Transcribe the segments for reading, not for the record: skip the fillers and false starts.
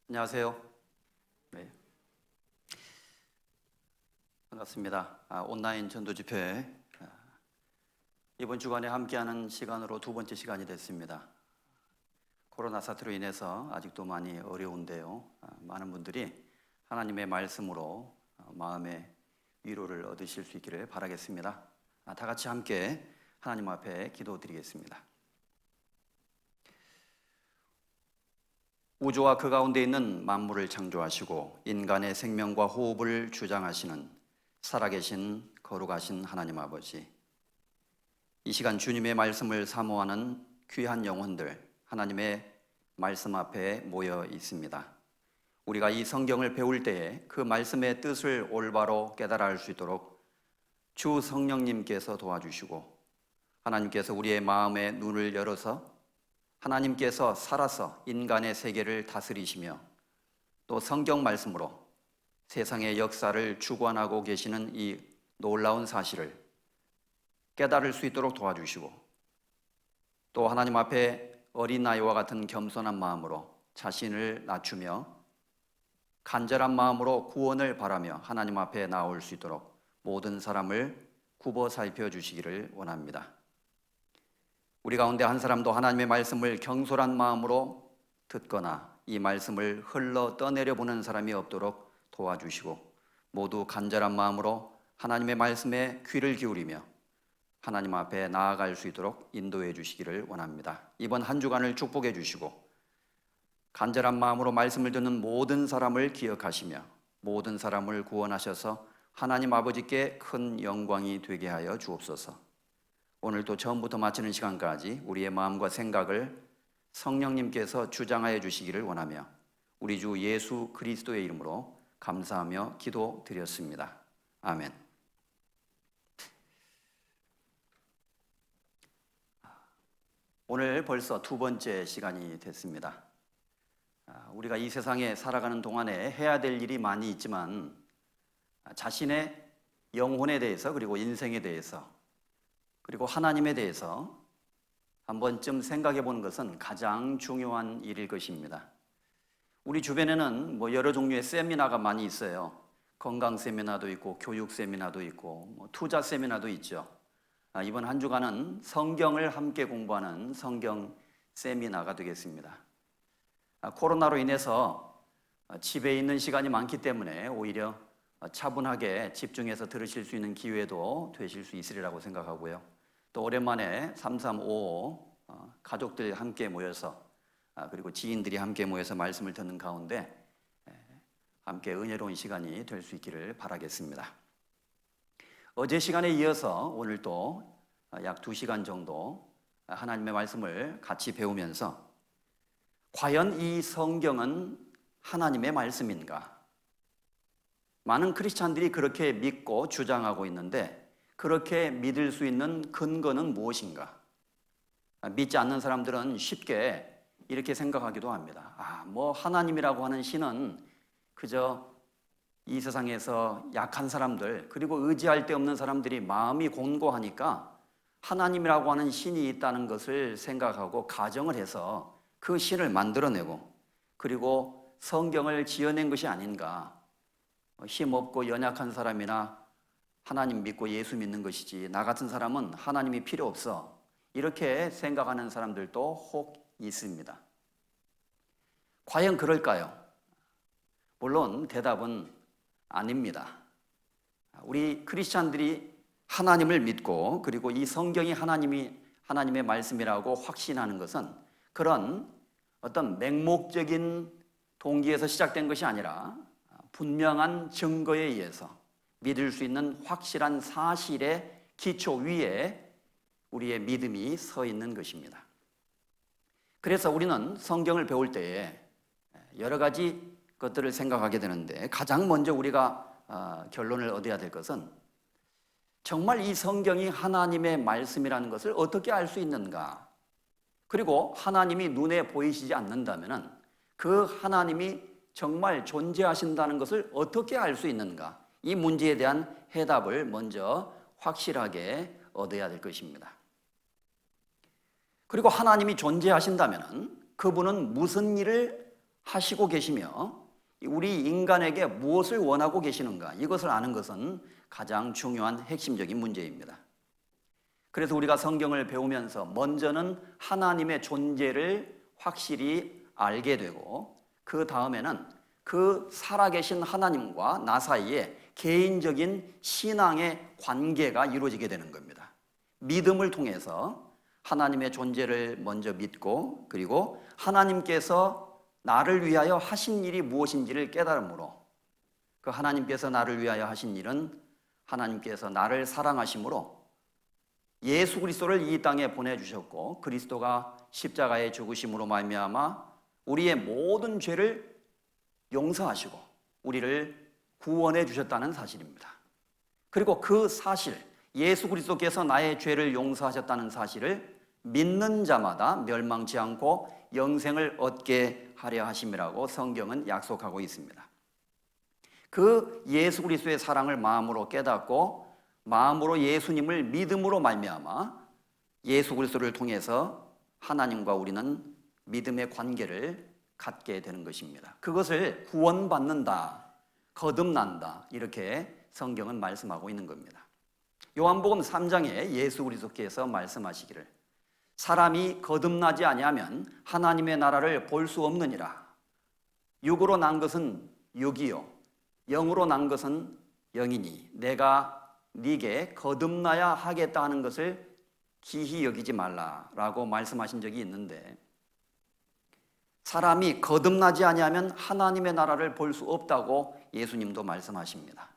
안녕하세요. 네, 반갑습니다. 온라인 전도 집회 이번 주간에 함께하는 시간으로 두 번째 시간이 됐습니다. 코로나 사태로 인해서 아직도 많이 어려운데요. 많은 분들이 하나님의 말씀으로 마음의 위로를 얻으실 수 있기를 바라겠습니다. 다 같이 함께 하나님 앞에 기도드리겠습니다. 우주와 그 가운데 있는 만물을 창조하시고 인간의 생명과 호흡을 주장하시는 살아계신 거룩하신 하나님 아버지, 이 시간 주님의 말씀을 사모하는 귀한 영혼들 하나님의 말씀 앞에 모여 있습니다. 우리가 이 성경을 배울 때에 그 말씀의 뜻을 올바로 깨달아 알 수 있도록 주 성령님께서 도와주시고 하나님께서 우리의 마음의 눈을 열어서 하나님께서 살아서 인간의 세계를 다스리시며 또 성경 말씀으로 세상의 역사를 주관하고 계시는 이 놀라운 사실을 깨달을 수 있도록 도와주시고 또 하나님 앞에 어린아이와 같은 겸손한 마음으로 자신을 낮추며 간절한 마음으로 구원을 바라며 하나님 앞에 나올 수 있도록 모든 사람을 굽어 살펴주시기를 원합니다. 우리 가운데 한 사람도 하나님의 말씀을 경솔한 마음으로 듣거나 이 말씀을 흘러 떠내려 보는 사람이 없도록 도와주시고 모두 간절한 마음으로 하나님의 말씀에 귀를 기울이며 하나님 앞에 나아갈 수 있도록 인도해 주시기를 원합니다. 이번 한 주간을 축복해 주시고 간절한 마음으로 말씀을 듣는 모든 사람을 기억하시며 모든 사람을 구원하셔서 하나님 아버지께 큰 영광이 되게 하여 주옵소서. 오늘도 처음부터 마치는 시간까지 우리의 마음과 생각을 성령님께서 주장하여 주시기를 원하며 우리 주 예수 그리스도의 이름으로 감사하며 기도드렸습니다. 아멘. 오늘 벌써 두 번째 시간이 됐습니다. 우리가 이 세상에 살아가는 동안에 해야 될 일이 많이 있지만 자신의 영혼에 대해서 그리고 인생에 대해서 그리고 하나님에 대해서 한 번쯤 생각해 보는 것은 가장 중요한 일일 것입니다. 우리 주변에는 여러 종류의 세미나가 많이 있어요. 건강 세미나도 있고 교육 세미나도 있고 투자 세미나도 있죠. 이번 한 주간은 성경을 함께 공부하는 성경 세미나가 되겠습니다. 코로나로 인해서 집에 있는 시간이 많기 때문에 오히려 차분하게 집중해서 들으실 수 있는 기회도 되실 수 있으리라고 생각하고요. 또 오랜만에 3355 가족들 함께 모여서 그리고 지인들이 함께 모여서 말씀을 듣는 가운데 함께 은혜로운 시간이 될 수 있기를 바라겠습니다. 어제 시간에 이어서 오늘 또 약 2시간 정도 하나님의 말씀을 같이 배우면서 과연 이 성경은 하나님의 말씀인가? 많은 크리스찬들이 그렇게 믿고 주장하고 있는데 그렇게 믿을 수 있는 근거는 무엇인가? 믿지 않는 사람들은 쉽게 이렇게 생각하기도 합니다. 하나님이라고 하는 신은 그저 이 세상에서 약한 사람들 그리고 의지할 데 없는 사람들이 마음이 곤고하니까 하나님이라고 하는 신이 있다는 것을 생각하고 가정을 해서 그 신을 만들어내고 그리고 성경을 지어낸 것이 아닌가. 힘없고 연약한 사람이나 하나님 믿고 예수 믿는 것이지 나 같은 사람은 하나님이 필요 없어. 이렇게 생각하는 사람들도 혹 있습니다. 과연 그럴까요? 물론 대답은 아닙니다. 우리 크리스찬들이 하나님을 믿고 그리고 이 성경이 하나님의 말씀이라고 확신하는 것은 그런 어떤 맹목적인 동기에서 시작된 것이 아니라 분명한 증거에 의해서 믿을 수 있는 확실한 사실의 기초 위에 우리의 믿음이 서 있는 것입니다. 그래서 우리는 성경을 배울 때에 여러 가지 것들을 생각하게 되는데 가장 먼저 우리가 결론을 얻어야 될 것은 정말 이 성경이 하나님의 말씀이라는 것을 어떻게 알 수 있는가? 그리고 하나님이 눈에 보이시지 않는다면 그 하나님이 정말 존재하신다는 것을 어떻게 알 수 있는가? 이 문제에 대한 해답을 먼저 확실하게 얻어야 될 것입니다. 그리고 하나님이 존재하신다면 그분은 무슨 일을 하시고 계시며 우리 인간에게 무엇을 원하고 계시는가, 이것을 아는 것은 가장 중요한 핵심적인 문제입니다. 그래서 우리가 성경을 배우면서 먼저는 하나님의 존재를 확실히 알게 되고, 그 다음에는 그 살아계신 하나님과 나 사이에 개인적인 신앙의 관계가 이루어지게 되는 겁니다. 믿음을 통해서 하나님의 존재를 먼저 믿고, 그리고 하나님께서 나를 위하여 하신 일이 무엇인지를 깨달음으로, 그 하나님께서 나를 위하여 하신 일은 하나님께서 나를 사랑하심으로 예수 그리스도를 이 땅에 보내주셨고, 그리스도가 십자가에 죽으심으로 말미암아 우리의 모든 죄를 용서하시고 우리를 구원해 주셨다는 사실입니다. 그리고 그 사실, 예수 그리스도께서 나의 죄를 용서하셨다는 사실을 믿는 자마다 멸망치 않고 영생을 얻게 하려 하심이라고 성경은 약속하고 있습니다. 그 예수 그리스도의 사랑을 마음으로 깨닫고 마음으로 예수님을 믿음으로 말미암아 예수 그리스도를 통해서 하나님과 우리는 믿음의 관계를 갖게 되는 것입니다. 그것을 구원받는다, 거듭난다, 이렇게 성경은 말씀하고 있는 겁니다. 요한복음 3장에 예수 그리스도께서 말씀하시기를 사람이 거듭나지 아니하면 하나님의 나라를 볼 수 없느니라. 육으로 난 것은 육이요 영으로 난 것은 영이니 내가 네게 거듭나야 하겠다 하는 것을 기히 여기지 말라라고 말씀하신 적이 있는데, 사람이 거듭나지 아니하면 하나님의 나라를 볼 수 없다고 예수님도 말씀하십니다.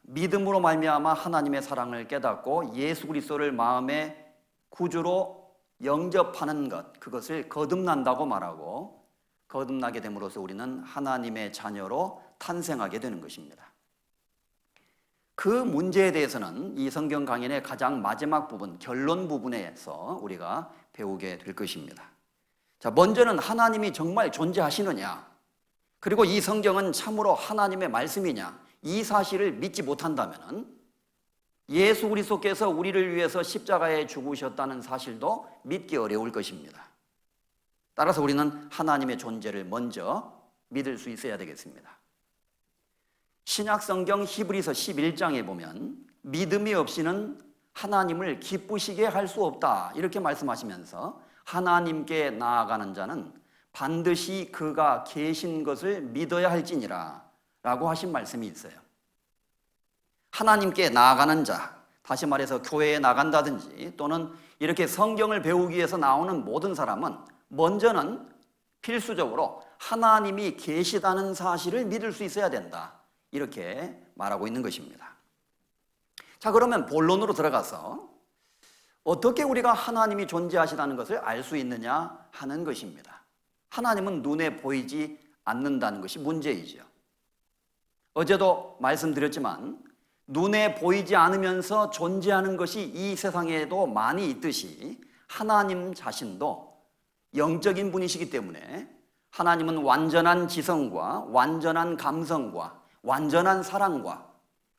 믿음으로 말미암아 하나님의 사랑을 깨닫고 예수 그리스도를 마음의 구주로 영접하는 것, 그것을 거듭난다고 말하고, 거듭나게 됨으로써 우리는 하나님의 자녀로 탄생하게 되는 것입니다. 그 문제에 대해서는 이 성경 강연의 가장 마지막 부분, 결론 부분에서 우리가 배우게 될 것입니다. 자, 먼저는 하나님이 정말 존재하시느냐, 그리고 이 성경은 참으로 하나님의 말씀이냐, 이 사실을 믿지 못한다면 예수 그리스도께서 우리를 위해서 십자가에 죽으셨다는 사실도 믿기 어려울 것입니다. 따라서 우리는 하나님의 존재를 먼저 믿을 수 있어야 되겠습니다. 신약 성경 히브리서 11장에 보면 믿음이 없이는 하나님을 기쁘시게 할 수 없다, 이렇게 말씀하시면서 하나님께 나아가는 자는 반드시 그가 계신 것을 믿어야 할지니라 라고 하신 말씀이 있어요. 하나님께 나아가는 자, 다시 말해서 교회에 나간다든지 또는 이렇게 성경을 배우기 위해서 나오는 모든 사람은 먼저는 필수적으로 하나님이 계시다는 사실을 믿을 수 있어야 된다, 이렇게 말하고 있는 것입니다. 자, 그러면 본론으로 들어가서 어떻게 우리가 하나님이 존재하시다는 것을 알 수 있느냐 하는 것입니다. 하나님은 눈에 보이지 않는다는 것이 문제이죠. 어제도 말씀드렸지만 눈에 보이지 않으면서 존재하는 것이 이 세상에도 많이 있듯이 하나님 자신도 영적인 분이시기 때문에 하나님은 완전한 지성과 완전한 감성과 완전한 사랑과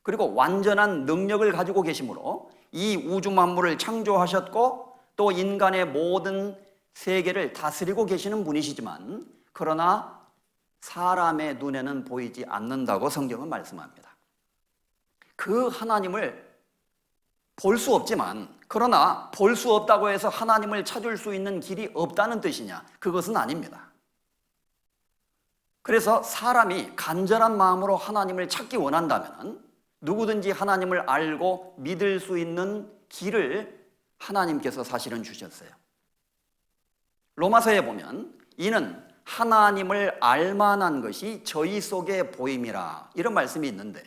그리고 완전한 능력을 가지고 계시므로 이 우주 만물을 창조하셨고 또 인간의 모든 세계를 다스리고 계시는 분이시지만, 그러나 사람의 눈에는 보이지 않는다고 성경은 말씀합니다. 그 하나님을 볼 수 없지만, 그러나 볼 수 없다고 해서 하나님을 찾을 수 있는 길이 없다는 뜻이냐? 그것은 아닙니다. 그래서 사람이 간절한 마음으로 하나님을 찾기 원한다면 누구든지 하나님을 알고 믿을 수 있는 길을 하나님께서 사실은 주셨어요. 로마서에 보면 이는 하나님을 알만한 것이 저희 속에 보임이라, 이런 말씀이 있는데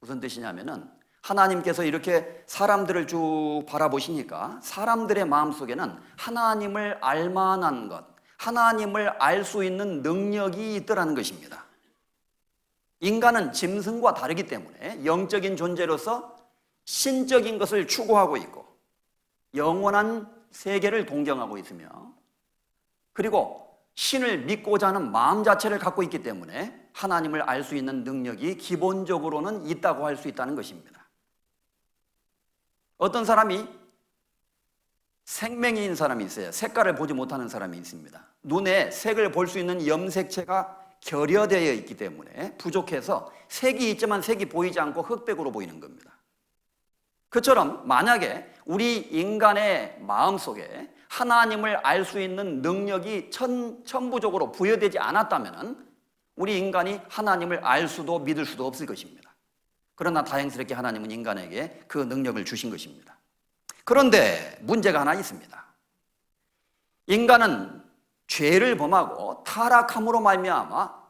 무슨 뜻이냐면은 하나님께서 이렇게 사람들을 쭉 바라보시니까 사람들의 마음속에는 하나님을 알만한 것, 하나님을 알 수 있는 능력이 있더라는 것입니다. 인간은 짐승과 다르기 때문에 영적인 존재로서 신적인 것을 추구하고 있고 영원한 세계를 동경하고 있으며, 그리고 신을 믿고자 하는 마음 자체를 갖고 있기 때문에 하나님을 알 수 있는 능력이 기본적으로는 있다고 할 수 있다는 것입니다. 어떤 사람이 생명이 있는 사람이 있어요. 색깔을 보지 못하는 사람이 있습니다. 눈에 색을 볼 수 있는 염색체가 결여되어 있기 때문에 부족해서 색이 있지만 색이 보이지 않고 흑백으로 보이는 겁니다. 그처럼 만약에 우리 인간의 마음속에 하나님을 알 수 있는 능력이 천부적으로 부여되지 않았다면 우리 인간이 하나님을 알 수도 믿을 수도 없을 것입니다. 그러나 다행스럽게 하나님은 인간에게 그 능력을 주신 것입니다. 그런데 문제가 하나 있습니다. 인간은 죄를 범하고 타락함으로 말미암아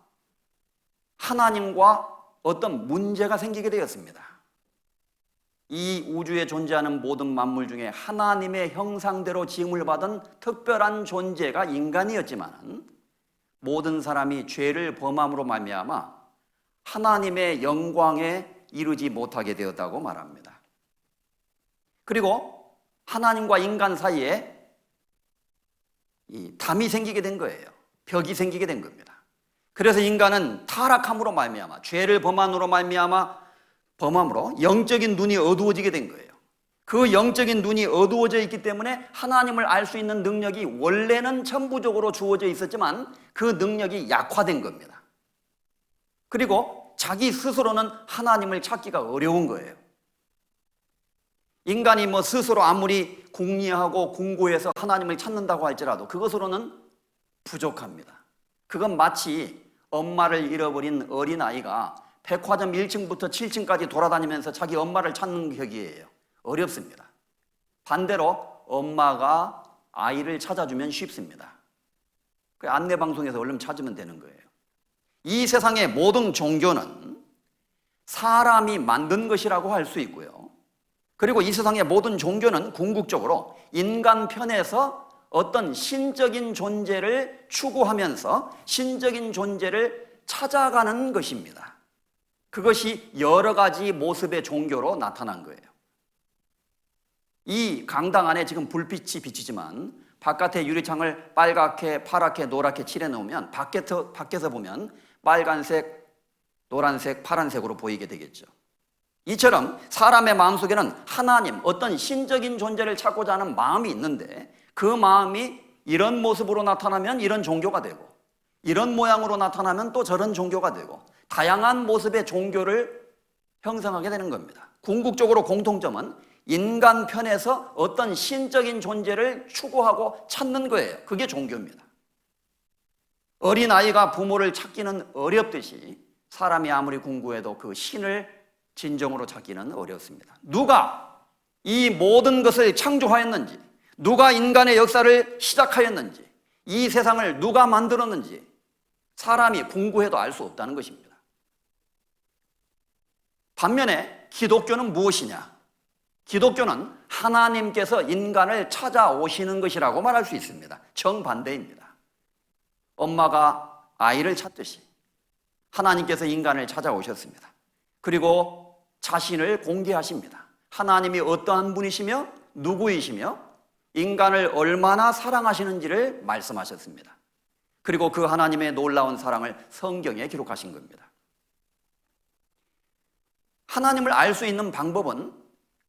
하나님과 어떤 문제가 생기게 되었습니다. 이 우주에 존재하는 모든 만물 중에 하나님의 형상대로 지음을 받은 특별한 존재가 인간이었지만 모든 사람이 죄를 범함으로 말미암아 하나님의 영광에 이르지 못하게 되었다고 말합니다. 그리고 하나님과 인간 사이에 이 담이 생기게 된 거예요. 벽이 생기게 된 겁니다. 그래서 인간은 타락함으로 말미암아 죄를 범함으로 영적인 눈이 어두워지게 된 거예요. 그 영적인 눈이 어두워져 있기 때문에 하나님을 알 수 있는 능력이 원래는 천부적으로 주어져 있었지만 그 능력이 약화된 겁니다. 그리고 자기 스스로는 하나님을 찾기가 어려운 거예요. 인간이 스스로 아무리 궁리하고 궁고해서 하나님을 찾는다고 할지라도 그것으로는 부족합니다. 그건 마치 엄마를 잃어버린 어린아이가 백화점 1층부터 7층까지 돌아다니면서 자기 엄마를 찾는 격이에요. 어렵습니다. 반대로 엄마가 아이를 찾아주면 쉽습니다. 그 안내방송에서 얼른 찾으면 되는 거예요. 이 세상의 모든 종교는 사람이 만든 것이라고 할 수 있고요. 그리고 이 세상의 모든 종교는 궁극적으로 인간 편에서 어떤 신적인 존재를 추구하면서 신적인 존재를 찾아가는 것입니다. 그것이 여러 가지 모습의 종교로 나타난 거예요. 이 강당 안에 지금 불빛이 비치지만 바깥에 유리창을 빨갛게, 파랗게, 노랗게 칠해놓으면 밖에서 보면 빨간색, 노란색, 파란색으로 보이게 되겠죠. 이처럼 사람의 마음속에는 하나님, 어떤 신적인 존재를 찾고자 하는 마음이 있는데 그 마음이 이런 모습으로 나타나면 이런 종교가 되고 이런 모양으로 나타나면 또 저런 종교가 되고 다양한 모습의 종교를 형성하게 되는 겁니다. 궁극적으로 공통점은 인간 편에서 어떤 신적인 존재를 추구하고 찾는 거예요. 그게 종교입니다. 어린아이가 부모를 찾기는 어렵듯이 사람이 아무리 궁구해도 그 신을 진정으로 찾기는 어렵습니다. 누가 이 모든 것을 창조하였는지, 누가 인간의 역사를 시작하였는지, 이 세상을 누가 만들었는지 사람이 궁구해도 알 수 없다는 것입니다. 반면에 기독교는 무엇이냐? 기독교는 하나님께서 인간을 찾아오시는 것이라고 말할 수 있습니다. 정반대입니다. 엄마가 아이를 찾듯이 하나님께서 인간을 찾아오셨습니다. 그리고 자신을 공개하십니다. 하나님이 어떠한 분이시며 누구이시며 인간을 얼마나 사랑하시는지를 말씀하셨습니다. 그리고 그 하나님의 놀라운 사랑을 성경에 기록하신 겁니다. 하나님을 알 수 있는 방법은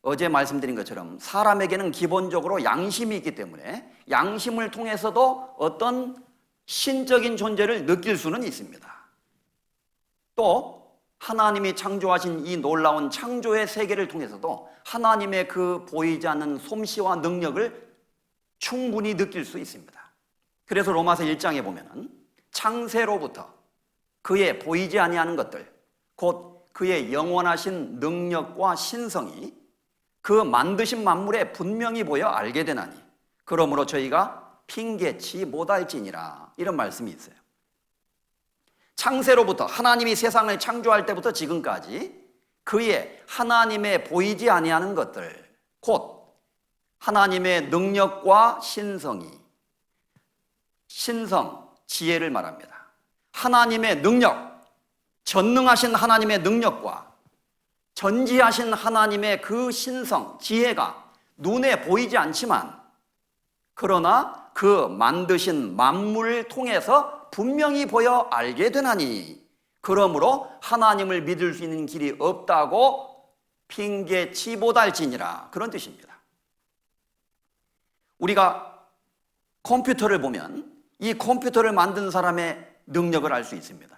어제 말씀드린 것처럼 사람에게는 기본적으로 양심이 있기 때문에 양심을 통해서도 어떤 신적인 존재를 느낄 수는 있습니다. 또 하나님이 창조하신 이 놀라운 창조의 세계를 통해서도 하나님의 그 보이지 않는 솜씨와 능력을 충분히 느낄 수 있습니다. 그래서 로마서 1장에 보면은 창세로부터 그의 보이지 아니하는 것들, 곧 그의 영원하신 능력과 신성이 그 만드신 만물에 분명히 보여 알게 되나니 그러므로 저희가 핑계치 못할지니라, 이런 말씀이 있어요. 창세로부터 하나님이 세상을 창조할 때부터 지금까지 그의 하나님의 보이지 아니하는 것들, 곧 하나님의 능력과 신성이, 신성, 지혜를 말합니다. 하나님의 능력, 전능하신 하나님의 능력과 전지하신 하나님의 그 신성, 지혜가 눈에 보이지 않지만 그러나 그 만드신 만물을 통해서 분명히 보여 알게 되나니 그러므로 하나님을 믿을 수 있는 길이 없다고 핑계치 못할지니라, 그런 뜻입니다. 우리가 컴퓨터를 보면 이 컴퓨터를 만든 사람의 능력을 알 수 있습니다.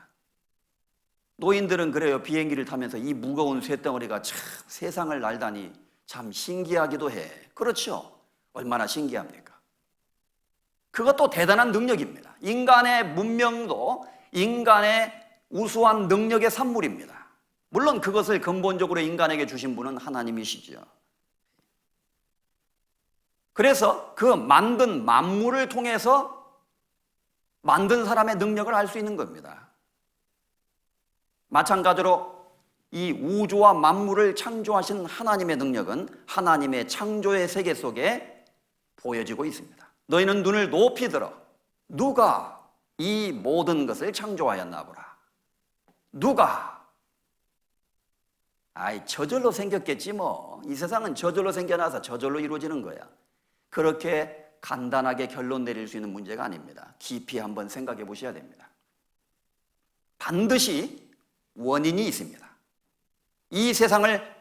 노인들은 그래요. 비행기를 타면서 이 무거운 쇳덩어리가 참 세상을 날다니 참 신기하기도 해. 그렇죠? 얼마나 신기합니까? 그것도 대단한 능력입니다. 인간의 문명도 인간의 우수한 능력의 산물입니다. 물론 그것을 근본적으로 인간에게 주신 분은 하나님이시죠. 그래서 그 만든 만물을 통해서 만든 사람의 능력을 알 수 있는 겁니다. 마찬가지로 이 우주와 만물을 창조하신 하나님의 능력은 하나님의 창조의 세계 속에 보여지고 있습니다. 너희는 눈을 높이 들어 누가 이 모든 것을 창조하였나 보라. 누가? 저절로 생겼겠지 뭐. 이 세상은 저절로 생겨나서 저절로 이루어지는 거야. 그렇게 간단하게 결론 내릴 수 있는 문제가 아닙니다. 깊이 한번 생각해 보셔야 됩니다. 반드시 원인이 있습니다. 이 세상을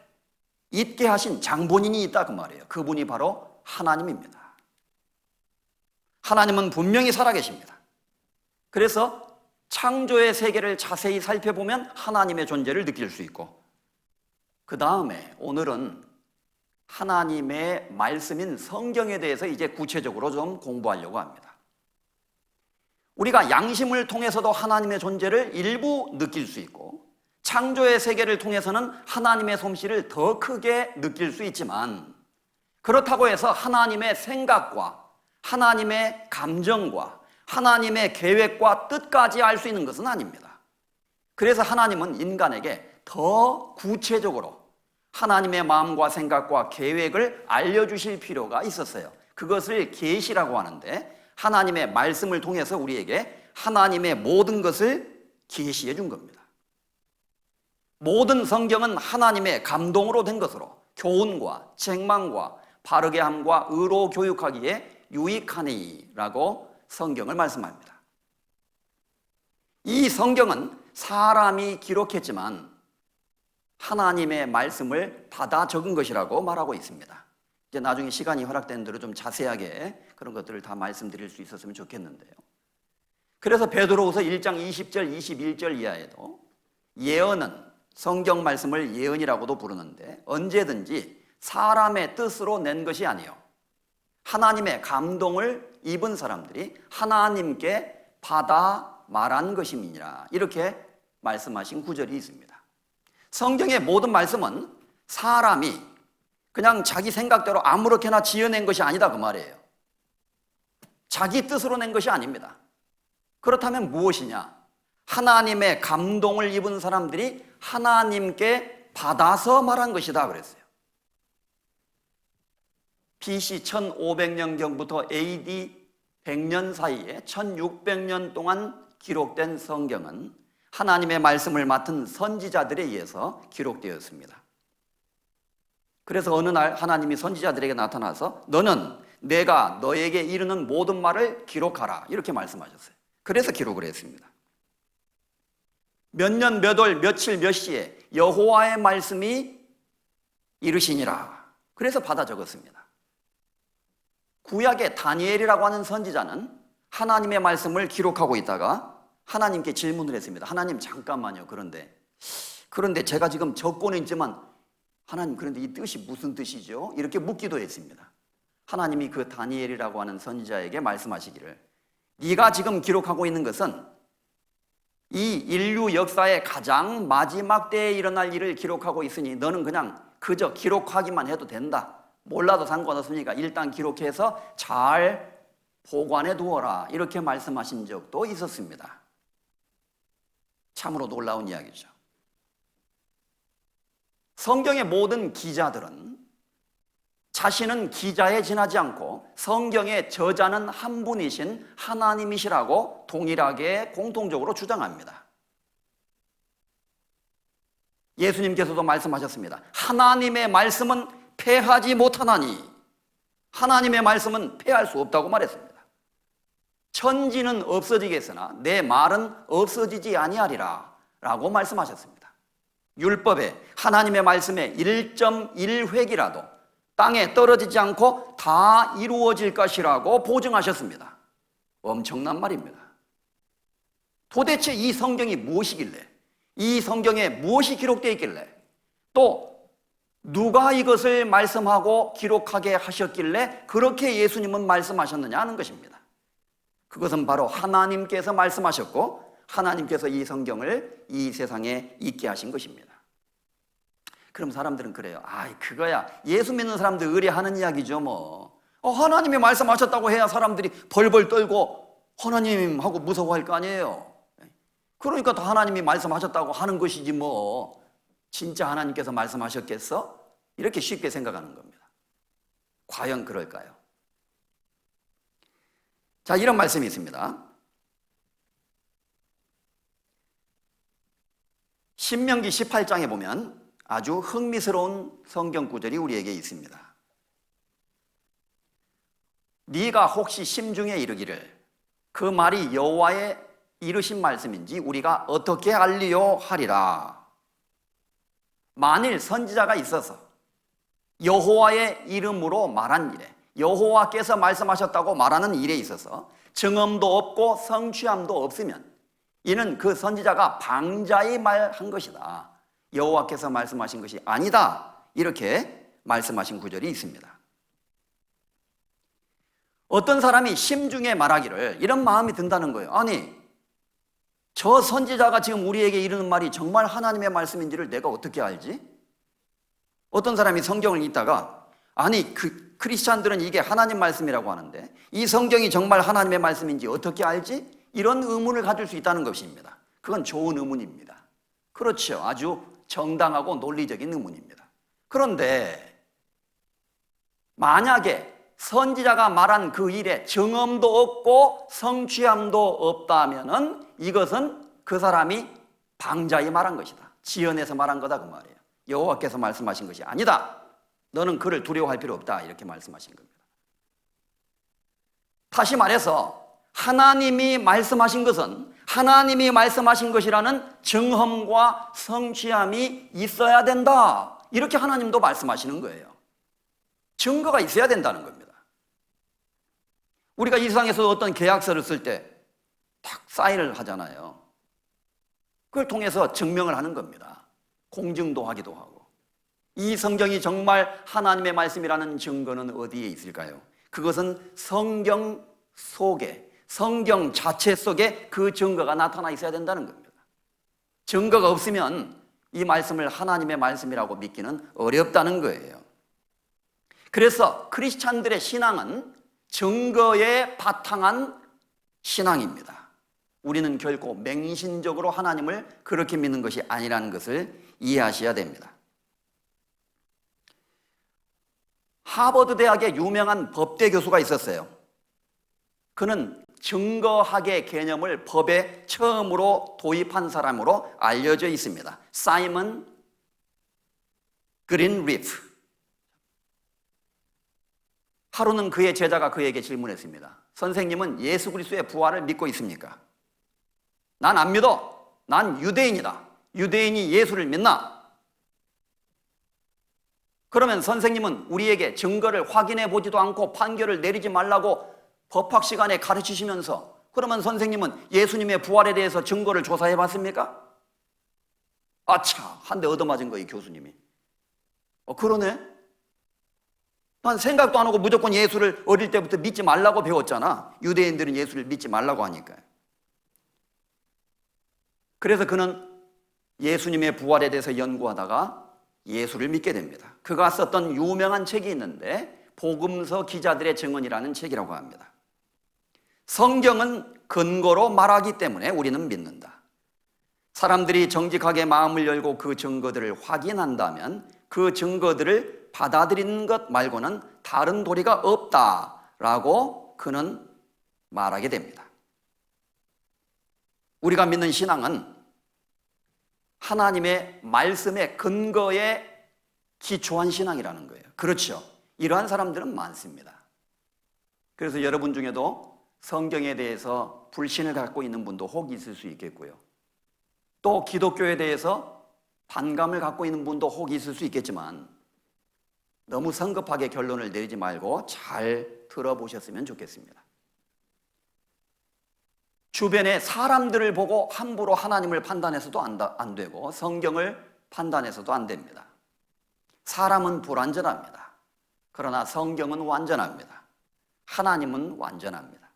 있게 하신 장본인이 있다 그 말이에요. 그분이 바로 하나님입니다. 하나님은 분명히 살아계십니다. 그래서 창조의 세계를 자세히 살펴보면 하나님의 존재를 느낄 수 있고, 그 다음에 오늘은 하나님의 말씀인 성경에 대해서 이제 구체적으로 좀 공부하려고 합니다. 우리가 양심을 통해서도 하나님의 존재를 일부 느낄 수 있고, 창조의 세계를 통해서는 하나님의 솜씨를 더 크게 느낄 수 있지만, 그렇다고 해서 하나님의 생각과 하나님의 감정과 하나님의 계획과 뜻까지 알 수 있는 것은 아닙니다. 그래서 하나님은 인간에게 더 구체적으로 하나님의 마음과 생각과 계획을 알려주실 필요가 있었어요. 그것을 계시라고 하는데, 하나님의 말씀을 통해서 우리에게 하나님의 모든 것을 계시해 준 겁니다. 모든 성경은 하나님의 감동으로 된 것으로 교훈과 책망과 바르게 함과 의로 교육하기에 유익하니라고 성경을 말씀합니다. 이 성경은 사람이 기록했지만 하나님의 말씀을 받아 적은 것이라고 말하고 있습니다. 이제 나중에 시간이 허락되는 대로 좀 자세하게 그런 것들을 다 말씀드릴 수 있었으면 좋겠는데요. 그래서 베드로후서 1장 20절 21절 이하에도 예언은 성경 말씀을 예언이라고도 부르는데, 언제든지 사람의 뜻으로 낸 것이 아니요 하나님의 감동을 입은 사람들이 하나님께 받아 말한 것임이니라, 이렇게 말씀하신 구절이 있습니다. 성경의 모든 말씀은 사람이 그냥 자기 생각대로 아무렇게나 지어낸 것이 아니다 그 말이에요. 자기 뜻으로 낸 것이 아닙니다. 그렇다면 무엇이냐? 하나님의 감동을 입은 사람들이 하나님께 받아서 말한 것이다 그랬어요. BC 1500년경부터 AD 100년 사이에 1600년 동안 기록된 성경은 하나님의 말씀을 맡은 선지자들에 의해서 기록되었습니다. 그래서 어느 날 하나님이 선지자들에게 나타나서 너는 내가 너에게 이르는 모든 말을 기록하라, 이렇게 말씀하셨어요. 그래서 기록을 했습니다. 몇 년 몇 월 며칠 몇 시에 여호와의 말씀이 이르시니라, 그래서 받아 적었습니다. 구약의 다니엘이라고 하는 선지자는 하나님의 말씀을 기록하고 있다가 하나님께 질문을 했습니다. 하나님 잠깐만요. 그런데 제가 지금 적고는 있지만 하나님, 그런데 이 뜻이 무슨 뜻이죠? 이렇게 묻기도 했습니다. 하나님이 그 다니엘이라고 하는 선지자에게 말씀하시기를, 네가 지금 기록하고 있는 것은 이 인류 역사의 가장 마지막 때에 일어날 일을 기록하고 있으니 너는 그냥 그저 기록하기만 해도 된다. 몰라도 상관없으니까 일단 기록해서 잘 보관해 두어라, 이렇게 말씀하신 적도 있었습니다. 참으로 놀라운 이야기죠. 성경의 모든 기자들은 자신은 기자에 지나지 않고 성경의 저자는 한 분이신 하나님이시라고 동일하게 공통적으로 주장합니다. 예수님께서도 말씀하셨습니다. 하나님의 말씀은 패하지 못하나니, 하나님의 말씀은 패할 수 없다고 말했습니다. 천지는 없어지겠으나 내 말은 없어지지 아니하리라 라고 말씀하셨습니다. 율법에 하나님의 말씀에 1.1획이라도 땅에 떨어지지 않고 다 이루어질 것이라고 보증하셨습니다. 엄청난 말입니다. 도대체 이 성경이 무엇이길래, 이 성경에 무엇이 기록되어 있길래, 또 누가 이것을 말씀하고 기록하게 하셨길래 그렇게 예수님은 말씀하셨느냐 하는 것입니다. 그것은 바로 하나님께서 말씀하셨고 하나님께서 이 성경을 이 세상에 있게 하신 것입니다. 그럼 사람들은 그래요. 그거야 예수 믿는 사람들 의뢰하는 이야기죠 뭐. 하나님이 말씀하셨다고 해야 사람들이 벌벌 떨고 하나님하고 무서워할 거 아니에요. 그러니까 다 하나님이 말씀하셨다고 하는 것이지 뭐 진짜 하나님께서 말씀하셨겠어? 이렇게 쉽게 생각하는 겁니다. 과연 그럴까요? 자, 이런 말씀이 있습니다. 신명기 18장에 보면 아주 흥미스러운 성경 구절이 우리에게 있습니다. 네가 혹시 심중에 이르기를 그 말이 여호와의 이르신 말씀인지 우리가 어떻게 알리요 하리라. 만일 선지자가 있어서 여호와의 이름으로 말한 일에, 여호와께서 말씀하셨다고 말하는 일에 있어서 증언도 없고 성취함도 없으면 이는 그 선지자가 방자히 말한 것이다. 여호와께서 말씀하신 것이 아니다. 이렇게 말씀하신 구절이 있습니다. 어떤 사람이 심중에 말하기를 이런 마음이 든다는 거예요. 아니, 저 선지자가 지금 우리에게 이르는 말이 정말 하나님의 말씀인지를 내가 어떻게 알지? 어떤 사람이 성경을 읽다가 아니, 크리스찬들은 이게 하나님 말씀이라고 하는데 이 성경이 정말 하나님의 말씀인지 어떻게 알지? 이런 의문을 가질 수 있다는 것입니다. 그건 좋은 의문입니다. 그렇죠. 아주 정당하고 논리적인 의문입니다. 그런데 만약에 선지자가 말한 그 일에 증언도 없고 성취함도 없다면은 이것은 그 사람이 방자히 말한 것이다. 지어내서 말한 거다 그 말이에요. 여호와께서 말씀하신 것이 아니다. 너는 그를 두려워할 필요 없다. 이렇게 말씀하신 겁니다. 다시 말해서 하나님이 말씀하신 것은 하나님이 말씀하신 것이라는 증언과 성취함이 있어야 된다. 이렇게 하나님도 말씀하시는 거예요. 증거가 있어야 된다는 겁니다. 우리가 이 세상에서 어떤 계약서를 쓸 때 딱 사인을 하잖아요. 그걸 통해서 증명을 하는 겁니다. 공증도 하기도 하고. 이 성경이 정말 하나님의 말씀이라는 증거는 어디에 있을까요? 그것은 성경 속에, 성경 자체 속에 그 증거가 나타나 있어야 된다는 겁니다. 증거가 없으면 이 말씀을 하나님의 말씀이라고 믿기는 어렵다는 거예요. 그래서 크리스찬들의 신앙은 증거에 바탕한 신앙입니다. 우리는 결코 맹신적으로 하나님을 그렇게 믿는 것이 아니라는 것을 이해하셔야 됩니다. 하버드 대학의 유명한 법대 교수가 있었어요. 그는 증거학의 개념을 법에 처음으로 도입한 사람으로 알려져 있습니다. 사이먼 그린리프. 하루는 그의 제자가 그에게 질문했습니다. 선생님은 예수 그리스도의 부활을 믿고 있습니까? 난 안 믿어. 난 유대인이다. 유대인이 예수를 믿나? 그러면 선생님은 우리에게 증거를 확인해 보지도 않고 판결을 내리지 말라고 법학 시간에 가르치시면서 그러면 선생님은 예수님의 부활에 대해서 증거를 조사해 봤습니까? 아차, 한 대 얻어맞은 거예요, 교수님이. 그러네? 난 생각도 안 하고 무조건 예수를 어릴 때부터 믿지 말라고 배웠잖아. 유대인들은 예수를 믿지 말라고 하니까요. 그래서 그는 예수님의 부활에 대해서 연구하다가 예수를 믿게 됩니다. 그가 썼던 유명한 책이 있는데 복음서 기자들의 증언이라는 책이라고 합니다. 성경은 근거로 말하기 때문에 우리는 믿는다. 사람들이 정직하게 마음을 열고 그 증거들을 확인한다면 그 증거들을 받아들이는 것 말고는 다른 도리가 없다라고 그는 말하게 됩니다. 우리가 믿는 신앙은 하나님의 말씀의 근거에 기초한 신앙이라는 거예요. 그렇죠. 이러한 사람들은 많습니다. 그래서 여러분 중에도 성경에 대해서 불신을 갖고 있는 분도 혹 있을 수 있겠고요. 또 기독교에 대해서 반감을 갖고 있는 분도 혹 있을 수 있겠지만 너무 성급하게 결론을 내리지 말고 잘 들어보셨으면 좋겠습니다. 주변의 사람들을 보고 함부로 하나님을 판단해서도 안 되고 성경을 판단해서도 안 됩니다. 사람은 불완전합니다. 그러나 성경은 완전합니다. 하나님은 완전합니다.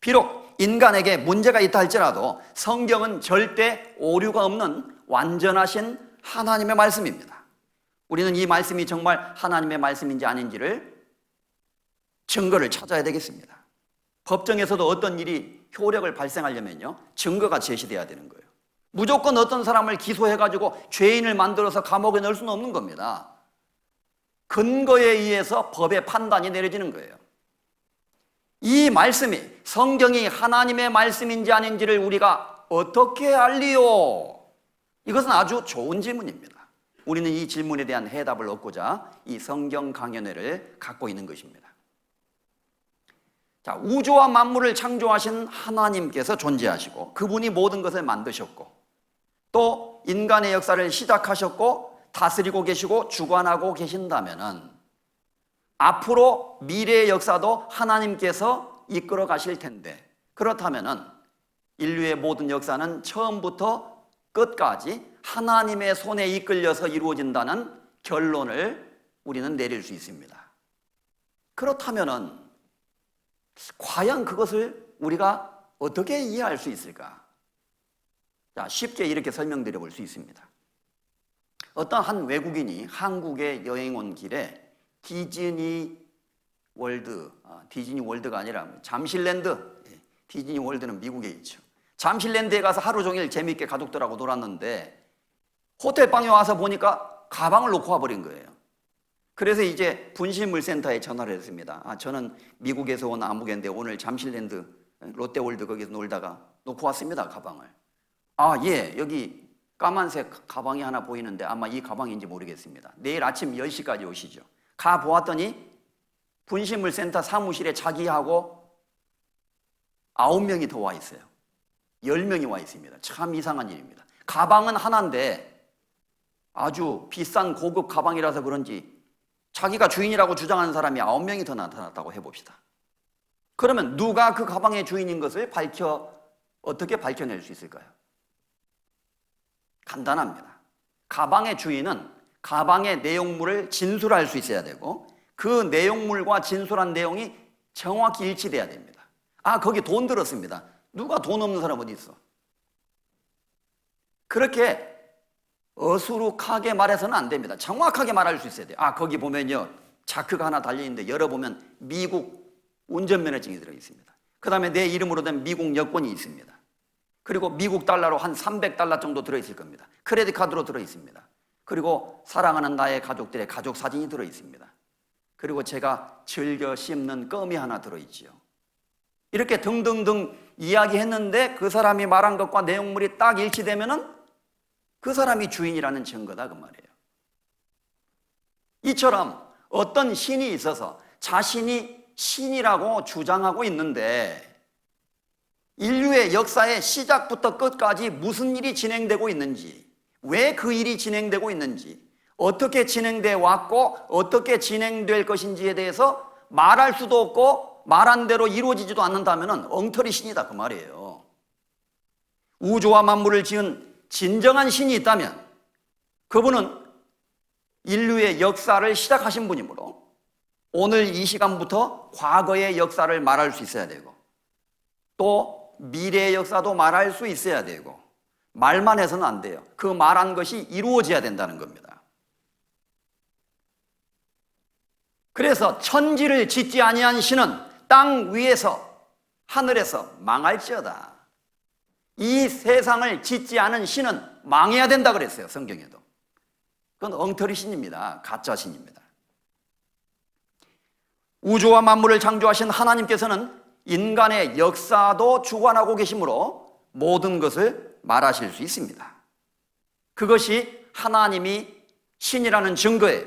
비록 인간에게 문제가 있다 할지라도 성경은 절대 오류가 없는 완전하신 하나님의 말씀입니다. 우리는 이 말씀이 정말 하나님의 말씀인지 아닌지를 증거를 찾아야 되겠습니다. 법정에서도 어떤 일이 효력을 발생하려면요, 증거가 제시돼야 되는 거예요. 무조건 어떤 사람을 기소해가지고 죄인을 만들어서 감옥에 넣을 수는 없는 겁니다. 근거에 의해서 법의 판단이 내려지는 거예요. 이 말씀이 성경이 하나님의 말씀인지 아닌지를 우리가 어떻게 알리요? 이것은 아주 좋은 질문입니다. 우리는 이 질문에 대한 해답을 얻고자 이 성경 강연회를 갖고 있는 것입니다. 자, 우주와 만물을 창조하신 하나님께서 존재하시고 그분이 모든 것을 만드셨고 또 인간의 역사를 시작하셨고 다스리고 계시고 주관하고 계신다면은 앞으로 미래의 역사도 하나님께서 이끌어 가실 텐데, 그렇다면은 인류의 모든 역사는 처음부터 끝까지 하나님의 손에 이끌려서 이루어진다는 결론을 우리는 내릴 수 있습니다. 그렇다면은 과연 그것을 우리가 어떻게 이해할 수 있을까? 자, 쉽게 이렇게 설명드려 볼 수 있습니다. 어떤 한 외국인이 한국에 여행 온 길에 디즈니 월드가 아니라 잠실랜드, 디즈니 월드는 미국에 있죠. 잠실랜드에 가서 하루 종일 재미있게 가족들하고 놀았는데 호텔 방에 와서 보니까 가방을 놓고 와버린 거예요. 그래서 이제 분실물센터에 전화를 했습니다. 저는 미국에서 온 아무개인데 오늘 잠실랜드 롯데월드 거기서 놀다가 놓고 왔습니다, 가방을. 예, 여기 까만색 가방이 하나 보이는데 아마 이 가방인지 모르겠습니다. 내일 아침 10시까지 오시죠. 가 보았더니 분실물센터 사무실에 자기하고 9명이 더 와 있어요. 10명이 와 있습니다. 참 이상한 일입니다. 가방은 하나인데 아주 비싼 고급 가방이라서 그런지 자기가 주인이라고 주장하는 사람이 9명이 더 나타났다고 해봅시다. 그러면 누가 그 가방의 주인인 것을 어떻게 밝혀낼 수 있을까요? 간단합니다. 가방의 주인은 가방의 내용물을 진술할 수 있어야 되고 그 내용물과 진술한 내용이 정확히 일치돼야 됩니다. 거기 돈 들었습니다. 누가 돈 없는 사람 어디 있어? 그렇게 어수룩하게 말해서는 안 됩니다. 정확하게 말할 수 있어야 돼요. 거기 보면요, 자크가 하나 달려있는데 열어보면 미국 운전면허증이 들어있습니다. 그 다음에 내 이름으로 된 미국 여권이 있습니다. 그리고 미국 달러로 한 300달러 정도 들어있을 겁니다. 크레딧 카드로 들어있습니다. 그리고 사랑하는 나의 가족들의 가족 사진이 들어있습니다. 그리고 제가 즐겨 씹는 껌이 하나 들어있지요. 이렇게 등등등 이야기했는데 그 사람이 말한 것과 내용물이 딱 일치되면은 그 사람이 주인이라는 증거다 그 말이에요. 이처럼 어떤 신이 있어서 자신이 신이라고 주장하고 있는데 인류의 역사의 시작부터 끝까지 무슨 일이 진행되고 있는지, 왜 그 일이 진행되고 있는지, 어떻게 진행돼 왔고 어떻게 진행될 것인지에 대해서 말할 수도 없고 말한 대로 이루어지지도 않는다면 엉터리 신이다 그 말이에요. 우주와 만물을 지은 진정한 신이 있다면 그분은 인류의 역사를 시작하신 분이므로 오늘 이 시간부터 과거의 역사를 말할 수 있어야 되고 또 미래의 역사도 말할 수 있어야 되고 말만 해서는 안 돼요. 그 말한 것이 이루어져야 된다는 겁니다. 그래서 천지를 짓지 아니한 신은 땅 위에서 하늘에서 망할지어다. 이 세상을 짓지 않은 신은 망해야 된다 그랬어요, 성경에도. 그건 엉터리 신입니다. 가짜 신입니다. 우주와 만물을 창조하신 하나님께서는 인간의 역사도 주관하고 계시므로 모든 것을 말하실 수 있습니다. 그것이 하나님이 신이라는 증거예요.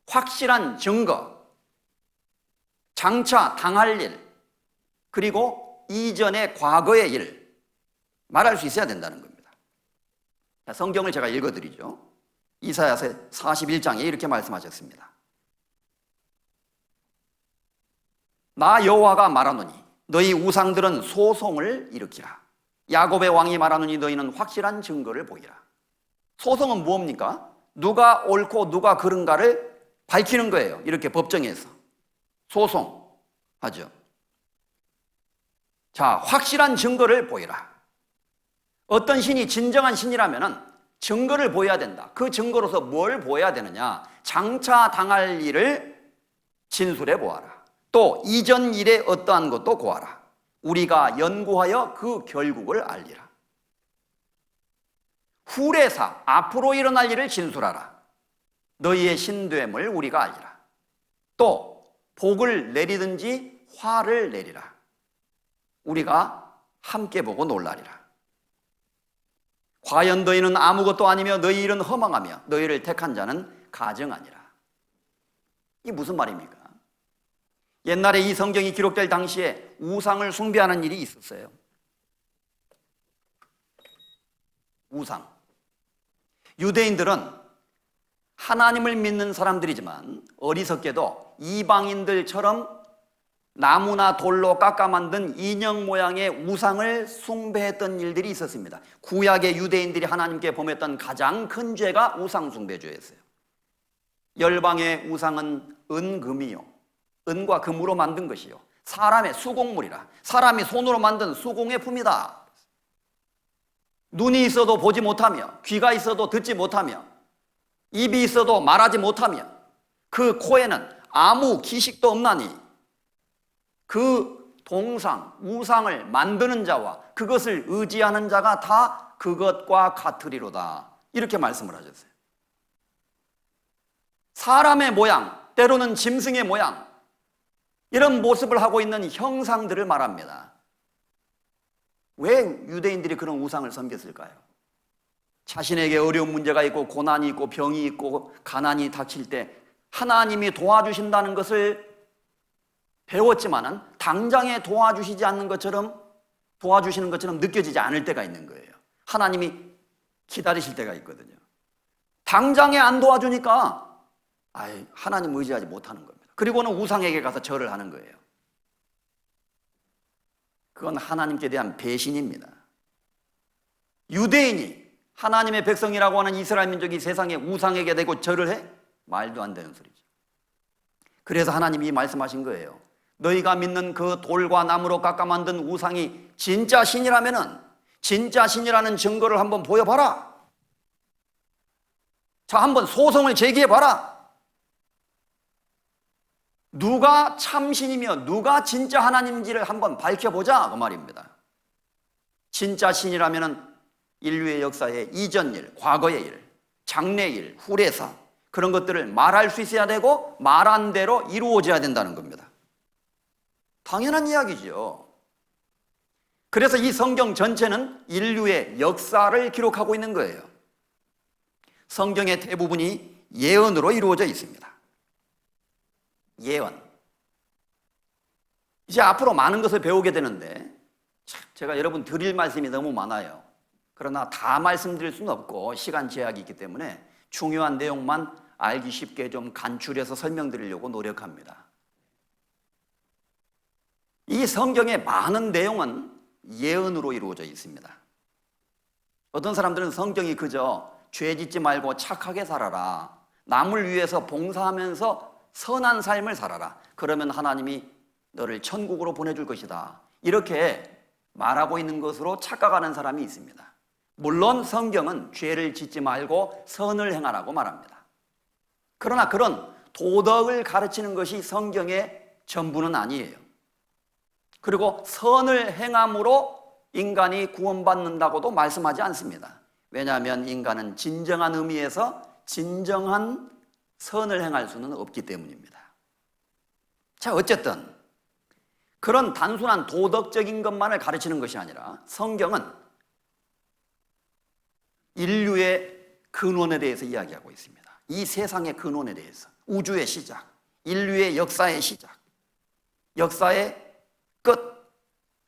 확실한 증거, 장차 당할 일, 그리고 이전의 과거의 일 말할 수 있어야 된다는 겁니다. 성경을 제가 읽어드리죠. 이사야서 41장에 이렇게 말씀하셨습니다. 나 여호와가 말하노니 너희 우상들은 소송을 일으키라. 야곱의 왕이 말하노니 너희는 확실한 증거를 보이라. 소송은 뭡니까? 누가 옳고 누가 그른가를 밝히는 거예요. 이렇게 법정에서 소송하죠. 자, 확실한 증거를 보이라. 어떤 신이 진정한 신이라면 증거를 보여야 된다. 그 증거로서 뭘 보여야 되느냐? 장차 당할 일을 진술해 보아라. 또 이전 일에 어떠한 것도 고하라. 우리가 연구하여 그 결국을 알리라. 후레사, 앞으로 일어날 일을 진술하라. 너희의 신됨을 우리가 알리라. 또 복을 내리든지 화를 내리라. 우리가 함께 보고 놀라리라. 과연 너희는 아무것도 아니며 너희 일은 허망하며 너희를 택한 자는 가증하니라. 이게 무슨 말입니까? 옛날에 이 성경이 기록될 당시에 우상을 숭배하는 일이 있었어요. 우상. 유대인들은 하나님을 믿는 사람들이지만 어리석게도 이방인들처럼 나무나 돌로 깎아 만든 인형 모양의 우상을 숭배했던 일들이 있었습니다. 구약의 유대인들이 하나님께 범했던 가장 큰 죄가 우상 숭배죄였어요. 열방의 우상은 은금이요, 은과 금으로 만든 것이요, 사람의 수공물이라. 사람이 손으로 만든 수공의 품이다. 눈이 있어도 보지 못하며, 귀가 있어도 듣지 못하며, 입이 있어도 말하지 못하며, 그 코에는 아무 기식도 없나니 그 동상, 우상을 만드는 자와 그것을 의지하는 자가 다 그것과 같으리로다. 이렇게 말씀을 하셨어요. 사람의 모양, 때로는 짐승의 모양, 이런 모습을 하고 있는 형상들을 말합니다. 왜 유대인들이 그런 우상을 섬겼을까요? 자신에게 어려운 문제가 있고 고난이 있고 병이 있고 가난이 닥칠 때 하나님이 도와주신다는 것을 배웠지만은 당장에 도와주시는 것처럼 느껴지지 않을 때가 있는 거예요. 하나님이 기다리실 때가 있거든요. 당장에 안 도와주니까 하나님 의지하지 못하는 겁니다. 그리고는 우상에게 가서 절을 하는 거예요. 그건 하나님께 대한 배신입니다. 유대인이 하나님의 백성이라고 하는 이스라엘 민족이 세상에 우상에게 대고 절을 해? 말도 안 되는 소리죠. 그래서 하나님이 말씀하신 거예요. 너희가 믿는 그 돌과 나무로 깎아 만든 우상이 진짜 신이라면은 진짜 신이라는 증거를 한번 보여봐라. 자, 한번 소송을 제기해봐라. 누가 참신이며 누가 진짜 하나님인지를 한번 밝혀보자, 그 말입니다. 진짜 신이라면은 인류의 역사의 이전 일, 과거의 일, 장래 일, 후래사, 그런 것들을 말할 수 있어야 되고 말한 대로 이루어져야 된다는 겁니다. 당연한 이야기죠. 그래서 이 성경 전체는 인류의 역사를 기록하고 있는 거예요. 성경의 대부분이 예언으로 이루어져 있습니다. 예언. 이제 앞으로 많은 것을 배우게 되는데 제가 여러분 드릴 말씀이 너무 많아요. 그러나 다 말씀드릴 수는 없고 시간 제약이 있기 때문에 중요한 내용만 알기 쉽게 좀 간추려서 설명드리려고 노력합니다. 이 성경의 많은 내용은 예언으로 이루어져 있습니다. 어떤 사람들은 성경이 그저 죄 짓지 말고 착하게 살아라, 남을 위해서 봉사하면서 선한 삶을 살아라, 그러면 하나님이 너를 천국으로 보내줄 것이다, 이렇게 말하고 있는 것으로 착각하는 사람이 있습니다. 물론 성경은 죄를 짓지 말고 선을 행하라고 말합니다. 그러나 그런 도덕을 가르치는 것이 성경의 전부는 아니에요. 그리고 선을 행함으로 인간이 구원받는다고도 말씀하지 않습니다. 왜냐하면 인간은 진정한 의미에서 진정한 선을 행할 수는 없기 때문입니다. 자, 어쨌든 그런 단순한 도덕적인 것만을 가르치는 것이 아니라 성경은 인류의 근원에 대해서 이야기하고 있습니다. 이 세상의 근원에 대해서, 우주의 시작, 인류의 역사의 시작, 역사의 끝,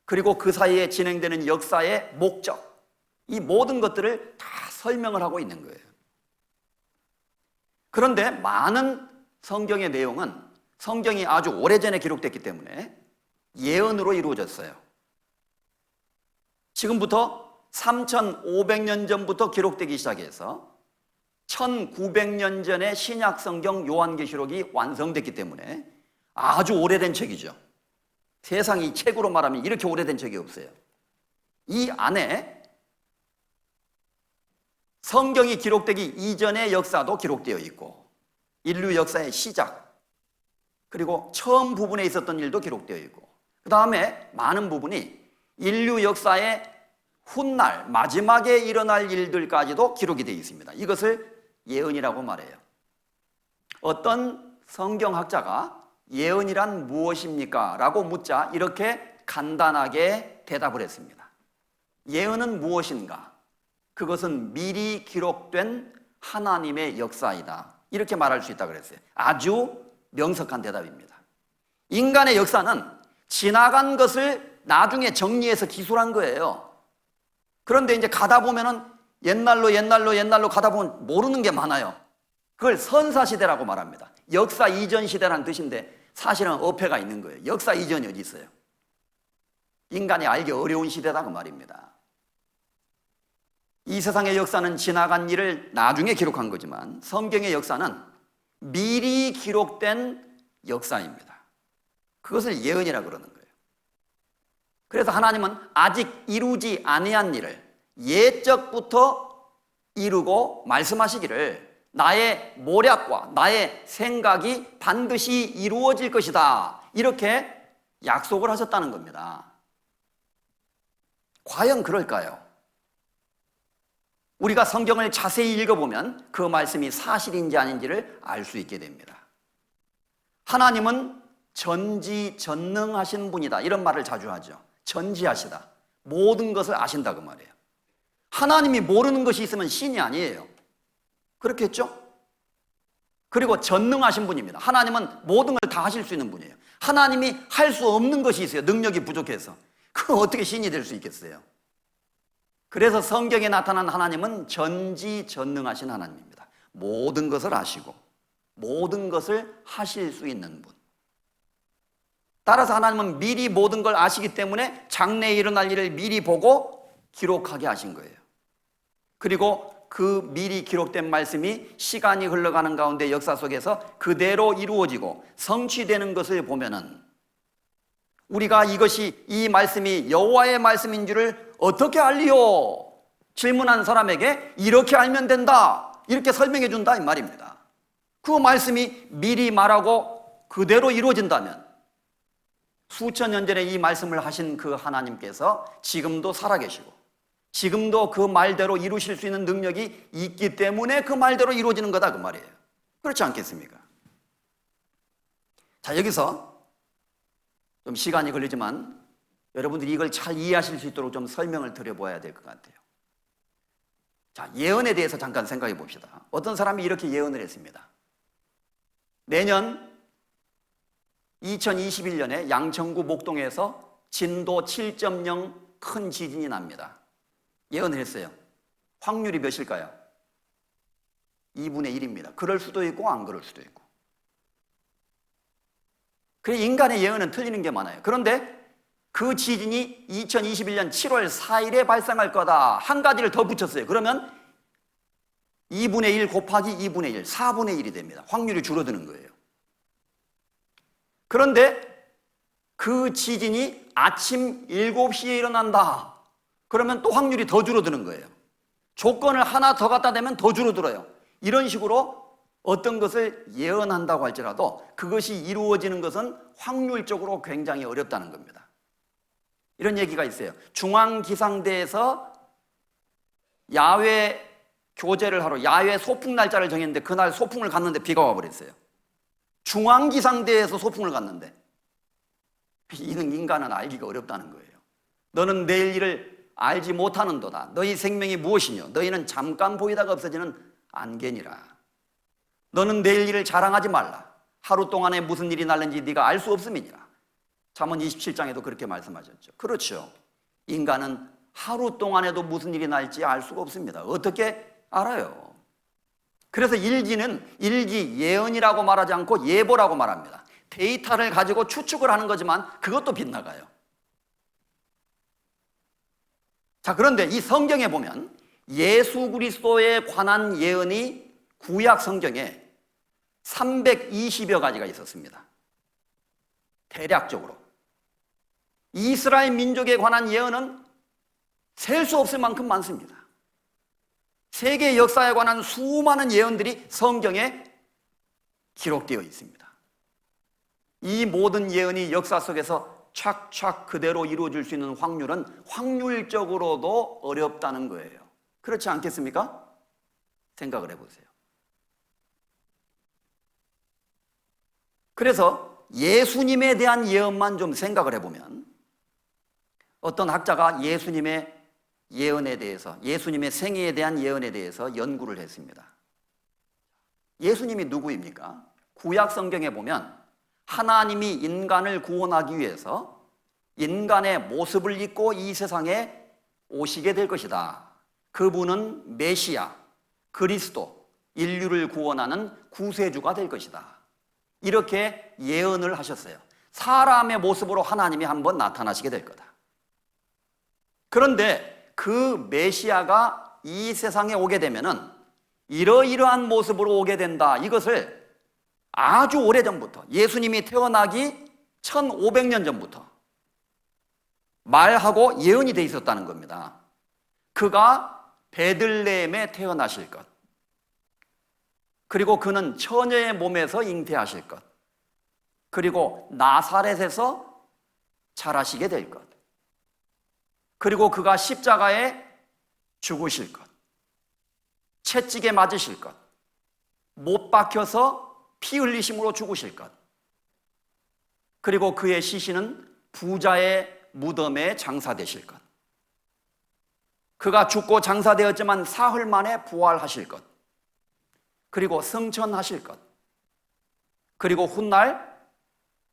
그리고 그 사이에 진행되는 역사의 목적, 이 모든 것들을 다 설명을 하고 있는 거예요. 그런데 많은 성경의 내용은 성경이 아주 오래전에 기록됐기 때문에 예언으로 이루어졌어요. 지금부터 3500년 전부터 기록되기 시작해서 1900년 전에 신약 성경 요한계시록이 완성됐기 때문에 아주 오래된 책이죠. 세상이 책으로 말하면 이렇게 오래된 책이 없어요. 이 안에 성경이 기록되기 이전의 역사도 기록되어 있고 인류 역사의 시작 그리고 처음 부분에 있었던 일도 기록되어 있고 그 다음에 많은 부분이 인류 역사의 훗날 마지막에 일어날 일들까지도 기록이 되어 있습니다. 이것을 예언이라고 말해요. 어떤 성경학자가 예언이란 무엇입니까? 라고 묻자 이렇게 간단하게 대답을 했습니다. 예언은 무엇인가? 그것은 미리 기록된 하나님의 역사이다. 이렇게 말할 수 있다고 그랬어요. 아주 명석한 대답입니다. 인간의 역사는 지나간 것을 나중에 정리해서 기술한 거예요. 그런데 이제 가다 보면은 옛날로 가다 보면 모르는 게 많아요. 그걸 선사시대라고 말합니다. 역사 이전 시대라는 뜻인데 사실은 어폐가 있는 거예요. 역사 이전이 어디 있어요? 인간이 알기 어려운 시대다 그 말입니다. 이 세상의 역사는 지나간 일을 나중에 기록한 거지만 성경의 역사는 미리 기록된 역사입니다. 그것을 예언이라고 그러는 거예요. 그래서 하나님은 아직 이루지 아니한 일을 예적부터 이루고 말씀하시기를 나의 모략과 나의 생각이 반드시 이루어질 것이다. 이렇게 약속을 하셨다는 겁니다. 과연 그럴까요? 우리가 성경을 자세히 읽어보면 그 말씀이 사실인지 아닌지를 알 수 있게 됩니다. 하나님은 전지전능하신 분이다. 이런 말을 자주 하죠. 전지하시다. 모든 것을 아신다 그 말이에요. 하나님이 모르는 것이 있으면 신이 아니에요. 그렇겠죠? 그리고 전능하신 분입니다. 하나님은 모든 걸 다 하실 수 있는 분이에요. 하나님이 할 수 없는 것이 있어요. 능력이 부족해서. 그럼 어떻게 신이 될 수 있겠어요? 그래서 성경에 나타난 하나님은 전지전능하신 하나님입니다. 모든 것을 아시고 모든 것을 하실 수 있는 분. 따라서 하나님은 미리 모든 걸 아시기 때문에 장래에 일어날 일을 미리 보고 기록하게 하신 거예요. 그리고 그 미리 기록된 말씀이 시간이 흘러가는 가운데 역사 속에서 그대로 이루어지고 성취되는 것을 보면은 우리가 이 말씀이 여호와의 말씀인 줄을 어떻게 알리요? 질문한 사람에게 이렇게 알면 된다. 이렇게 설명해 준다 이 말입니다. 그 말씀이 미리 말하고 그대로 이루어진다면 수천 년 전에 이 말씀을 하신 그 하나님께서 지금도 살아계시고 지금도 그 말대로 이루실 수 있는 능력이 있기 때문에 그 말대로 이루어지는 거다 그 말이에요. 그렇지 않겠습니까? 자, 여기서 좀 시간이 걸리지만 여러분들이 이걸 잘 이해하실 수 있도록 좀 설명을 드려보아야 될 것 같아요. 자, 예언에 대해서 잠깐 생각해 봅시다. 어떤 사람이 이렇게 예언을 했습니다. 내년 2021년에 양천구 목동에서 진도 7.0 큰 지진이 납니다. 예언을 했어요. 확률이 몇일까요? 2분의 1입니다. 그럴 수도 있고 안 그럴 수도 있고. 그래 인간의 예언은 틀리는 게 많아요. 그런데 그 지진이 2021년 7월 4일에 발생할 거다. 한 가지를 더 붙였어요. 그러면 2분의 1 곱하기 2분의 1, 4분의 1이 됩니다. 확률이 줄어드는 거예요. 그런데 그 지진이 아침 7시에 일어난다. 그러면 또 확률이 더 줄어드는 거예요. 조건을 하나 더 갖다 대면 더 줄어들어요. 이런 식으로 어떤 것을 예언한다고 할지라도 그것이 이루어지는 것은 확률적으로 굉장히 어렵다는 겁니다. 이런 얘기가 있어요. 중앙기상대에서 야외 교제를 하러 야외 소풍 날짜를 정했는데 그날 소풍을 갔는데 비가 와버렸어요. 중앙기상대에서 소풍을 갔는데 이는 인간은 알기가 어렵다는 거예요. 너는 내일 일을 알지 못하는도다. 너희 생명이 무엇이뇨? 너희는 잠깐 보이다가 없어지는 안개니라. 너는 내일 일을 자랑하지 말라. 하루 동안에 무슨 일이 날는지 네가 알 수 없음이니라. 잠언 27장에도 그렇게 말씀하셨죠. 그렇죠. 인간은 하루 동안에도 무슨 일이 날지 알 수가 없습니다. 어떻게 알아요? 그래서 일기는 일기 예언이라고 말하지 않고 예보라고 말합니다. 데이터를 가지고 추측을 하는 거지만 그것도 빗나가요. 자, 그런데 이 성경에 보면 예수 그리스도에 관한 예언이 구약 성경에 320여 가지가 있었습니다. 대략적으로. 이스라엘 민족에 관한 예언은 셀 수 없을 만큼 많습니다. 세계 역사에 관한 수많은 예언들이 성경에 기록되어 있습니다. 이 모든 예언이 역사 속에서 착착 그대로 이루어질 수 있는 확률은 확률적으로도 어렵다는 거예요. 그렇지 않겠습니까? 생각을 해보세요. 그래서 예수님에 대한 예언만 좀 생각을 해보면 어떤 학자가 예수님의 예언에 대해서, 예수님의 생애에 대한 예언에 대해서 연구를 했습니다. 예수님이 누구입니까? 구약 성경에 보면 하나님이 인간을 구원하기 위해서 인간의 모습을 입고 이 세상에 오시게 될 것이다. 그분은 메시아, 그리스도, 인류를 구원하는 구세주가 될 것이다. 이렇게 예언을 하셨어요. 사람의 모습으로 하나님이 한번 나타나시게 될 거다. 그런데 그 메시아가 이 세상에 오게 되면은 이러이러한 모습으로 오게 된다. 이것을 아주 오래전부터, 예수님이 태어나기 1500년 전부터 말하고 예언이 돼 있었다는 겁니다. 그가 베들레헴에 태어나실 것, 그리고 그는 처녀의 몸에서 잉태하실 것, 그리고 나사렛에서 자라시게 될 것, 그리고 그가 십자가에 죽으실 것, 채찍에 맞으실 것, 못 박혀서 피 흘리심으로 죽으실 것, 그리고 그의 시신은 부자의 무덤에 장사되실 것, 그가 죽고 장사되었지만 사흘 만에 부활하실 것, 그리고 승천하실 것, 그리고 훗날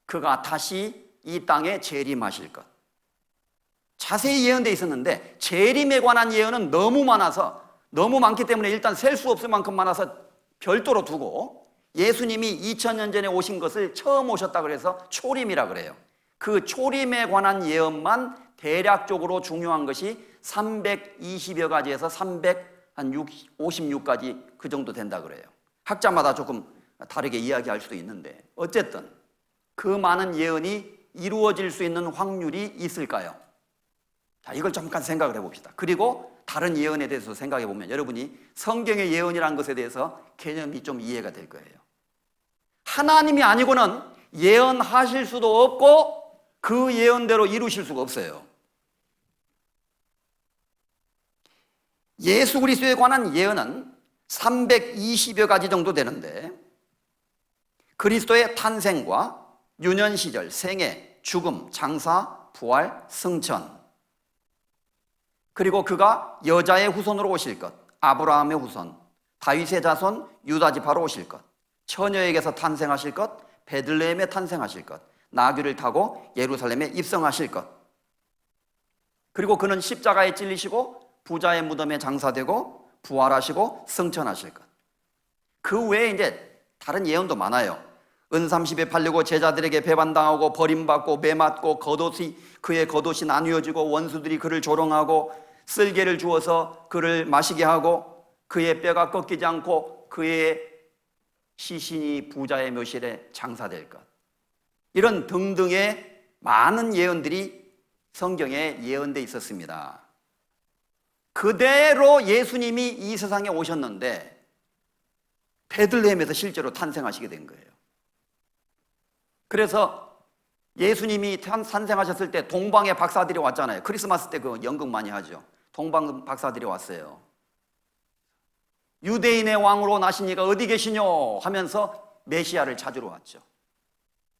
그가 다시 이 땅에 재림하실 것. 자세히 예언되어 있었는데 재림에 관한 예언은 너무 많아서, 너무 많기 때문에 일단 셀 수 없을 만큼 많아서 별도로 두고 예수님이 2000년 전에 오신 것을 처음 오셨다 그래서 초림이라 그래요. 그 초림에 관한 예언만 대략적으로 중요한 것이 320여 가지에서 356가지 그 정도 된다 그래요. 학자마다 조금 다르게 이야기할 수도 있는데 어쨌든 그 많은 예언이 이루어질 수 있는 확률이 있을까요? 자, 이걸 잠깐 생각을 해봅시다. 그리고 다른 예언에 대해서 생각해 보면 여러분이 성경의 예언이라는 것에 대해서 개념이 좀 이해가 될 거예요. 하나님이 아니고는 예언하실 수도 없고 그 예언대로 이루실 수가 없어요. 예수 그리스도에 관한 예언은 320여 가지 정도 되는데 그리스도의 탄생과 유년 시절, 생애, 죽음, 장사, 부활, 승천, 그리고 그가 여자의 후손으로 오실 것, 아브라함의 후손, 다윗의 자손, 유다 지파로 오실 것, 처녀에게서 탄생하실 것, 베들레헴에 탄생하실 것, 나귀를 타고 예루살렘에 입성하실 것, 그리고 그는 십자가에 찔리시고 부자의 무덤에 장사되고 부활하시고 승천하실 것. 그 외에 이제 다른 예언도 많아요. 은삼십에 팔리고 제자들에게 배반당하고 버림받고 매맞고 그의 겉옷이 나뉘어지고 원수들이 그를 조롱하고 쓸개를 주어서 그를 마시게 하고 그의 뼈가 꺾이지 않고 그의 시신이 부자의 묘실에 장사될 것. 이런 등등의 많은 예언들이 성경에 예언되어 있었습니다. 그대로 예수님이 이 세상에 오셨는데 베들레헴에서 실제로 탄생하시게 된 거예요. 그래서 예수님이 탄생하셨을 때 동방의 박사들이 왔잖아요. 크리스마스 때 그 연극 많이 하죠. 동방 박사들이 왔어요. 유대인의 왕으로 나시니가 어디 계시뇨 하면서 메시아를 찾으러 왔죠.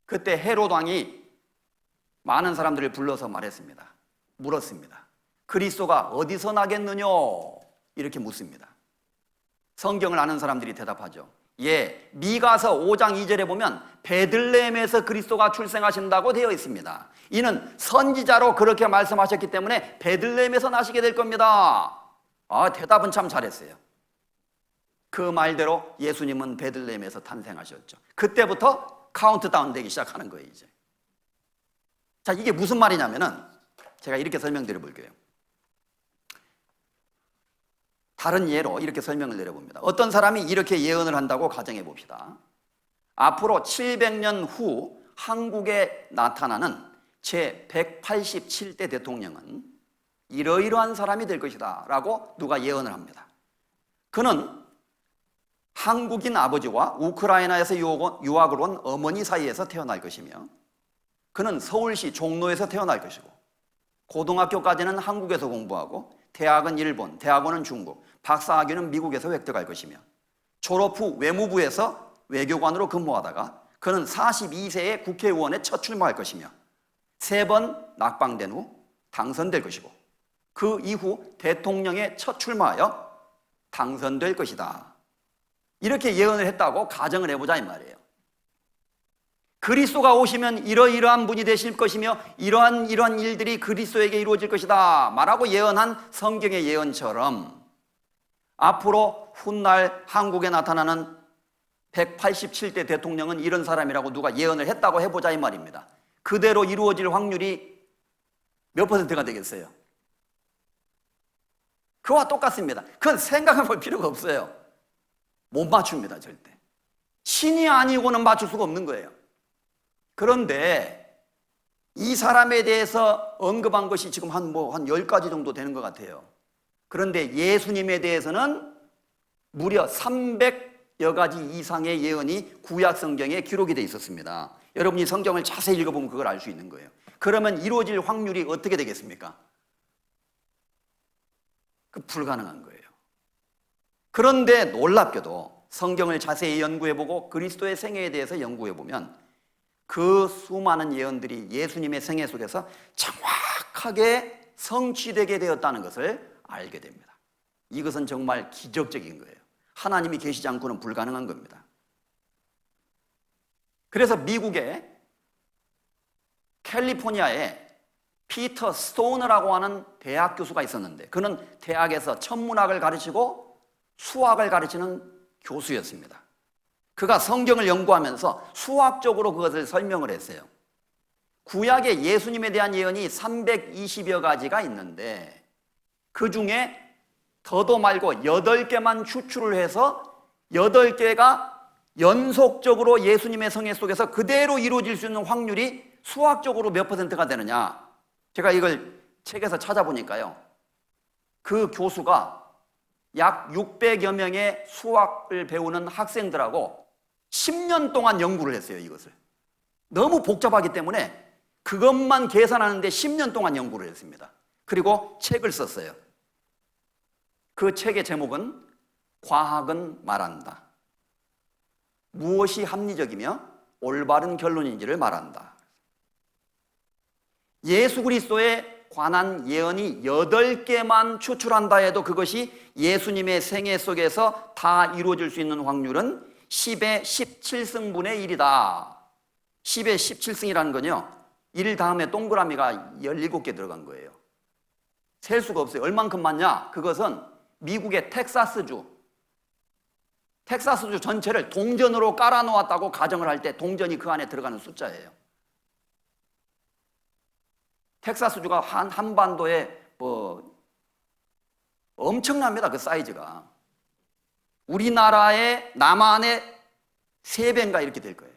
그때 헤롯 왕이 많은 사람들을 불러서 말했습니다. 물었습니다. 그리스도가 어디서 나겠느냐? 이렇게 묻습니다. 성경을 아는 사람들이 대답하죠. 예, 미가서 5장 2절에 보면 베들레헴에서 그리스도가 출생하신다고 되어 있습니다. 이는 선지자로 그렇게 말씀하셨기 때문에 베들레헴에서 나시게 될 겁니다. 아, 대답은 참 잘했어요. 그 말대로 예수님은 베들레헴에서 탄생하셨죠. 그때부터 카운트다운 되기 시작하는 거예요, 이제. 자, 이게 무슨 말이냐면은 제가 이렇게 설명드려 볼게요. 다른 예로 이렇게 설명을 내려봅니다. 어떤 사람이 이렇게 예언을 한다고 가정해 봅시다. 앞으로 700년 후 한국에 나타나는 제187대 대통령은 이러이러한 사람이 될 것이다 라고 누가 예언을 합니다. 그는 한국인 아버지와 우크라이나에서 유학을 온 어머니 사이에서 태어날 것이며, 그는 서울시 종로에서 태어날 것이고, 고등학교까지는 한국에서 공부하고 대학은 일본, 대학원은 중국, 박사학위는 미국에서 획득할 것이며, 졸업 후 외무부에서 외교관으로 근무하다가 그는 42세에 국회의원에 첫 출마할 것이며 3번 낙방된 후 당선될 것이고, 그 이후 대통령에 첫 출마하여 당선될 것이다. 이렇게 예언을 했다고 가정을 해보자 이 말이에요. 그리스도가 오시면 이러이러한 분이 되실 것이며 이러한 일들이 그리스도에게 이루어질 것이다 말하고 예언한 성경의 예언처럼 앞으로 훗날 한국에 나타나는 187대 대통령은 이런 사람이라고 누가 예언을 했다고 해보자 이 말입니다. 그대로 이루어질 확률이 몇 퍼센트가 되겠어요? 그와 똑같습니다. 그건 생각해 볼 필요가 없어요. 못 맞춥니다, 절대. 신이 아니고는 맞출 수가 없는 거예요. 그런데 이 사람에 대해서 언급한 것이 지금 한 10가지 정도 되는 것 같아요. 그런데 예수님에 대해서는 무려 300여 가지 이상의 예언이 구약 성경에 기록이 되어 있었습니다. 여러분이 성경을 자세히 읽어보면 그걸 알 수 있는 거예요. 그러면 이루어질 확률이 어떻게 되겠습니까? 불가능한 거예요. 그런데 놀랍게도 성경을 자세히 연구해보고 그리스도의 생애에 대해서 연구해보면 그 수많은 예언들이 예수님의 생애 속에서 정확하게 성취되게 되었다는 것을 알게 됩니다. 이것은 정말 기적적인 거예요. 하나님이 계시지 않고는 불가능한 겁니다. 그래서 미국의 캘리포니아에 피터 스토너라고 하는 대학 교수가 있었는데, 그는 대학에서 천문학을 가르치고 수학을 가르치는 교수였습니다. 그가 성경을 연구하면서 수학적으로 그것을 설명을 했어요. 구약에 예수님에 대한 예언이 320여 가지가 있는데 그 중에 더도 말고 8개만 추출을 해서 8개가 연속적으로 예수님의 성애 속에서 그대로 이루어질 수 있는 확률이 수학적으로 몇 퍼센트가 되느냐, 제가 이걸 책에서 찾아보니까요, 그 교수가 약 600여 명의 수학을 배우는 학생들하고 10년 동안 연구를 했어요. 이것을 너무 복잡하기 때문에 그것만 계산하는데 10년 동안 연구를 했습니다. 그리고 책을 썼어요. 그 책의 제목은 과학은 말한다. 무엇이 합리적이며 올바른 결론인지를 말한다. 예수 그리스도에 관한 예언이 8개만 추출한다 해도 그것이 예수님의 생애 속에서 다 이루어질 수 있는 확률은 10의 17승분의 1이다. 10의 17승이라는 건요, 1 다음에 동그라미가 17개 들어간 거예요. 셀 수가 없어요. 얼만큼 많냐? 그것은 미국의 텍사스주 전체를 동전으로 깔아놓았다고 가정을 할 때 동전이 그 안에 들어가는 숫자예요. 텍사스주가 한반도에 엄청납니다. 그 사이즈가 우리나라의 남한의 3배인가 이렇게 될 거예요.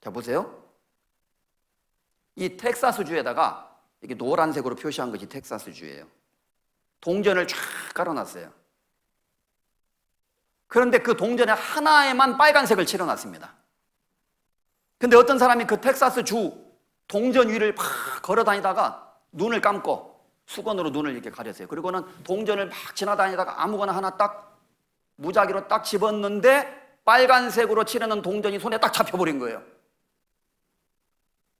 자, 보세요. 이 텍사스주에다가 이렇게 노란색으로 표시한 것이 텍사스주예요. 동전을 쫙 깔아놨어요. 그런데 그 동전에 하나에만 빨간색을 칠해놨습니다. 근데 어떤 사람이 그 텍사스주 동전 위를 막 걸어 다니다가 눈을 감고 수건으로 눈을 이렇게 가렸어요. 그리고는 동전을 막 지나다니다가 아무거나 하나 딱 무작위로 딱 집었는데 빨간색으로 칠해놓은 동전이 손에 딱 잡혀버린 거예요.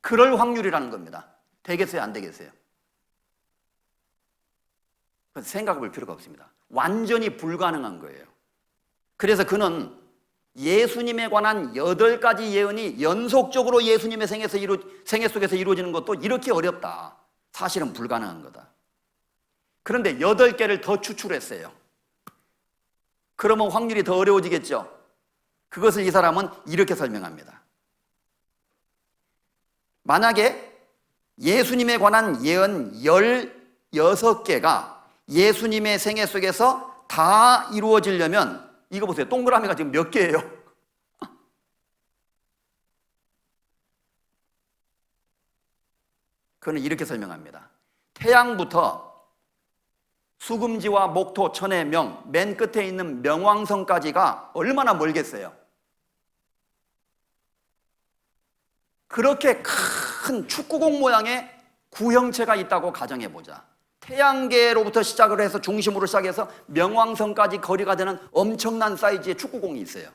그럴 확률이라는 겁니다. 되겠어요, 안 되겠어요? 생각해 볼 필요가 없습니다. 완전히 불가능한 거예요. 그래서 그는 예수님에 관한 8가지 예언이 연속적으로 예수님의 생애 속에서 이루어지는 것도 이렇게 어렵다. 사실은 불가능한 거다. 그런데 8개를 더 추출했어요. 그러면 확률이 더 어려워지겠죠. 그것을 이 사람은 이렇게 설명합니다. 만약에 예수님에 관한 예언 16개가 예수님의 생애 속에서 다 이루어지려면, 이거 보세요. 동그라미가 지금 몇 개예요? 그는 이렇게 설명합니다. 태양부터 수금지와 목토, 천의 명, 맨 끝에 있는 명왕성까지가 얼마나 멀겠어요? 그렇게 큰 축구공 모양의 구형체가 있다고 가정해보자. 태양계로부터 시작을 해서 중심으로 시작해서 명왕성까지 거리가 되는 엄청난 사이즈의 축구공이 있어요.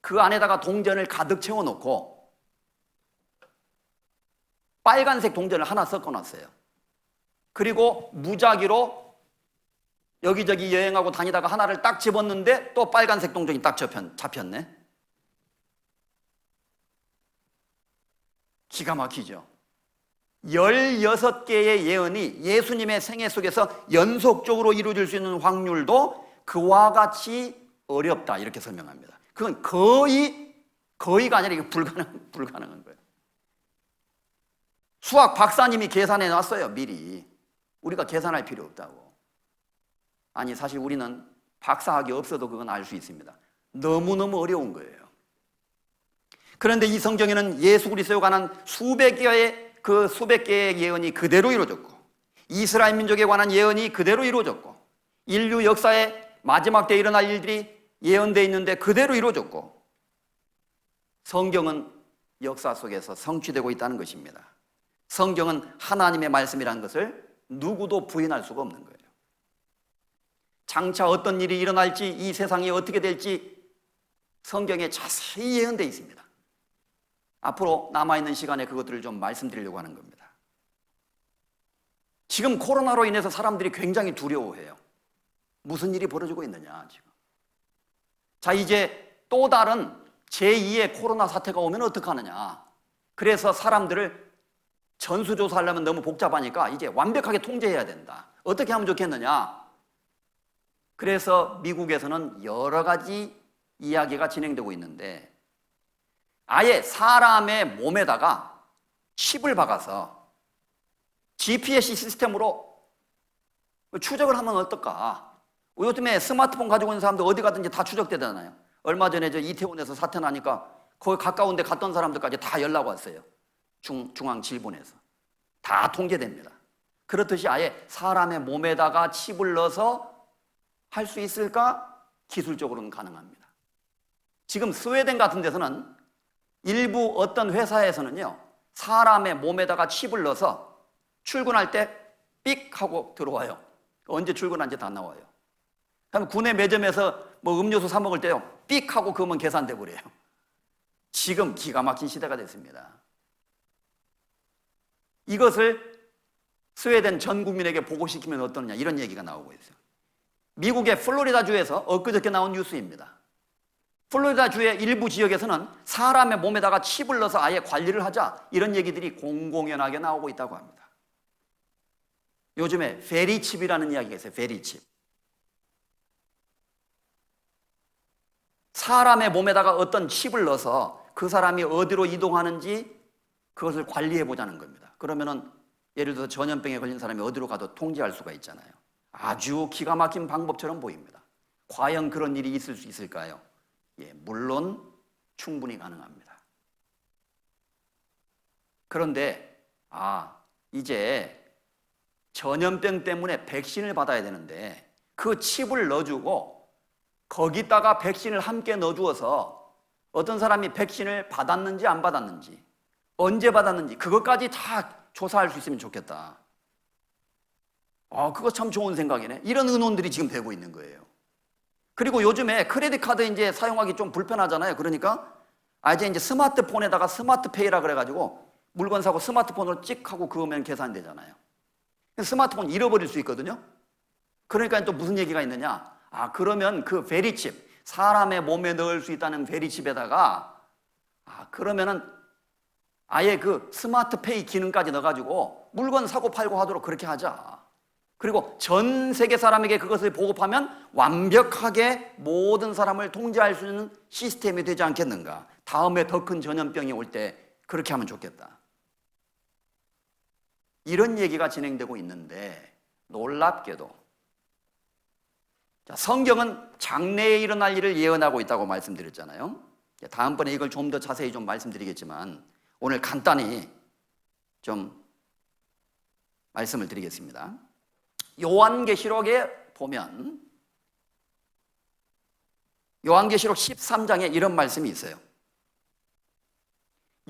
그 안에다가 동전을 가득 채워놓고 빨간색 동전을 하나 섞어놨어요. 그리고 무작위로 여기저기 여행하고 다니다가 하나를 딱 집었는데 또 빨간색 동전이 딱 잡혔네. 기가 막히죠. 16개의 예언이 예수님의 생애 속에서 연속적으로 이루어질 수 있는 확률도 그와 같이 어렵다, 이렇게 설명합니다. 그건 거의가 아니라 이게 불가능한 거예요. 수학 박사님이 계산해 놨어요, 미리. 우리가 계산할 필요 없다고. 아니, 사실 우리는 박사학위 없어도 그건 알 수 있습니다. 너무너무 어려운 거예요. 그런데 이 성경에는 예수 그리스도에 관한 수백 개의 예언이 그대로 이루어졌고, 이스라엘 민족에 관한 예언이 그대로 이루어졌고, 인류 역사의 마지막 때에 일어날 일들이 예언되어 있는데 그대로 이루어졌고, 성경은 역사 속에서 성취되고 있다는 것입니다. 성경은 하나님의 말씀이라는 것을 누구도 부인할 수가 없는 거예요. 장차 어떤 일이 일어날지, 이 세상이 어떻게 될지 성경에 자세히 예언되어 있습니다. 앞으로 남아있는 시간에 그것들을 좀 말씀드리려고 하는 겁니다. 지금 코로나로 인해서 사람들이 굉장히 두려워해요. 무슨 일이 벌어지고 있느냐, 지금. 자, 이제 또 다른 제2의 코로나 사태가 오면 어떡하느냐. 그래서 사람들을 전수조사하려면 너무 복잡하니까 이제 완벽하게 통제해야 된다. 어떻게 하면 좋겠느냐. 그래서 미국에서는 여러 가지 이야기가 진행되고 있는데, 아예 사람의 몸에다가 칩을 박아서 GPS 시스템으로 추적을 하면 어떨까? 요즘에 스마트폰 가지고 있는 사람들 어디 가든지 다 추적되잖아요. 얼마 전에 저 이태원에서 사태 나니까 거기 가까운 데 갔던 사람들까지 다 연락 왔어요. 중앙질본에서. 다 통제됩니다. 그렇듯이 아예 사람의 몸에다가 칩을 넣어서 할 수 있을까? 기술적으로는 가능합니다. 지금 스웨덴 같은 데서는 일부 어떤 회사에서는요, 사람의 몸에다가 칩을 넣어서 출근할 때 삑 하고 들어와요. 언제 출근한지 다 나와요. 그럼 구내 매점에서 뭐 음료수 사 먹을 때요, 삑 하고 그러면 계산돼 버려요. 지금 기가 막힌 시대가 됐습니다. 이것을 스웨덴 전 국민에게 보고시키면 어떠느냐, 이런 얘기가 나오고 있어요. 미국의 플로리다주에서 엊그저께 나온 뉴스입니다. 플로리다주의 일부 지역에서는 사람의 몸에다가 칩을 넣어서 아예 관리를 하자, 이런 얘기들이 공공연하게 나오고 있다고 합니다. 요즘에 페리칩이라는 이야기가 있어요. 페리칩. 사람의 몸에다가 어떤 칩을 넣어서 그 사람이 어디로 이동하는지 그것을 관리해 보자는 겁니다. 그러면은 예를 들어서 전염병에 걸린 사람이 어디로 가도 통제할 수가 있잖아요. 아주 기가 막힌 방법처럼 보입니다. 과연 그런 일이 있을 수 있을까요? 예, 물론 충분히 가능합니다. 그런데 이제 전염병 때문에 백신을 받아야 되는데 그 칩을 넣어주고 거기다가 백신을 함께 넣어주어서 어떤 사람이 백신을 받았는지 안 받았는지, 언제 받았는지 그것까지 다 조사할 수 있으면 좋겠다. 그거 참 좋은 생각이네. 이런 의논들이 지금 되고 있는 거예요. 그리고 요즘에 크레딧 카드 이제 사용하기 좀 불편하잖아요. 그러니까 이제 스마트폰에다가 스마트페이라 그래가지고 물건 사고 스마트폰으로 찍 하고 그으면 계산되잖아요. 스마트폰 잃어버릴 수 있거든요. 그러니까 또 무슨 얘기가 있느냐? 그러면 그 베리칩, 사람의 몸에 넣을 수 있다는 베리칩에다가 그러면은 아예 그 스마트페이 기능까지 넣어가지고 물건 사고 팔고 하도록 그렇게 하자. 그리고 전 세계 사람에게 그것을 보급하면 완벽하게 모든 사람을 통제할 수 있는 시스템이 되지 않겠는가. 다음에 더 큰 전염병이 올 때 그렇게 하면 좋겠다. 이런 얘기가 진행되고 있는데 놀랍게도 성경은 장래에 일어날 일을 예언하고 있다고 말씀드렸잖아요. 다음번에 이걸 좀 더 자세히 좀 말씀드리겠지만 오늘 간단히 좀 말씀을 드리겠습니다. 요한계시록에 보면 요한계시록 13장에 이런 말씀이 있어요.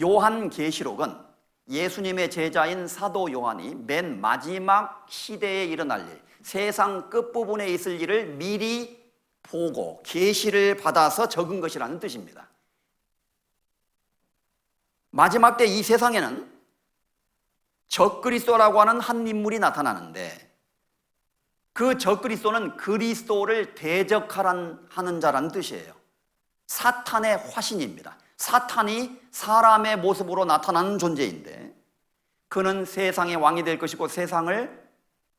요한계시록은 예수님의 제자인 사도 요한이 맨 마지막 시대에 일어날 일, 세상 끝부분에 있을 일을 미리 보고 계시를 받아서 적은 것이라는 뜻입니다. 마지막 때 이 세상에는 적그리스도라고 하는 한 인물이 나타나는데 그 적그리스도는 그리스도를 대적하는 자라는 뜻이에요. 사탄의 화신입니다. 사탄이 사람의 모습으로 나타나는 존재인데 그는 세상의 왕이 될 것이고 세상을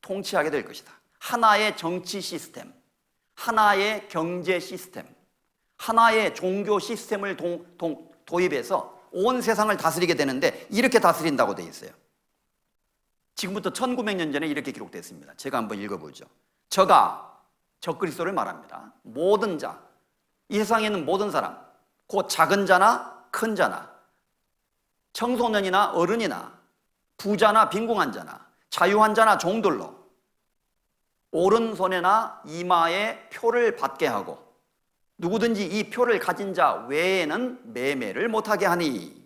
통치하게 될 것이다. 하나의 정치 시스템, 하나의 경제 시스템, 하나의 종교 시스템을 도입해서 온 세상을 다스리게 되는데 이렇게 다스린다고 되어 있어요. 지금부터 1900년 전에 이렇게 기록됐습니다. 제가 한번 읽어보죠. 저가 적그리스도를 말합니다. 모든 자, 이 세상에 있는 모든 사람, 곧 작은 자나 큰 자나 청소년이나 어른이나 부자나 빈궁한 자나 자유한 자나 종들로 오른손에나 이마에 표를 받게 하고 누구든지 이 표를 가진 자 외에는 매매를 못하게 하니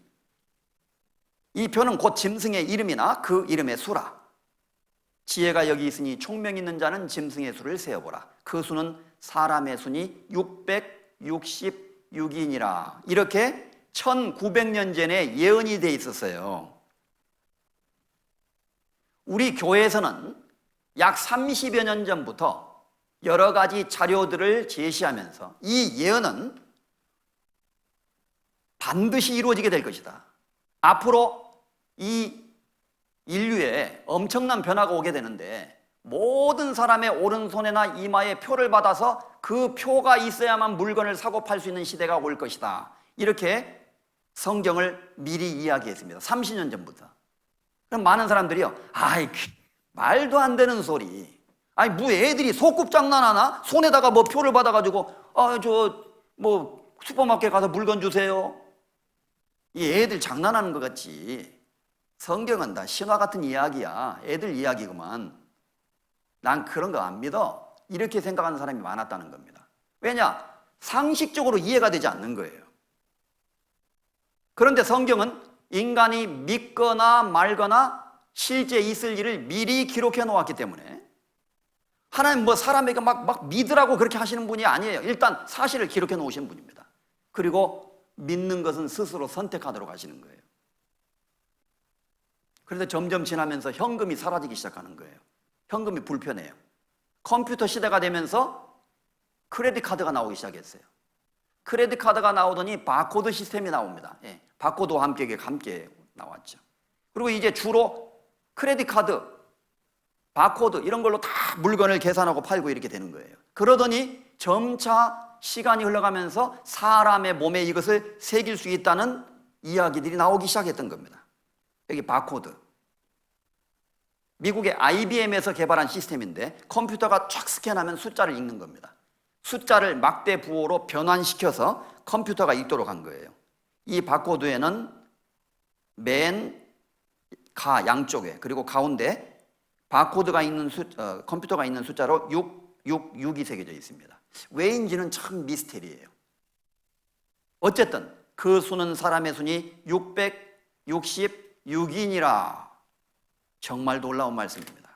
이 표는 곧 짐승의 이름이나 그 이름의 수라. 지혜가 여기 있으니 총명 있는 자는 짐승의 수를 세어보라. 그 수는 사람의 수니 666이니라. 이렇게 1900년 전에 예언이 돼 있었어요. 우리 교회에서는 약 30여 년 전부터 여러 가지 자료들을 제시하면서 이 예언은 반드시 이루어지게 될 것이다. 앞으로 이 인류에 엄청난 변화가 오게 되는데 모든 사람의 오른손에나 이마에 표를 받아서 그 표가 있어야만 물건을 사고 팔 수 있는 시대가 올 것이다. 이렇게 성경을 미리 이야기했습니다. 30년 전부터. 그럼 많은 사람들이요, 아이, 말도 안 되는 소리. 아니, 뭐 애들이 소꿉장난하나? 손에다가 뭐 표를 받아가지고, 슈퍼마켓 가서 물건 주세요. 이 애들 장난하는 것 같지. 성경은 다 신화 같은 이야기야. 애들 이야기구만. 난 그런 거 안 믿어. 이렇게 생각하는 사람이 많았다는 겁니다. 왜냐? 상식적으로 이해가 되지 않는 거예요. 그런데 성경은 인간이 믿거나 말거나 실제 있을 일을 미리 기록해 놓았기 때문에 하나님 사람에게 막 믿으라고 그렇게 하시는 분이 아니에요. 일단 사실을 기록해 놓으신 분입니다. 그리고 믿는 것은 스스로 선택하도록 하시는 거예요. 그런데 점점 지나면서 현금이 사라지기 시작하는 거예요. 현금이 불편해요. 컴퓨터 시대가 되면서 크레딧 카드가 나오기 시작했어요. 크레딧 카드가 나오더니 바코드 시스템이 나옵니다. 바코드와 함께 나왔죠. 그리고 이제 주로 크레딧 카드, 바코드 이런 걸로 다 물건을 계산하고 팔고 이렇게 되는 거예요. 그러더니 점차 시간이 흘러가면서 사람의 몸에 이것을 새길 수 있다는 이야기들이 나오기 시작했던 겁니다. 여기 바코드. 미국의 IBM에서 개발한 시스템인데 컴퓨터가 촥 스캔하면 숫자를 읽는 겁니다. 숫자를 막대 부호로 변환시켜서 컴퓨터가 읽도록 한 거예요. 이 바코드에는 맨 양쪽에 그리고 가운데 바코드가 있는 컴퓨터가 있는 숫자로 666이 새겨져 있습니다. 왜인지는 참 미스테리예요. 어쨌든 그 수는 사람의 수니 666이니라. 정말 놀라운 말씀입니다.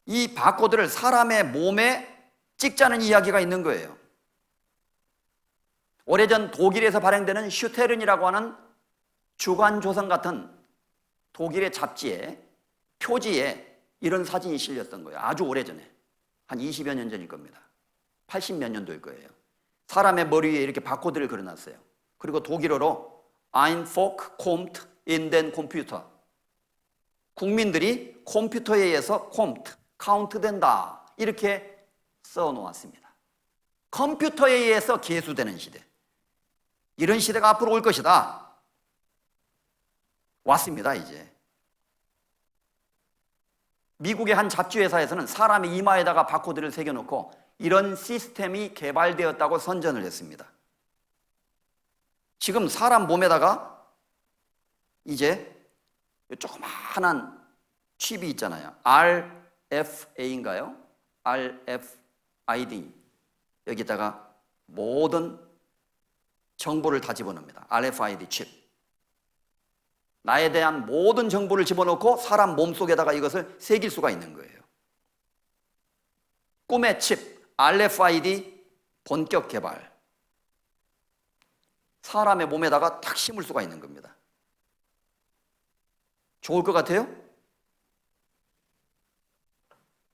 이 바코드를 사람의 몸에 찍자는 이야기가 있는 거예요. 오래전 독일에서 발행되는 슈테른이라고 하는 주간조선 같은 독일의 잡지에 표지에 이런 사진이 실렸던 거예요. 아주 오래전에. 한 20여 년 전일 겁니다. 80몇 년도일 거예요. 사람의 머리 위에 이렇게 바코드를 그려놨어요. 그리고 독일어로 Einfach kommt in den Computer. 국민들이 컴퓨터에 의해서 카운트된다 이렇게 써놓았습니다. 컴퓨터에 의해서 계수되는 시대, 이런 시대가 앞으로 올 것이다. 왔습니다. 이제 미국의 한 잡지회사에서는 사람의 이마에다가 바코드를 새겨놓고 이런 시스템이 개발되었다고 선전을 했습니다. 지금 사람 몸에다가 이제 조그마한 칩이 있잖아요. RFA인가요? RFID. 여기다가 모든 정보를 다 집어넣습니다. RFID 칩. 나에 대한 모든 정보를 집어넣고 사람 몸속에다가 이것을 새길 수가 있는 거예요. 꿈의 칩, RFID 본격 개발. 사람의 몸에다가 탁 심을 수가 있는 겁니다. 좋을 것 같아요?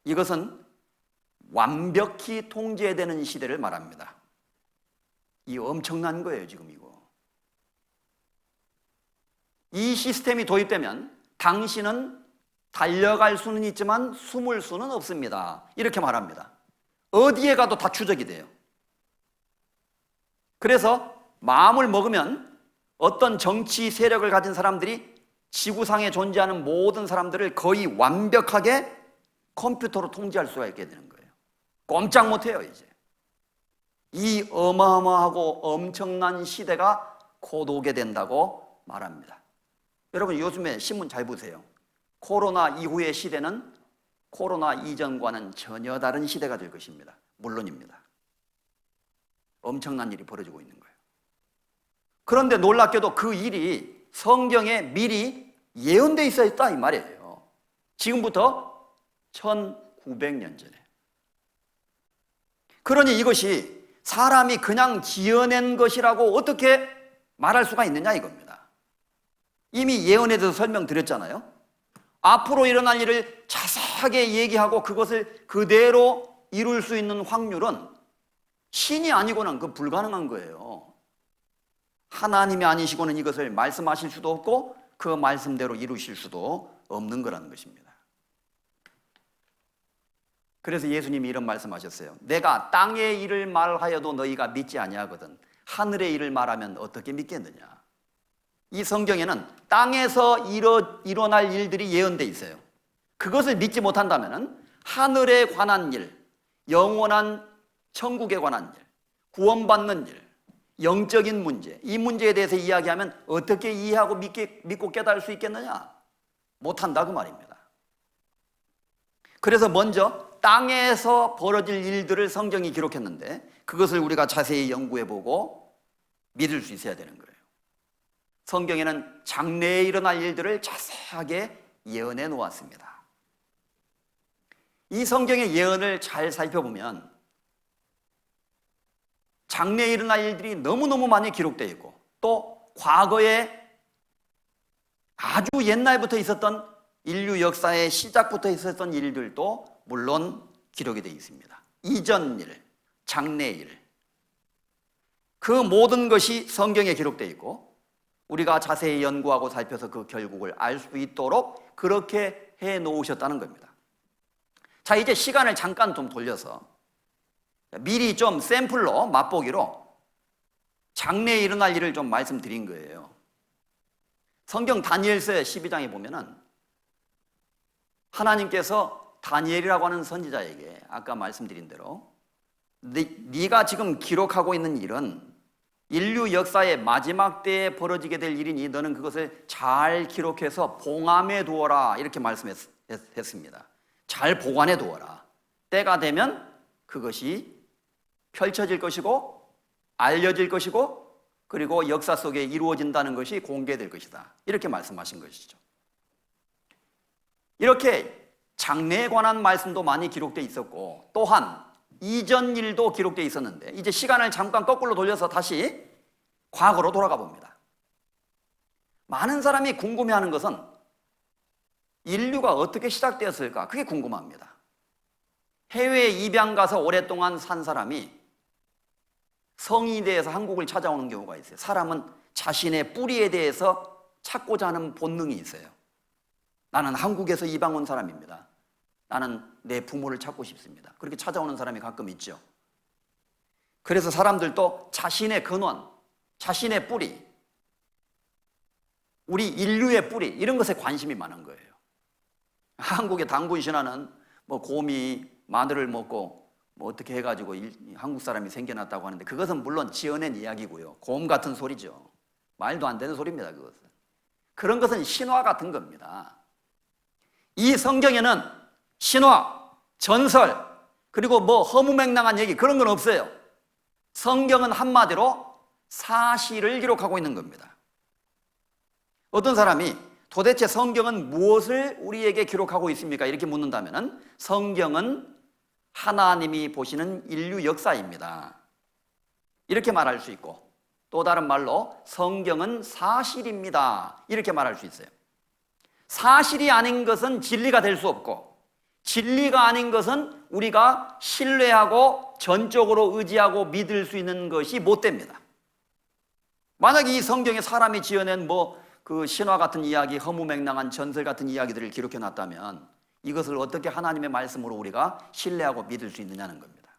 이것은 완벽히 통제되는 시대를 말합니다. 이 엄청난 거예요, 지금 이거. 이 시스템이 도입되면 당신은 달려갈 수는 있지만 숨을 수는 없습니다. 이렇게 말합니다. 어디에 가도 다 추적이 돼요. 그래서 마음을 먹으면 어떤 정치 세력을 가진 사람들이 지구상에 존재하는 모든 사람들을 거의 완벽하게 컴퓨터로 통제할 수가 있게 되는 거예요. 꼼짝 못해요, 이제. 이 어마어마하고 엄청난 시대가 곧 오게 된다고 말합니다. 여러분, 요즘에 신문 잘 보세요. 코로나 이후의 시대는 코로나 이전과는 전혀 다른 시대가 될 것입니다. 물론입니다. 엄청난 일이 벌어지고 있는 거예요. 그런데 놀랍게도 그 일이 성경에 미리 예언되어 있었다 이 말이에요. 지금부터 1900년 전에. 그러니 이것이 사람이 그냥 지어낸 것이라고 어떻게 말할 수가 있느냐 이겁니다. 이미 예언에 대해서 설명드렸잖아요. 앞으로 일어날 일을 자세하게 얘기하고 그것을 그대로 이룰 수 있는 확률은 신이 아니고는 그 불가능한 거예요. 하나님이 아니시고는 이것을 말씀하실 수도 없고 그 말씀대로 이루실 수도 없는 거라는 것입니다. 그래서 예수님이 이런 말씀하셨어요. 내가 땅의 일을 말하여도 너희가 믿지 아니하거든 하늘의 일을 말하면 어떻게 믿겠느냐. 이 성경에는 땅에서 일어날 일들이 예언되어 있어요. 그것을 믿지 못한다면 하늘에 관한 일, 영원한 천국에 관한 일, 구원받는 일, 영적인 문제, 이 문제에 대해서 이야기하면 어떻게 이해하고 믿고 깨달을 수 있겠느냐? 못한다 그 말입니다. 그래서 먼저 땅에서 벌어질 일들을 성경이 기록했는데 그것을 우리가 자세히 연구해보고 믿을 수 있어야 되는 거예요. 성경에는 장래에 일어날 일들을 자세하게 예언해 놓았습니다. 이 성경의 예언을 잘 살펴보면 장래에 일어날 일들이 너무너무 많이 기록되어 있고 또 과거에 아주 옛날부터 있었던 인류 역사의 시작부터 있었던 일들도 물론 기록이 되어 있습니다. 이전 일, 장래 일, 그 모든 것이 성경에 기록되어 있고 우리가 자세히 연구하고 살펴서 그 결국을 알 수 있도록 그렇게 해 놓으셨다는 겁니다. 자, 이제 시간을 잠깐 좀 돌려서 미리 좀 샘플로 맛보기로 장래에 일어날 일을 좀 말씀드린 거예요. 성경 다니엘서 12장에 보면은 하나님께서 다니엘이라고 하는 선지자에게 아까 말씀드린 대로 네가 지금 기록하고 있는 일은 인류 역사의 마지막 때에 벌어지게 될 일이니 너는 그것을 잘 기록해서 봉함해 두어라 이렇게 말씀했습니다. 잘 보관해 두어라. 때가 되면 그것이 펼쳐질 것이고 알려질 것이고 그리고 역사 속에 이루어진다는 것이 공개될 것이다. 이렇게 말씀하신 것이죠. 이렇게 장래에 관한 말씀도 많이 기록되어 있었고 또한 이전 일도 기록되어 있었는데 이제 시간을 잠깐 거꾸로 돌려서 다시 과거로 돌아가 봅니다. 많은 사람이 궁금해하는 것은 인류가 어떻게 시작되었을까? 그게 궁금합니다. 해외에 입양 가서 오랫동안 산 사람이 성인이 대해서 한국을 찾아오는 경우가 있어요. 사람은 자신의 뿌리에 대해서 찾고자 하는 본능이 있어요. 나는 한국에서 이방 온 사람입니다. 나는 내 부모를 찾고 싶습니다. 그렇게 찾아오는 사람이 가끔 있죠. 그래서 사람들도 자신의 근원, 자신의 뿌리, 우리 인류의 뿌리, 이런 것에 관심이 많은 거예요. 한국의 당군 신화는 뭐 곰이 마늘을 먹고 뭐 어떻게 해가지고 한국 사람이 생겨났다고 하는데, 그것은 물론 지어낸 이야기고요. 곰 같은 소리죠. 말도 안 되는 소리입니다. 그것은. 그런 것은 신화 같은 겁니다. 이 성경에는 신화, 전설, 그리고 뭐 허무맹랑한 얘기, 그런 건 없어요. 성경은 한마디로 사실을 기록하고 있는 겁니다. 어떤 사람이 도대체 성경은 무엇을 우리에게 기록하고 있습니까? 이렇게 묻는다면 성경은 하나님이 보시는 인류 역사입니다. 이렇게 말할 수 있고, 또 다른 말로 성경은 사실입니다. 이렇게 말할 수 있어요. 사실이 아닌 것은 진리가 될 수 없고, 진리가 아닌 것은 우리가 신뢰하고 전적으로 의지하고 믿을 수 있는 것이 못 됩니다. 만약에 이 성경에 사람이 지어낸 그 신화 같은 이야기, 허무맹랑한 전설 같은 이야기들을 기록해 놨다면 이것을 어떻게 하나님의 말씀으로 우리가 신뢰하고 믿을 수 있느냐는 겁니다.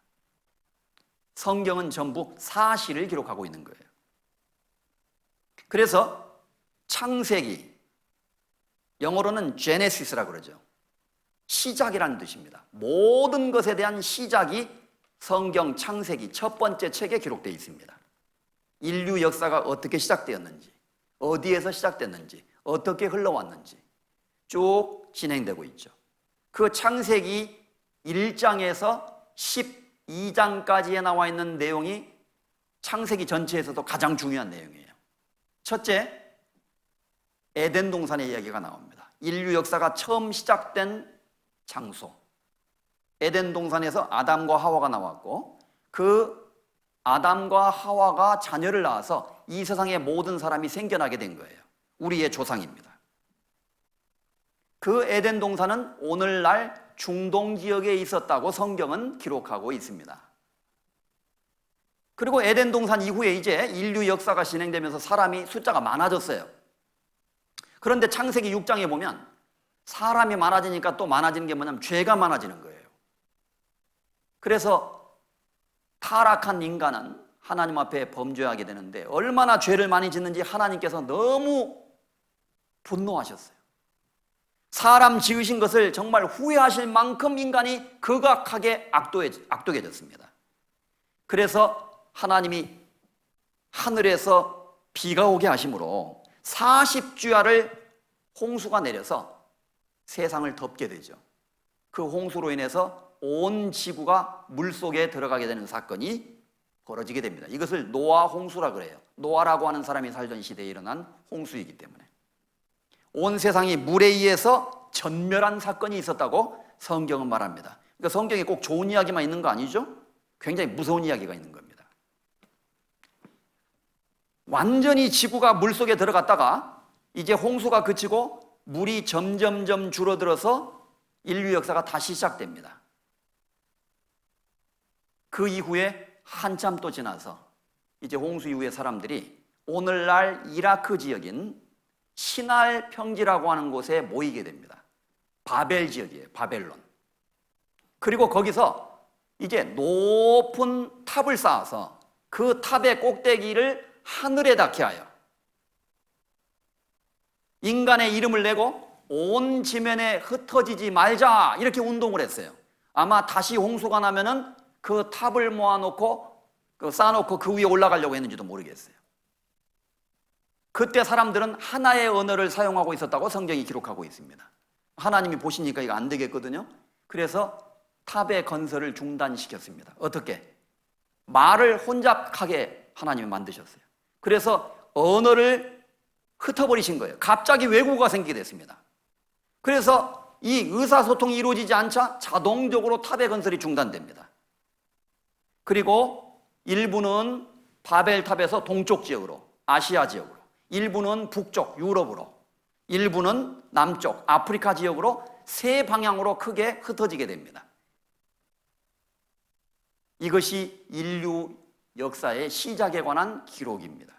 성경은 전부 사실을 기록하고 있는 거예요. 그래서 창세기, 영어로는 제네시스라고 그러죠. 시작이라는 뜻입니다. 모든 것에 대한 시작이 성경 창세기 첫 번째 책에 기록되어 있습니다. 인류 역사가 어떻게 시작되었는지, 어디에서 시작됐는지, 어떻게 흘러왔는지 쭉 진행되고 있죠. 그 창세기 1장에서 12장까지에 나와 있는 내용이 창세기 전체에서도 가장 중요한 내용이에요. 첫째, 에덴 동산의 이야기가 나옵니다. 인류 역사가 처음 시작된 장소, 에덴 동산에서 아담과 하와가 나왔고, 그 아담과 하와가 자녀를 낳아서 이 세상의 모든 사람이 생겨나게 된 거예요. 우리의 조상입니다. 그 에덴 동산은 오늘날 중동 지역에 있었다고 성경은 기록하고 있습니다. 그리고 에덴 동산 이후에 이제 인류 역사가 진행되면서 사람이 숫자가 많아졌어요. 그런데 창세기 6장에 보면 사람이 많아지니까 또 많아지는 게 뭐냐면 죄가 많아지는 거예요. 그래서 타락한 인간은 하나님 앞에 범죄하게 되는데, 얼마나 죄를 많이 짓는지 하나님께서 너무 분노하셨어요. 사람 지으신 것을 정말 후회하실 만큼 인간이 극악하게 악독해졌습니다. 그래서 하나님이 하늘에서 비가 오게 하심으로 40주야를 홍수가 내려서 세상을 덮게 되죠. 그 홍수로 인해서 온 지구가 물속에 들어가게 되는 사건이 벌어지게 됩니다. 이것을 노아 홍수라 그래요. 노아라고 하는 사람이 살던 시대에 일어난 홍수이기 때문에 온 세상이 물에 의해서 전멸한 사건이 있었다고 성경은 말합니다. 그러니까 성경에 꼭 좋은 이야기만 있는 거 아니죠? 굉장히 무서운 이야기가 있는 겁니다. 완전히 지구가 물속에 들어갔다가 이제 홍수가 그치고 물이 점점점 줄어들어서 인류 역사가 다시 시작됩니다. 그 이후에 한참 또 지나서 이제 홍수 이후에 사람들이 오늘날 이라크 지역인 시날 평지라고 하는 곳에 모이게 됩니다. 바벨 지역이에요. 바벨론. 그리고 거기서 이제 높은 탑을 쌓아서 그 탑의 꼭대기를 하늘에 닿게 하여 인간의 이름을 내고 온 지면에 흩어지지 말자, 이렇게 운동을 했어요. 아마 다시 홍수가 나면은 그 탑을 모아놓고 쌓아놓고 그 위에 올라가려고 했는지도 모르겠어요. 그때 사람들은 하나의 언어를 사용하고 있었다고 성경이 기록하고 있습니다. 하나님이 보시니까 이거 안 되겠거든요. 그래서 탑의 건설을 중단시켰습니다. 어떻게? 말을 혼잡하게 하나님이 만드셨어요. 그래서 언어를 흩어버리신 거예요. 갑자기 왜곡가 생기게 됐습니다. 그래서 이 의사소통이 이루어지지 않자 자동적으로 탑의 건설이 중단됩니다. 그리고 일부는 바벨탑에서 동쪽 지역으로, 아시아 지역으로, 일부는 북쪽 유럽으로, 일부는 남쪽 아프리카 지역으로 세 방향으로 크게 흩어지게 됩니다. 이것이 인류 역사의 시작에 관한 기록입니다.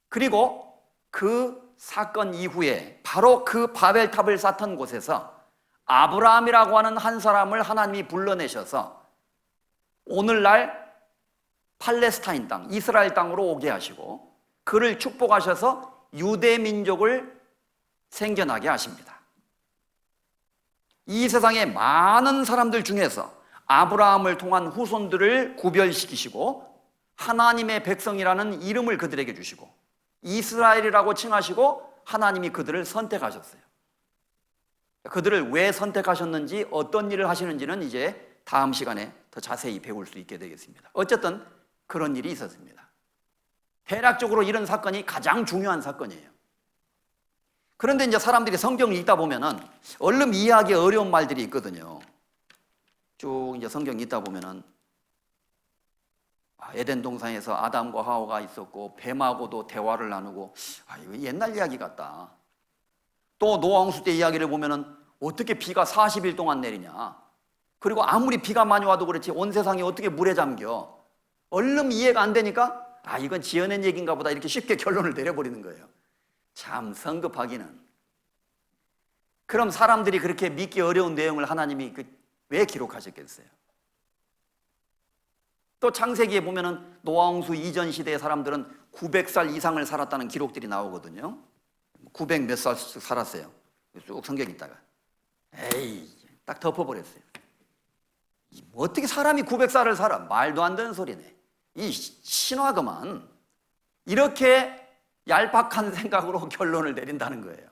그리고 그 사건 이후에 바로 그 바벨탑을 쌓던 곳에서 아브라함이라고 하는 한 사람을 하나님이 불러내셔서 오늘날 팔레스타인 땅, 이스라엘 땅으로 오게 하시고 그를 축복하셔서 유대 민족을 생겨나게 하십니다. 이 세상의 많은 사람들 중에서 아브라함을 통한 후손들을 구별시키시고 하나님의 백성이라는 이름을 그들에게 주시고 이스라엘이라고 칭하시고 하나님이 그들을 선택하셨어요. 그들을 왜 선택하셨는지 어떤 일을 하시는지는 이제 다음 시간에 더 자세히 배울 수 있게 되겠습니다. 어쨌든 그런 일이 있었습니다. 대략적으로 이런 사건이 가장 중요한 사건이에요. 그런데 이제 사람들이 성경을 읽다 보면은 얼른 이해하기 어려운 말들이 있거든요. 쭉 이제 성경 읽다 보면은 에덴 동산에서 아담과 하와가 있었고 뱀하고도 대화를 나누고 이거 옛날 이야기 같다. 또 노아 홍수 때 이야기를 보면은 어떻게 비가 40일 동안 내리냐. 그리고 아무리 비가 많이 와도 그렇지 온 세상이 어떻게 물에 잠겨. 얼른 이해가 안 되니까 이건 지어낸 얘기인가 보다 이렇게 쉽게 결론을 내려버리는 거예요. 참 성급하기는. 그럼 사람들이 그렇게 믿기 어려운 내용을 하나님이 왜 기록하셨겠어요? 또 창세기에 보면은 노아홍수 이전 시대의 사람들은 900살 이상을 살았다는 기록들이 나오거든요. 900 몇 살 살았어요. 쭉 성경 읽다가 딱 덮어버렸어요. 어떻게 사람이 900살을 살아? 말도 안 되는 소리네. 이 신화가만 이렇게 얄팍한 생각으로 결론을 내린다는 거예요.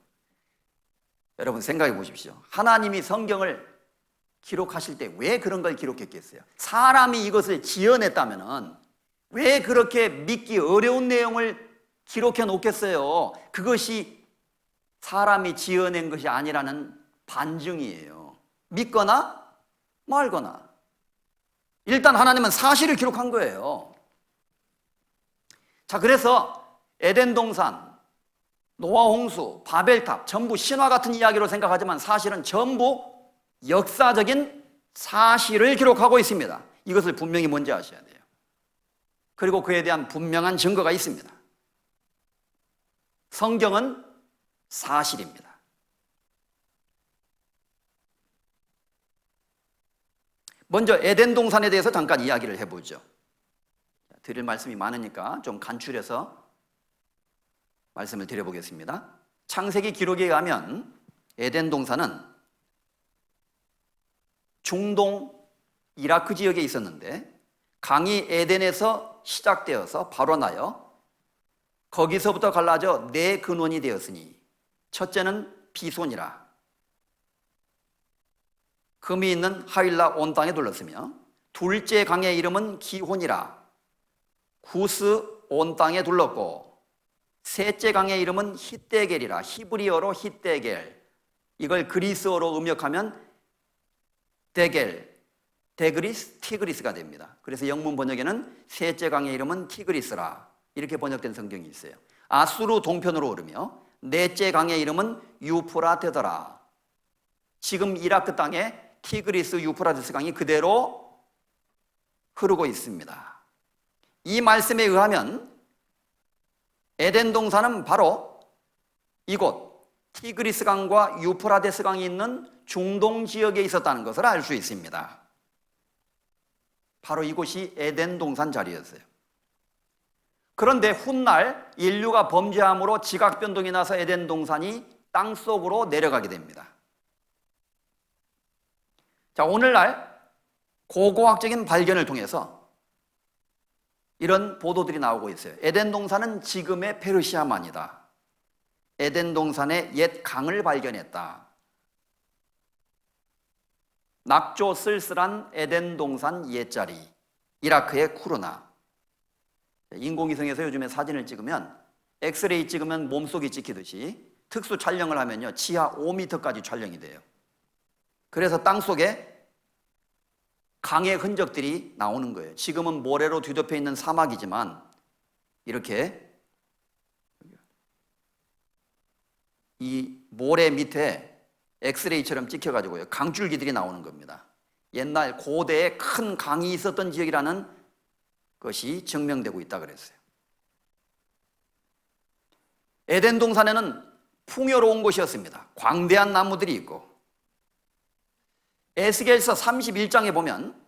여러분 생각해 보십시오. 하나님이 성경을 기록하실 때 왜 그런 걸 기록했겠어요? 사람이 이것을 지어냈다면 왜 그렇게 믿기 어려운 내용을 기록해 놓겠어요? 그것이 사람이 지어낸 것이 아니라는 반증이에요. 믿거나 말거나. 일단 하나님은 사실을 기록한 거예요. 자, 그래서 에덴 동산, 노아 홍수, 바벨탑 전부 신화 같은 이야기로 생각하지만 사실은 전부 역사적인 사실을 기록하고 있습니다. 이것을 분명히 먼저 아셔야 돼요. 그리고 그에 대한 분명한 증거가 있습니다. 성경은 사실입니다. 먼저 에덴 동산에 대해서 잠깐 이야기를 해보죠. 드릴 말씀이 많으니까 좀 간추려서 말씀을 드려보겠습니다. 창세기 기록에 의하면 에덴 동산은 중동 이라크 지역에 있었는데 강이 에덴에서 시작되어서 발원하여 거기서부터 갈라져 네 근원이 되었으니 첫째는 비손이라 금이 있는 하윌라 온 땅에 둘렀으며 둘째 강의 이름은 기혼이라 구스 온 땅에 둘렀고 셋째 강의 이름은 히데겔이라 히브리어로 히데겔 이걸 그리스어로 음역하면 데겔, 데그리스, 티그리스가 됩니다. 그래서 영문 번역에는 셋째 강의 이름은 티그리스라 이렇게 번역된 성경이 있어요. 아수르 동편으로 오르며 넷째 강의 이름은 유프라테더라. 지금 이라크 땅에 티그리스, 유프라테스 강이 그대로 흐르고 있습니다. 이 말씀에 의하면 에덴 동산은 바로 이곳 티그리스 강과 유프라테스 강이 있는 중동 지역에 있었다는 것을 알 수 있습니다. 바로 이곳이 에덴 동산 자리였어요. 그런데 훗날 인류가 범죄함으로 지각 변동이 나서 에덴 동산이 땅속으로 내려가게 됩니다. 자, 오늘날 고고학적인 발견을 통해서 이런 보도들이 나오고 있어요. 에덴 동산은 지금의 페르시아만이다. 에덴 동산의 옛 강을 발견했다. 낙조 쓸쓸한 에덴 동산 옛자리, 이라크의 쿠르나. 인공위성에서 요즘에 사진을 찍으면 엑스레이 찍으면 몸속이 찍히듯이 특수 촬영을 하면요 지하 5m까지 촬영이 돼요. 그래서 땅속에 강의 흔적들이 나오는 거예요. 지금은 모래로 뒤덮여 있는 사막이지만 이렇게 이 모래 밑에 엑스레이처럼 찍혀가지고요 강줄기들이 나오는 겁니다. 옛날 고대에 큰 강이 있었던 지역이라는 것이 증명되고 있다 그랬어요. 에덴 동산에는 풍요로운 곳이었습니다. 광대한 나무들이 있고, 에스겔서 31장에 보면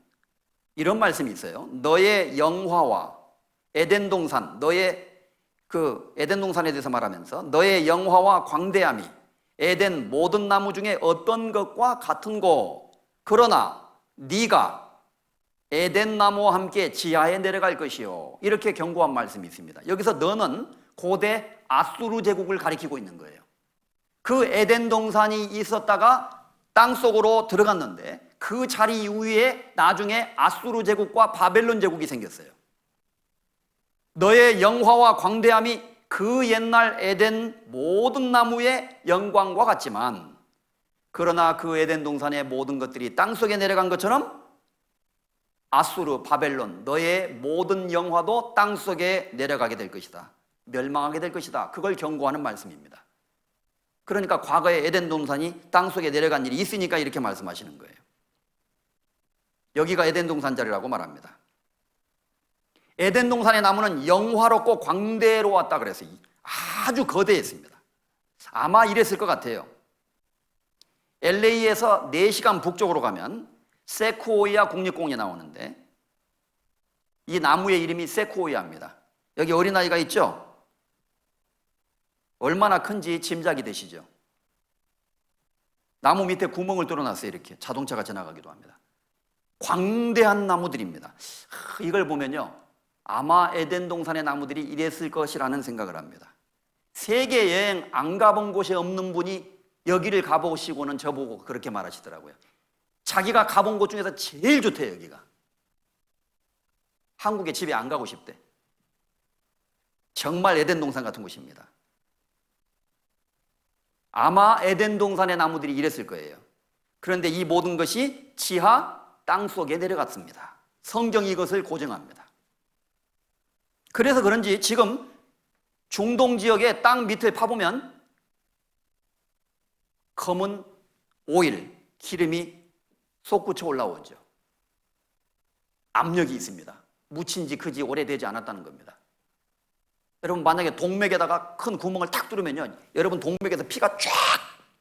이런 말씀이 있어요. 너의 영화와 에덴 동산, 에덴 동산에 대해서 말하면서 너의 영화와 광대함이 에덴 모든 나무 중에 어떤 것과 같은고, 그러나 네가 에덴 나무와 함께 지하에 내려갈 것이요, 이렇게 경고한 말씀이 있습니다. 여기서 너는 고대 아수르 제국을 가리키고 있는 거예요. 그 에덴 동산이 있었다가 땅속으로 들어갔는데 그 자리 이후에 나중에 아수르 제국과 바벨론 제국이 생겼어요. 너의 영화와 광대함이 그 옛날 에덴 모든 나무의 영광과 같지만, 그러나 그 에덴 동산의 모든 것들이 땅속에 내려간 것처럼 아수르, 바벨론, 너의 모든 영화도 땅속에 내려가게 될 것이다. 멸망하게 될 것이다. 그걸 경고하는 말씀입니다. 그러니까 과거에 에덴 동산이 땅속에 내려간 일이 있으니까 이렇게 말씀하시는 거예요. 여기가 에덴 동산 자리라고 말합니다. 에덴 동산의 나무는 영화롭고 광대로웠다 그랬어요. 아주 거대했습니다. 아마 이랬을 것 같아요. LA에서 4시간 북쪽으로 가면 세쿠오이아 국립공원이 나오는데 이 나무의 이름이 세쿠오이아입니다. 여기 어린아이가 있죠? 얼마나 큰지 짐작이 되시죠? 나무 밑에 구멍을 뚫어놨어요. 이렇게 자동차가 지나가기도 합니다. 광대한 나무들입니다. 이걸 보면요, 아마 에덴 동산의 나무들이 이랬을 것이라는 생각을 합니다. 세계 여행 안 가본 곳이 없는 분이 여기를 가보시고는 저보고 그렇게 말하시더라고요. 자기가 가본 곳 중에서 제일 좋대요, 여기가. 한국에 집에 안 가고 싶대. 정말 에덴 동산 같은 곳입니다. 아마 에덴 동산의 나무들이 이랬을 거예요. 그런데 이 모든 것이 지하 땅속에 내려갔습니다. 성경이 이것을 고증합니다. 그래서 그런지 지금 중동 지역의 땅 밑을 파보면 검은 오일, 기름이 솟구쳐 올라오죠. 압력이 있습니다. 묻힌 지 그지 오래되지 않았다는 겁니다. 여러분, 만약에 동맥에다가 큰 구멍을 탁 뚫으면요, 여러분 동맥에서 피가 쫙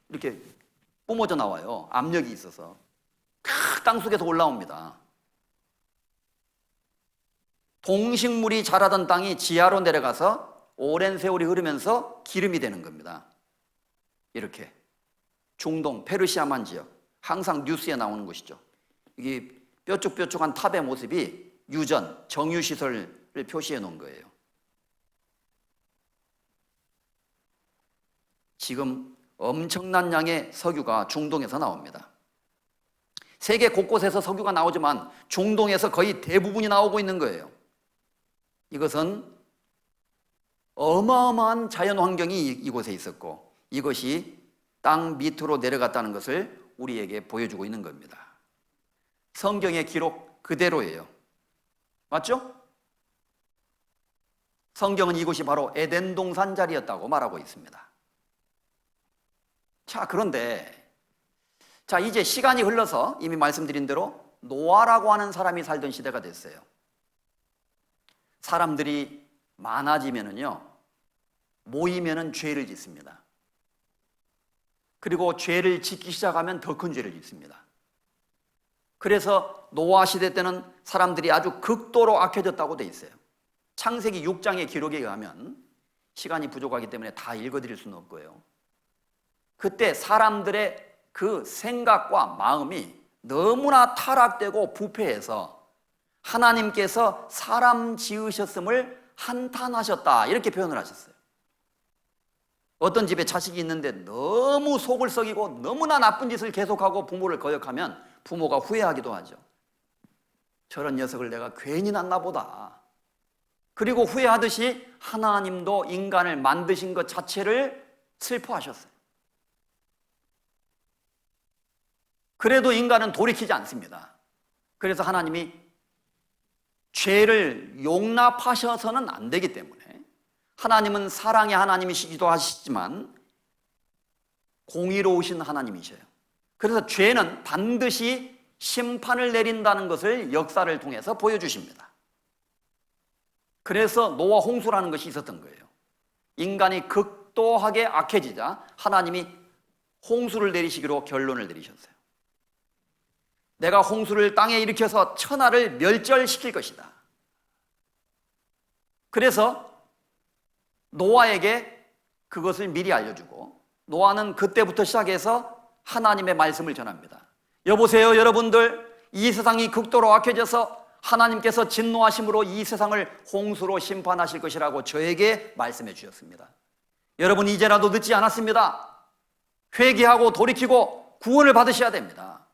이렇게 뿜어져 나와요. 압력이 있어서 땅속에서 올라옵니다. 동식물이 자라던 땅이 지하로 내려가서 오랜 세월이 흐르면서 기름이 되는 겁니다. 이렇게 중동 페르시아만 지역, 항상 뉴스에 나오는 곳이죠. 이게 뾰족뾰족한 탑의 모습이 유전, 정유시설을 표시해 놓은 거예요. 지금 엄청난 양의 석유가 중동에서 나옵니다. 세계 곳곳에서 석유가 나오지만 중동에서 거의 대부분이 나오고 있는 거예요. 이것은 어마어마한 자연 환경이 이곳에 있었고 이것이 땅 밑으로 내려갔다는 것을 우리에게 보여주고 있는 겁니다. 성경의 기록 그대로예요. 맞죠? 성경은 이곳이 바로 에덴 동산 자리였다고 말하고 있습니다. 자, 그런데 이제 시간이 흘러서 이미 말씀드린 대로 노아라고 하는 사람이 살던 시대가 됐어요. 사람들이 많아지면은요, 모이면은 죄를 짓습니다. 그리고 죄를 짓기 시작하면 더 큰 죄를 짓습니다. 그래서 노아 시대 때는 사람들이 아주 극도로 악해졌다고 돼 있어요. 창세기 6장의 기록에 의하면 시간이 부족하기 때문에 다 읽어드릴 수는 없고요. 그때 사람들의 그 생각과 마음이 너무나 타락되고 부패해서 하나님께서 사람 지으셨음을 한탄하셨다, 이렇게 표현을 하셨어요. 어떤 집에 자식이 있는데 너무 속을 썩이고 너무나 나쁜 짓을 계속하고 부모를 거역하면 부모가 후회하기도 하죠. 저런 녀석을 내가 괜히 낳나 보다. 그리고 후회하듯이 하나님도 인간을 만드신 것 자체를 슬퍼하셨어요. 그래도 인간은 돌이키지 않습니다. 그래서 하나님이 죄를 용납하셔서는 안 되기 때문에, 하나님은 사랑의 하나님이시기도 하시지만 공의로우신 하나님이셔요. 그래서 죄는 반드시 심판을 내린다는 것을 역사를 통해서 보여주십니다. 그래서 노아 홍수라는 것이 있었던 거예요. 인간이 극도하게 악해지자 하나님이 홍수를 내리시기로 결론을 내리셨어요. 내가 홍수를 땅에 일으켜서 천하를 멸절시킬 것이다. 그래서 노아에게 그것을 미리 알려주고, 노아는 그때부터 시작해서 하나님의 말씀을 전합니다. 여보세요, 여러분들, 이 세상이 극도로 악해져서 하나님께서 진노하심으로 이 세상을 홍수로 심판하실 것이라고 저에게 말씀해 주셨습니다. 여러분, 이제라도 늦지 않았습니다. 회개하고 돌이키고 구원을 받으셔야 됩니다.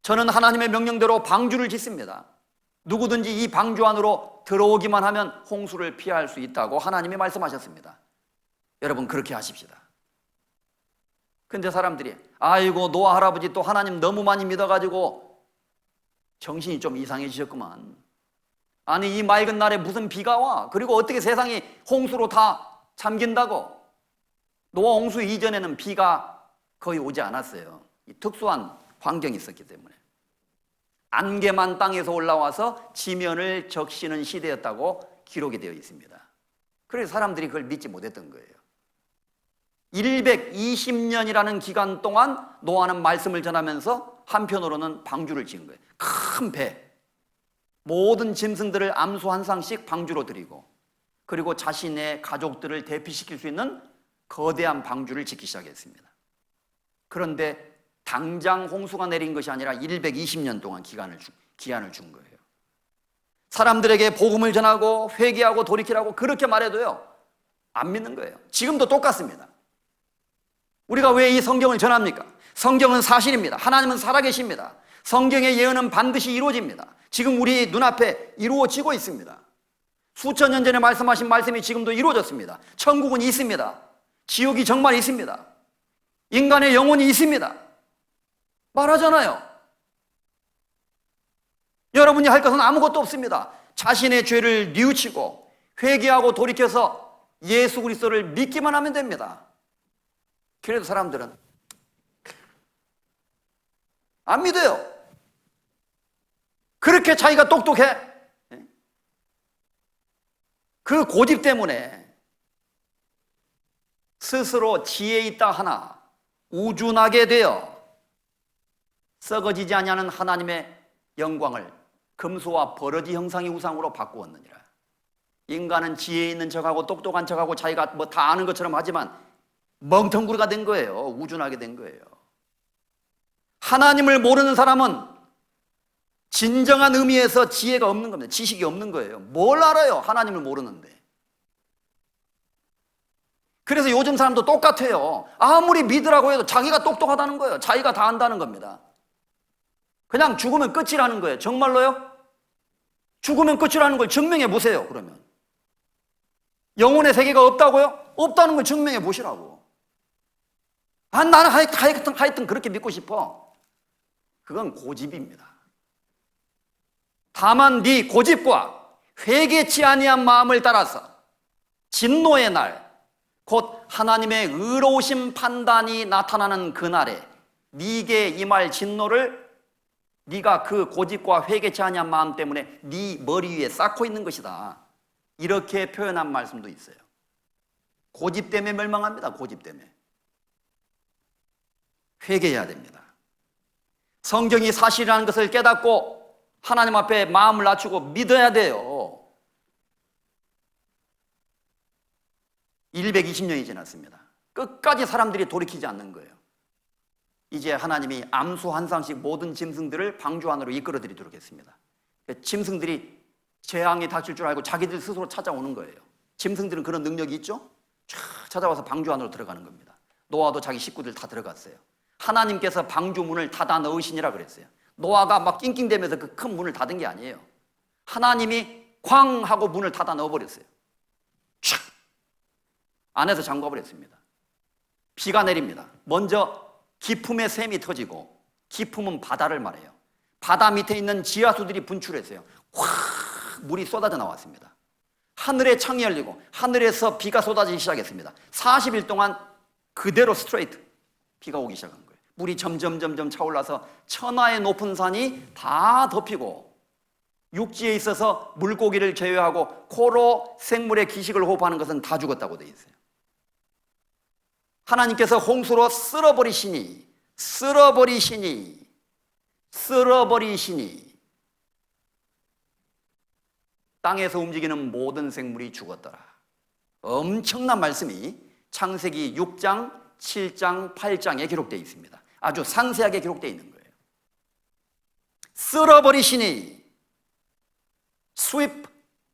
저는 하나님의 명령대로 방주를 짓습니다. 누구든지 이 방주 안으로 들어오기만 하면 홍수를 피할 수 있다고 하나님이 말씀하셨습니다. 여러분, 그렇게 하십시다. 근데 사람들이 아이고, 노아 할아버지 또 하나님 너무 많이 믿어가지고 정신이 좀 이상해지셨구만. 아니, 이 맑은 날에 무슨 비가 와? 그리고 어떻게 세상이 홍수로 다 잠긴다고? 노아 홍수 이전에는 비가 거의 오지 않았어요. 특수한 환경이 있었기 때문에. 안개만 땅에서 올라와서 지면을 적시는 시대였다고 기록이 되어 있습니다. 그래서 사람들이 그걸 믿지 못했던 거예요. 120년이라는 기간 동안 노아는 말씀을 전하면서 한편으로는 방주를 지은 거예요. 큰 배, 모든 짐승들을 암수 한 쌍씩 방주로 들이고, 그리고 자신의 가족들을 대피시킬 수 있는 거대한 방주를 짓기 시작했습니다. 그런데 당장 홍수가 내린 것이 아니라 120년 동안 기한을 준 거예요. 사람들에게 복음을 전하고 회개하고 돌이키라고 그렇게 말해도요, 안 믿는 거예요. 지금도 똑같습니다. 우리가 왜 이 성경을 전합니까? 성경은 사실입니다. 하나님은 살아계십니다. 성경의 예언은 반드시 이루어집니다. 지금 우리 눈앞에 이루어지고 있습니다. 수천 년 전에 말씀하신 말씀이 지금도 이루어졌습니다. 천국은 있습니다. 지옥이 정말 있습니다. 인간의 영혼이 있습니다. 말하잖아요. 여러분이 할 것은 아무것도 없습니다. 자신의 죄를 뉘우치고 회개하고 돌이켜서 예수 그리스도를 믿기만 하면 됩니다. 그래도 사람들은 안 믿어요. 그렇게 자기가 똑똑해? 그 고집 때문에 스스로 지혜 있다 하나 우준하게 되어 썩어지지 아니하는 하나님의 영광을 금수와 버러지 형상의 우상으로 바꾸었느니라. 인간은 지혜 있는 척하고 똑똑한 척하고 자기가 뭐 다 아는 것처럼 하지만 멍텅구리가 된 거예요. 우준하게 된 거예요. 하나님을 모르는 사람은 진정한 의미에서 지혜가 없는 겁니다. 지식이 없는 거예요. 뭘 알아요? 하나님을 모르는데. 그래서 요즘 사람도 똑같아요. 아무리 믿으라고 해도 자기가 똑똑하다는 거예요. 자기가 다 안다는 겁니다. 그냥 죽으면 끝이라는 거예요. 정말로요? 죽으면 끝이라는 걸 증명해 보세요. 그러면 영혼의 세계가 없다고요? 없다는 걸 증명해 보시라고. 나는 하여튼 그렇게 믿고 싶어. 그건 고집입니다. 다만 네 고집과 회개치 아니한 마음을 따라서 진노의 날, 곧 하나님의 의로우신 판단이 나타나는 그날에 네게 임할 진노를 네가 그 고집과 회개치 아니한 마음 때문에 네 머리 위에 쌓고 있는 것이다. 이렇게 표현한 말씀도 있어요. 고집 때문에 멸망합니다. 고집 때문에. 회개해야 됩니다. 성경이 사실이라는 것을 깨닫고 하나님 앞에 마음을 낮추고 믿어야 돼요. 120년이 지났습니다. 끝까지 사람들이 돌이키지 않는 거예요. 이제 하나님이 암수 한 쌍씩 모든 짐승들을 방주 안으로 이끌어 드리도록 했습니다. 짐승들이 재앙이 닥칠 줄 알고 자기들 스스로 찾아오는 거예요. 짐승들은 그런 능력이 있죠? 쫙 찾아와서 방주 안으로 들어가는 겁니다. 노아도 자기 식구들 다 들어갔어요. 하나님께서 방주 문을 닫아 넣으시니라 그랬어요. 노아가 막 낑낑대면서 그 큰 문을 닫은 게 아니에요. 하나님이 쾅 하고 문을 닫아 넣어버렸어요. 촥! 안에서 잠궈버렸습니다. 비가 내립니다. 먼저 기품의 샘이 터지고, 기품은 바다를 말해요. 바다 밑에 있는 지하수들이 분출했어요. 확 물이 쏟아져 나왔습니다. 하늘의 창이 열리고 하늘에서 비가 쏟아지기 시작했습니다. 40일 동안 그대로 스트레이트 비가 오기 시작한 거예요. 물이 점점 차올라서 천하의 높은 산이 다 덮이고, 육지에 있어서 물고기를 제외하고 코로 생물의 기식을 호흡하는 것은 다 죽었다고 되어 있어요. 하나님께서 홍수로 쓸어버리시니 땅에서 움직이는 모든 생물이 죽었더라. 엄청난 말씀이 창세기 6장, 7장, 8장에 기록되어 있습니다. 아주 상세하게 기록되어 있는 거예요. 쓸어버리시니, sweep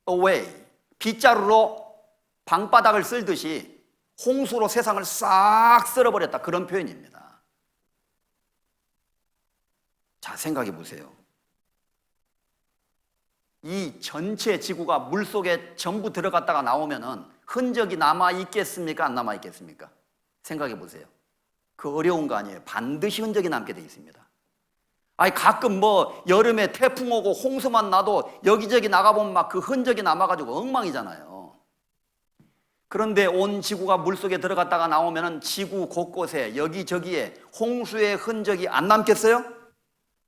away, 빗자루로 방바닥을 쓸듯이 홍수로 세상을 싹 쓸어버렸다, 그런 표현입니다. 자, 생각해 보세요. 이 전체 지구가 물속에 전부 들어갔다가 나오면은 흔적이 남아 있겠습니까? 안 남아 있겠습니까? 생각해 보세요. 그 어려운 거 아니에요. 반드시 흔적이 남게 돼 있습니다. 아니, 가끔 뭐 여름에 태풍 오고 홍수만 나도 여기저기 나가보면 막 그 흔적이 남아가지고 엉망이잖아요. 그런데 온 지구가 물속에 들어갔다가 나오면은 지구 곳곳에 여기저기에 홍수의 흔적이 안 남겠어요?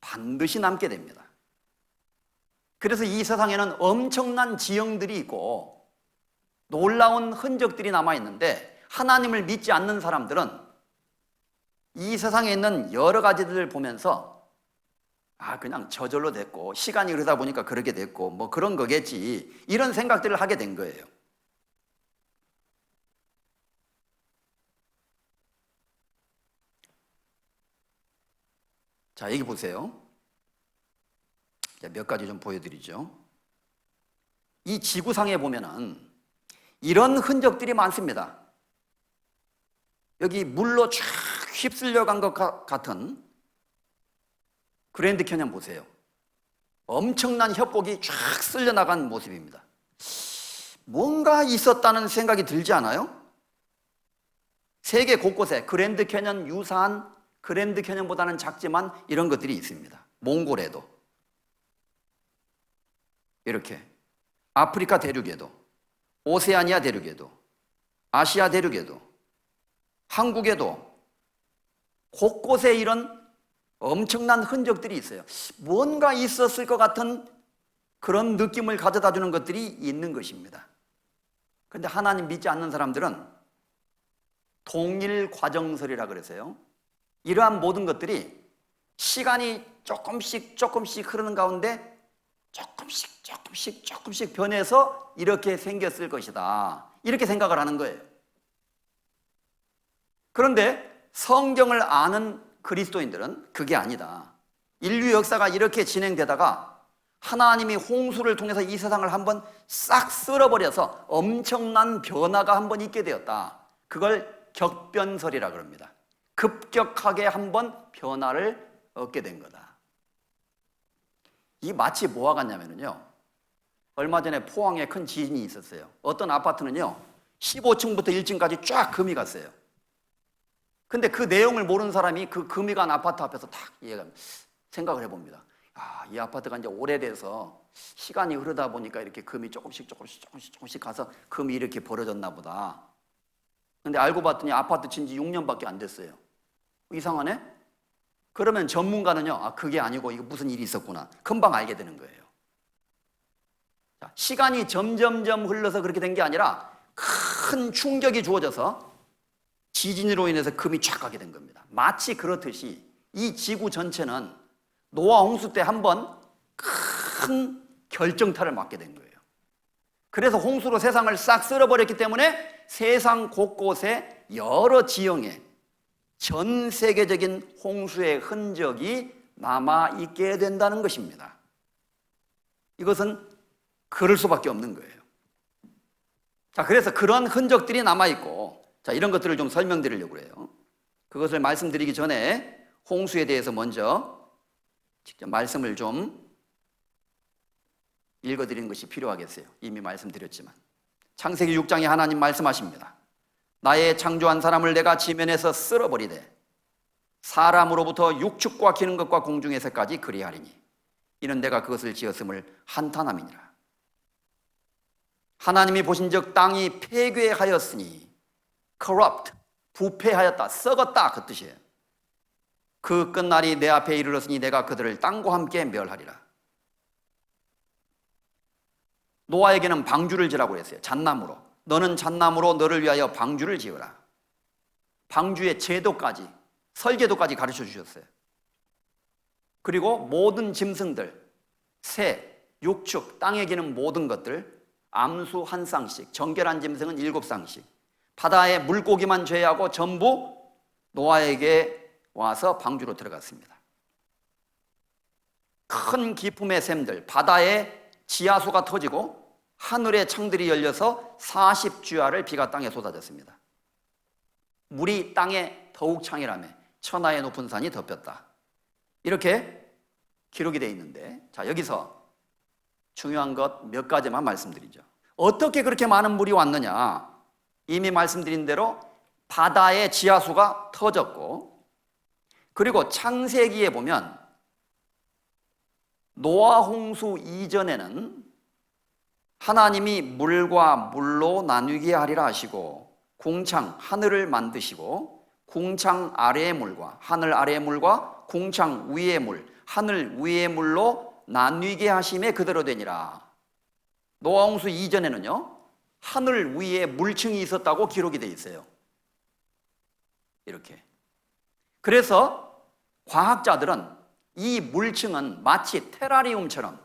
반드시 남게 됩니다. 그래서 이 세상에는 엄청난 지형들이 있고 놀라운 흔적들이 남아있는데, 하나님을 믿지 않는 사람들은 이 세상에 있는 여러 가지들을 보면서 그냥 저절로 됐고 시간이 흐르다 보니까 그렇게 됐고 뭐 그런 거겠지, 이런 생각들을 하게 된 거예요. 자, 여기 보세요. 몇 가지 좀 보여드리죠. 이 지구상에 보면은 이런 흔적들이 많습니다. 여기 물로 쫙 휩쓸려 간 것 같은 그랜드 캐년 보세요. 엄청난 협곡이 쫙 쓸려 나간 모습입니다. 뭔가 있었다는 생각이 들지 않아요? 세계 곳곳에 그랜드 캐년 유사한, 그랜드 캐년보다는 작지만 이런 것들이 있습니다. 몽골에도, 이렇게 아프리카 대륙에도, 오세아니아 대륙에도, 아시아 대륙에도, 한국에도 곳곳에 이런 엄청난 흔적들이 있어요. 뭔가 있었을 것 같은 그런 느낌을 가져다 주는 것들이 있는 것입니다. 그런데 하나님 믿지 않는 사람들은 동일 과정설이라 그래서요, 이러한 모든 것들이 시간이 조금씩 흐르는 가운데 조금씩 변해서 이렇게 생겼을 것이다, 이렇게 생각을 하는 거예요. 그런데 성경을 아는 그리스도인들은 그게 아니다. 인류 역사가 이렇게 진행되다가 하나님이 홍수를 통해서 이 세상을 한번 싹 쓸어버려서 엄청난 변화가 한번 있게 되었다. 그걸 격변설이라 그럽니다. 급격하게 한번 변화를 얻게 된 거다. 이 마치 뭐와 같냐면요, 얼마 전에 포항에 큰 지진이 있었어요. 어떤 아파트는요 15층부터 1층까지 쫙 금이 갔어요. 근데 그 내용을 모르는 사람이 그 금이 간 아파트 앞에서 딱 생각을 해봅니다. 이 아파트가 이제 오래돼서 시간이 흐르다 보니까 이렇게 금이 조금씩 가서 금이 이렇게 벌어졌나 보다. 근데 알고 봤더니 아파트 친 지 6년밖에 안 됐어요. 이상하네? 그러면 전문가는요, 그게 아니고 이거 무슨 일이 있었구나, 금방 알게 되는 거예요. 자, 시간이 점점 흘러서 그렇게 된 게 아니라 큰 충격이 주어져서 지진으로 인해서 금이 쫙 가게 된 겁니다. 마치 그렇듯이 이 지구 전체는 노아 홍수 때 한번 큰 결정타를 맞게 된 거예요. 그래서 홍수로 세상을 싹 쓸어버렸기 때문에 세상 곳곳에 여러 지형에 전 세계적인 홍수의 흔적이 남아있게 된다는 것입니다. 이것은 그럴 수밖에 없는 거예요. 자, 그래서 그런 흔적들이 남아있고, 자, 이런 것들을 좀 설명드리려고 해요. 그것을 말씀드리기 전에 홍수에 대해서 먼저 직접 말씀을 좀 읽어드리는 것이 필요하겠어요. 이미 말씀드렸지만 창세기 6장에 하나님 말씀하십니다. 나의 창조한 사람을 내가 지면에서 쓸어버리되 사람으로부터 육축과 기는 것과 공중에서까지 그리하리니 이는 내가 그것을 지었음을 한탄함이니라. 하나님이 보신즉 땅이 폐괴하였으니 corrupt, 부패하였다, 썩었다, 그 뜻이에요. 그 끝날이 내 앞에 이르렀으니 내가 그들을 땅과 함께 멸하리라. 노아에게는 방주를 지라고 했어요. 잣나무로. 너는 잣나무로 너를 위하여 방주를 지으라. 방주의 제도까지, 설계도까지 가르쳐 주셨어요. 그리고 모든 짐승들, 새, 육축, 땅에 기는 모든 것들, 암수 한 쌍씩, 정결한 짐승은 7쌍씩, 바다의 물고기만 제외하고 전부 노아에게 와서 방주로 들어갔습니다. 큰 기품의 샘들, 바다의 지하수가 터지고 하늘의 창들이 열려서 40주야를 비가 땅에 쏟아졌습니다. 물이 땅에 더욱 창이라며 천하의 높은 산이 덮였다. 이렇게 기록이 되어 있는데, 자, 여기서 중요한 것 몇 가지만 말씀드리죠. 어떻게 그렇게 많은 물이 왔느냐? 이미 말씀드린 대로 바다의 지하수가 터졌고, 그리고 창세기에 보면 노아 홍수 이전에는 하나님이 물과 물로 나누게 하리라 하시고, 궁창 하늘을 만드시고 궁창 아래의 물과 하늘 아래의 물과 궁창 위의 물, 하늘 위의 물로 나누게 하심에 그대로 되니라. 노아 홍수 이전에는요, 하늘 위에 물층이 있었다고 기록이 되어 있어요. 이렇게. 그래서 과학자들은 이 물층은 마치 테라리움처럼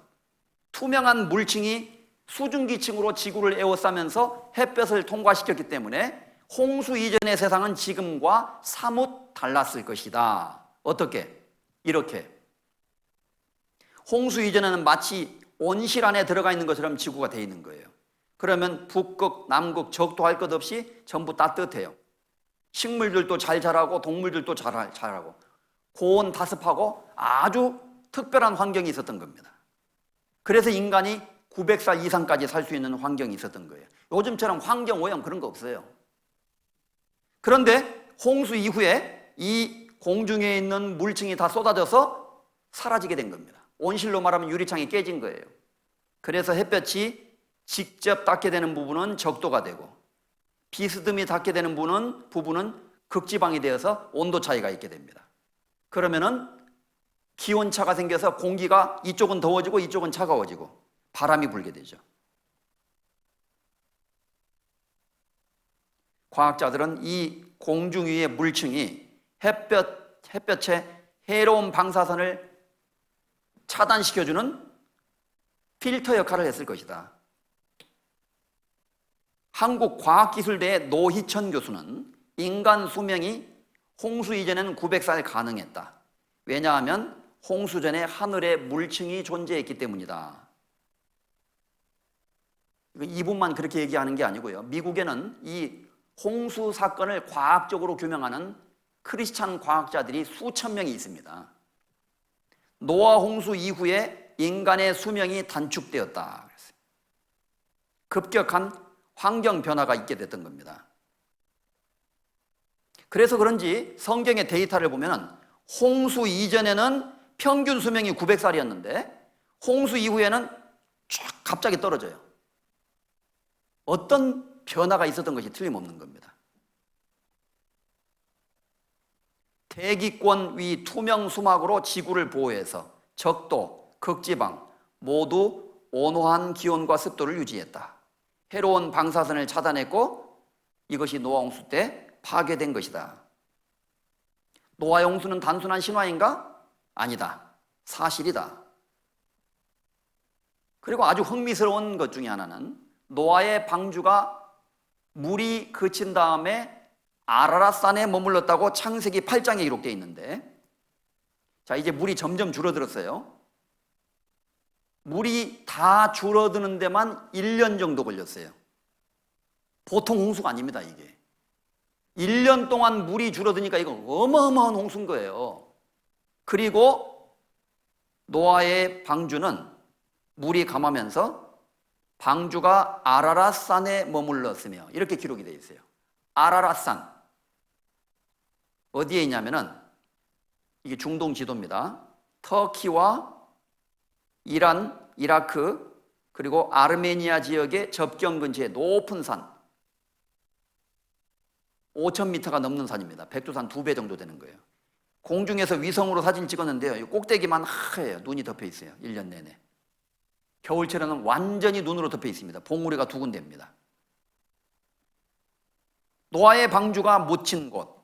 투명한 물층이 수증기층으로 지구를 에워싸면서 햇볕을 통과시켰기 때문에 홍수 이전의 세상은 지금과 사뭇 달랐을 것이다. 어떻게? 이렇게. 홍수 이전에는 마치 온실 안에 들어가 있는 것처럼 지구가 되어 있는 거예요. 그러면 북극, 남극, 적도 할 것 없이 전부 따뜻해요. 식물들도 잘 자라고 동물들도 잘 자라고 고온 다습하고 아주 특별한 환경이 있었던 겁니다. 그래서 인간이 900살 이상까지 살 수 있는 환경이 있었던 거예요. 요즘처럼 환경오염 그런 거 없어요. 그런데 홍수 이후에 이 공중에 있는 물층이 다 쏟아져서 사라지게 된 겁니다. 온실로 말하면 유리창이 깨진 거예요. 그래서 햇볕이 직접 닿게 되는 부분은 적도가 되고 비스듬히 닿게 되는 부분은 극지방이 되어서 온도 차이가 있게 됩니다. 그러면은 기온차가 생겨서 공기가 이쪽은 더워지고 이쪽은 차가워지고 바람이 불게 되죠. 과학자들은 이 공중 위의 물층이 햇볕의 해로운 방사선을 차단시켜주는 필터 역할을 했을 것이다. 한국과학기술대의 노희천 교수는 인간 수명이 홍수 이전에는 900살 가능했다. 왜냐하면 홍수 전에 하늘에 물층이 존재했기 때문이다. 이분만 그렇게 얘기하는 게 아니고요. 미국에는 이 홍수 사건을 과학적으로 규명하는 크리스찬 과학자들이 수천 명이 있습니다. 노아 홍수 이후에 인간의 수명이 단축되었다. 급격한 환경 변화가 있게 됐던 겁니다. 그래서 그런지 성경의 데이터를 보면 홍수 이전에는 평균 수명이 900살이었는데 홍수 이후에는 쫙 갑자기 떨어져요. 어떤 변화가 있었던 것이 틀림없는 겁니다. 대기권 위 투명 수막으로 지구를 보호해서 적도, 극지방 모두 온화한 기온과 습도를 유지했다. 해로운 방사선을 차단했고 이것이 노아 홍수 때 파괴된 것이다. 노아 홍수는 단순한 신화인가? 아니다. 사실이다. 그리고 아주 흥미스러운 것 중에 하나는 노아의 방주가 물이 그친 다음에 아라랏산에 머물렀다고 창세기 8장에 기록되어 있는데, 자, 이제 물이 점점 줄어들었어요. 물이 다 줄어드는 데만 1년 정도 걸렸어요. 보통 홍수가 아닙니다, 이게. 1년 동안 물이 줄어드니까 이거 어마어마한 홍수인 거예요. 그리고 노아의 방주는 물이 감하면서 방주가 아라랏산에 머물렀으며 이렇게 기록이 되어 있어요. 아라랏산 어디에 있냐면은 이게 중동 지도입니다. 터키와 이란, 이라크 그리고 아르메니아 지역의 접경 근처에 높은 산 5,000m가 넘는 산입니다. 백두산 2배 정도 되는 거예요. 공중에서 위성으로 사진 찍었는데요, 꼭대기만 하얘요. 눈이 덮여 있어요. 1년 내내. 겨울철에는 완전히 눈으로 덮여 있습니다. 봉우리가 2군데입니다. 노아의 방주가 묻힌 곳,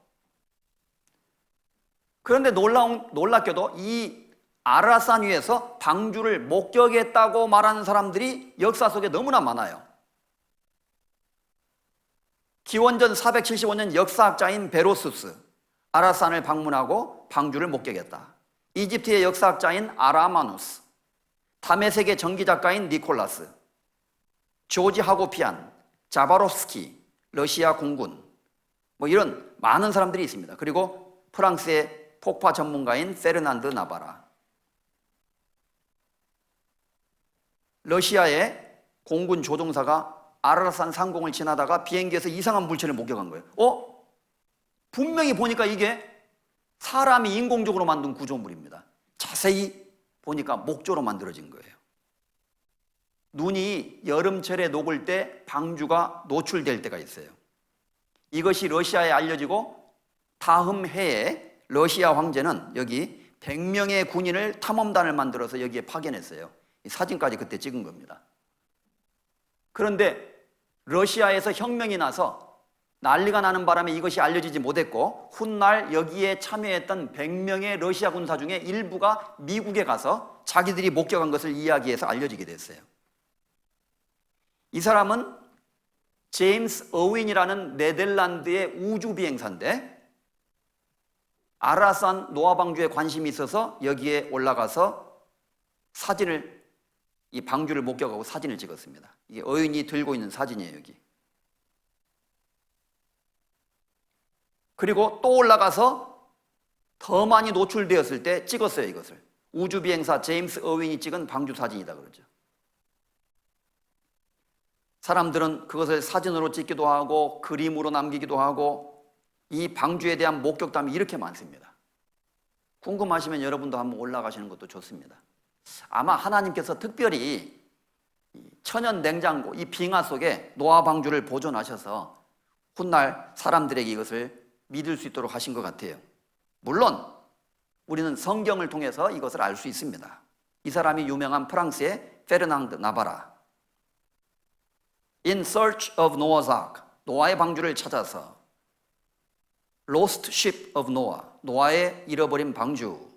그런데 놀랍게도 이 아라산 위에서 방주를 목격했다고 말하는 사람들이 역사 속에 너무나 많아요. 기원전 475년 역사학자인 베로수스, 아라산을 방문하고 방주를 목격했다. 이집트의 역사학자인 아라마누스, 다메섹의 전기작가인 니콜라스, 조지 하고피안, 자바로스키, 러시아 공군, 이런 많은 사람들이 있습니다. 그리고 프랑스의 폭파 전문가인 페르난드 나바라, 러시아의 공군 조종사가 아라산 상공을 지나다가 비행기에서 이상한 물체를 목격한 거예요. 분명히 보니까 이게 사람이 인공적으로 만든 구조물입니다. 자세히 보니까 목조로 만들어진 거예요. 눈이 여름철에 녹을 때 방주가 노출될 때가 있어요. 이것이 러시아에 알려지고 다음 해에 러시아 황제는 여기 100명의 군인을 탐험단을 만들어서 여기에 파견했어요. 이 사진까지 그때 찍은 겁니다. 그런데 러시아에서 혁명이 나서 난리가 나는 바람에 이것이 알려지지 못했고, 훗날 여기에 참여했던 100명의 러시아 군사 중에 일부가 미국에 가서 자기들이 목격한 것을 이야기해서 알려지게 됐어요. 이 사람은 제임스 어윈이라는 네덜란드의 우주비행사인데, 아라산 노아방주에 관심이 있어서 여기에 올라가서 이 방주를 목격하고 사진을 찍었습니다. 이게 어윈이 들고 있는 사진이에요, 여기. 그리고 또 올라가서 더 많이 노출되었을 때 찍었어요, 이것을. 우주비행사 제임스 어윈이 찍은 방주 사진이다 그러죠. 사람들은 그것을 사진으로 찍기도 하고 그림으로 남기기도 하고, 이 방주에 대한 목격담이 이렇게 많습니다. 궁금하시면 여러분도 한번 올라가시는 것도 좋습니다. 아마 하나님께서 특별히 천연 냉장고, 이 빙하 속에 노아 방주를 보존하셔서 훗날 사람들에게 이것을 믿을 수 있도록 하신 것 같아요. 물론 우리는 성경을 통해서 이것을 알 수 있습니다. 이 사람이 유명한 프랑스의 페르난드 나바라, In Search of Noah's Ark, 노아의 방주를 찾아서, Lost Ship of Noah, 노아의 잃어버린 방주,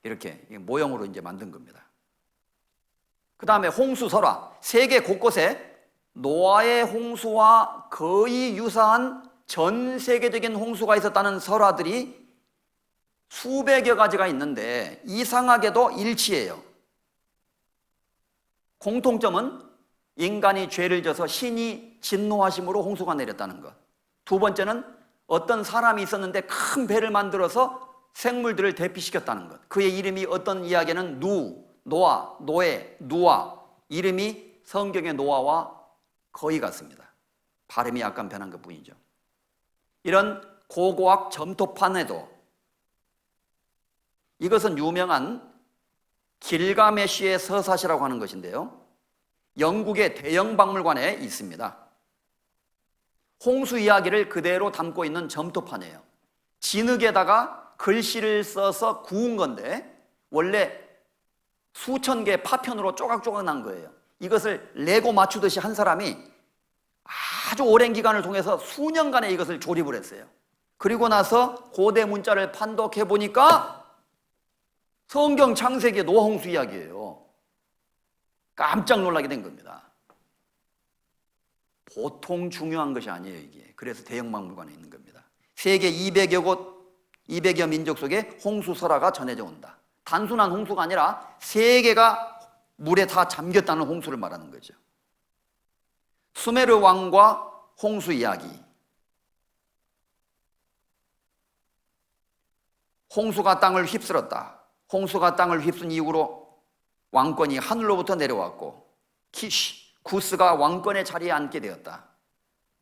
이렇게 모형으로 이제 만든 겁니다. 그 다음에 홍수설화, 세계 곳곳에 노아의 홍수와 거의 유사한 전 세계적인 홍수가 있었다는 설화들이 수백여 가지가 있는데 이상하게도 일치해요. 공통점은 인간이 죄를 져서 신이 진노하심으로 홍수가 내렸다는 것. 두 번째는 어떤 사람이 있었는데 큰 배를 만들어서 생물들을 대피시켰다는 것. 그의 이름이 어떤 이야기는 노아, 노에, 누아, 이름이 성경의 노아와 거의 같습니다. 발음이 약간 변한 것 뿐이죠. 이런 고고학 점토판에도 이것은 유명한 길가메시의 서사시라고 하는 것인데요, 영국의 대형 박물관에 있습니다. 홍수 이야기를 그대로 담고 있는 점토판이에요. 진흙에다가 글씨를 써서 구운 건데 원래 수천 개의 파편으로 쪼각쪼각 난 거예요. 이것을 레고 맞추듯이 한 사람이 아주 오랜 기간을 통해서 수년간에 이것을 조립을 했어요. 그리고 나서 고대 문자를 판독해 보니까 성경 창세기의 노아 홍수 이야기예요. 깜짝 놀라게 된 겁니다. 보통 중요한 것이 아니에요, 이게. 그래서 대형 박물관에 있는 겁니다. 세계 200여 곳, 200여 민족 속에 홍수 설화가 전해져 온다. 단순한 홍수가 아니라 세계가 물에 다 잠겼다는 홍수를 말하는 거죠. 수메르 왕과 홍수 이야기. 홍수가 땅을 휩쓸었다. 홍수가 땅을 휩쓴 이후로 왕권이 하늘로부터 내려왔고 구스가 왕권의 자리에 앉게 되었다.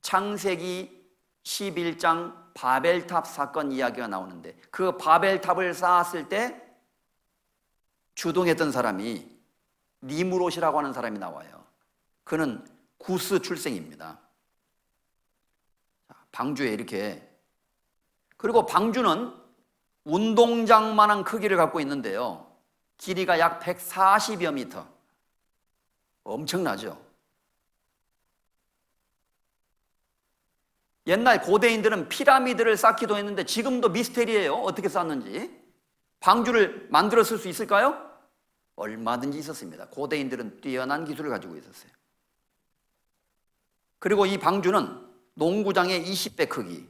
창세기 11장 바벨탑 사건 이야기가 나오는데, 그 바벨탑을 쌓았을 때 주동했던 사람이 니무롯이라고 하는 사람이 나와요. 그는 구스 출생입니다. 방주에 이렇게, 그리고 방주는 운동장만한 크기를 갖고 있는데요, 길이가 약 140여 미터, 엄청나죠. 옛날 고대인들은 피라미드를 쌓기도 했는데 지금도 미스테리예요. 어떻게 쌓는지. 방주를 만들었을 수 있을까요? 얼마든지 있었습니다. 고대인들은 뛰어난 기술을 가지고 있었어요. 그리고 이 방주는 농구장의 20배 크기,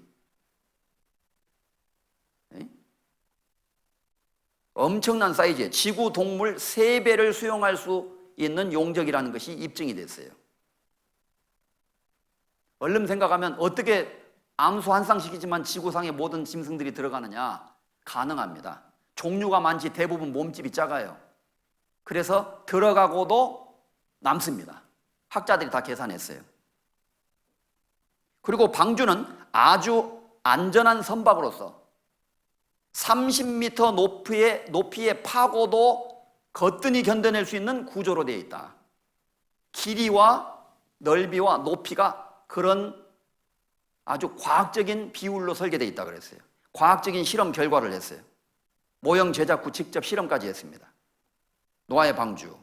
엄청난 사이즈에 지구 동물 3배를 수용할 수 있는 용적이라는 것이 입증이 됐어요. 얼른 생각하면 어떻게 암수 한 쌍씩이지만 지구상의 모든 짐승들이 들어가느냐? 가능합니다. 종류가 많지 대부분 몸집이 작아요. 그래서 들어가고도 남습니다. 학자들이 다 계산했어요. 그리고 방주는 아주 안전한 선박으로서 30m 높이의 파고도 거뜬히 견뎌낼 수 있는 구조로 되어 있다. 길이와 넓이와 높이가 그런 아주 과학적인 비율로 설계되어 있다 그랬어요. 과학적인 실험 결과를 했어요. 모형 제작 후 직접 실험까지 했습니다. 노아의 방주.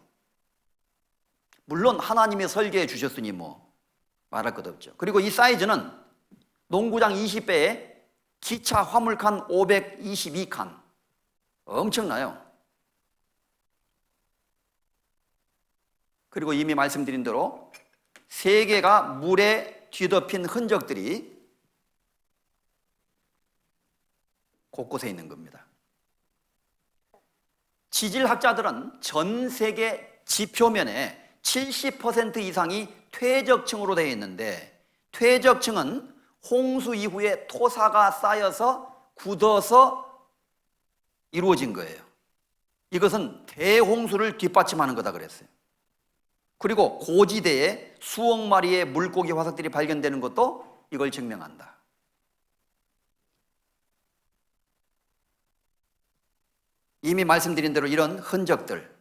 물론 하나님이 설계해 주셨으니 뭐 말할 것 없죠. 그리고 이 사이즈는 농구장 20배에 기차 화물칸 522칸. 엄청나요. 그리고 이미 말씀드린 대로 3개가 물에 뒤덮인 흔적들이 곳곳에 있는 겁니다. 지질학자들은 전 세계 지표면에 70% 이상이 퇴적층으로 되어 있는데, 퇴적층은 홍수 이후에 토사가 쌓여서 굳어서 이루어진 거예요. 이것은 대홍수를 뒷받침하는 거다 그랬어요. 그리고 고지대에 수억 마리의 물고기 화석들이 발견되는 것도 이걸 증명한다. 이미 말씀드린 대로 이런 흔적들,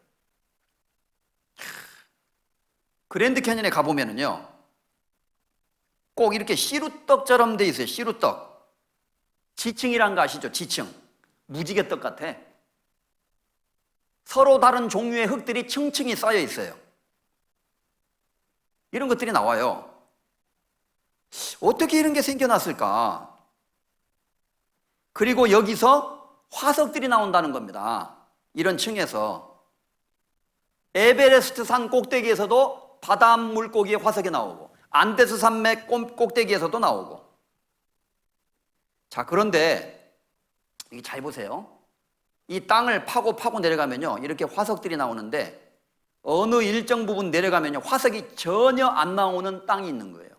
그랜드 캐니언에 가보면은요, 꼭 이렇게 시루떡처럼 돼 있어요. 시루떡. 지층이란 거 아시죠? 지층. 무지개떡 같아. 서로 다른 종류의 흙들이 층층이 쌓여 있어요. 이런 것들이 나와요. 어떻게 이런 게 생겨났을까? 그리고 여기서 화석들이 나온다는 겁니다. 이런 층에서. 에베레스트 산 꼭대기에서도 바다 물고기의 화석이 나오고, 안데스 산맥 꼭대기에서도 나오고. 자, 그런데 이게 잘 보세요. 이 땅을 파고 내려가면요, 이렇게 화석들이 나오는데 어느 일정 부분 내려가면요, 화석이 전혀 안 나오는 땅이 있는 거예요.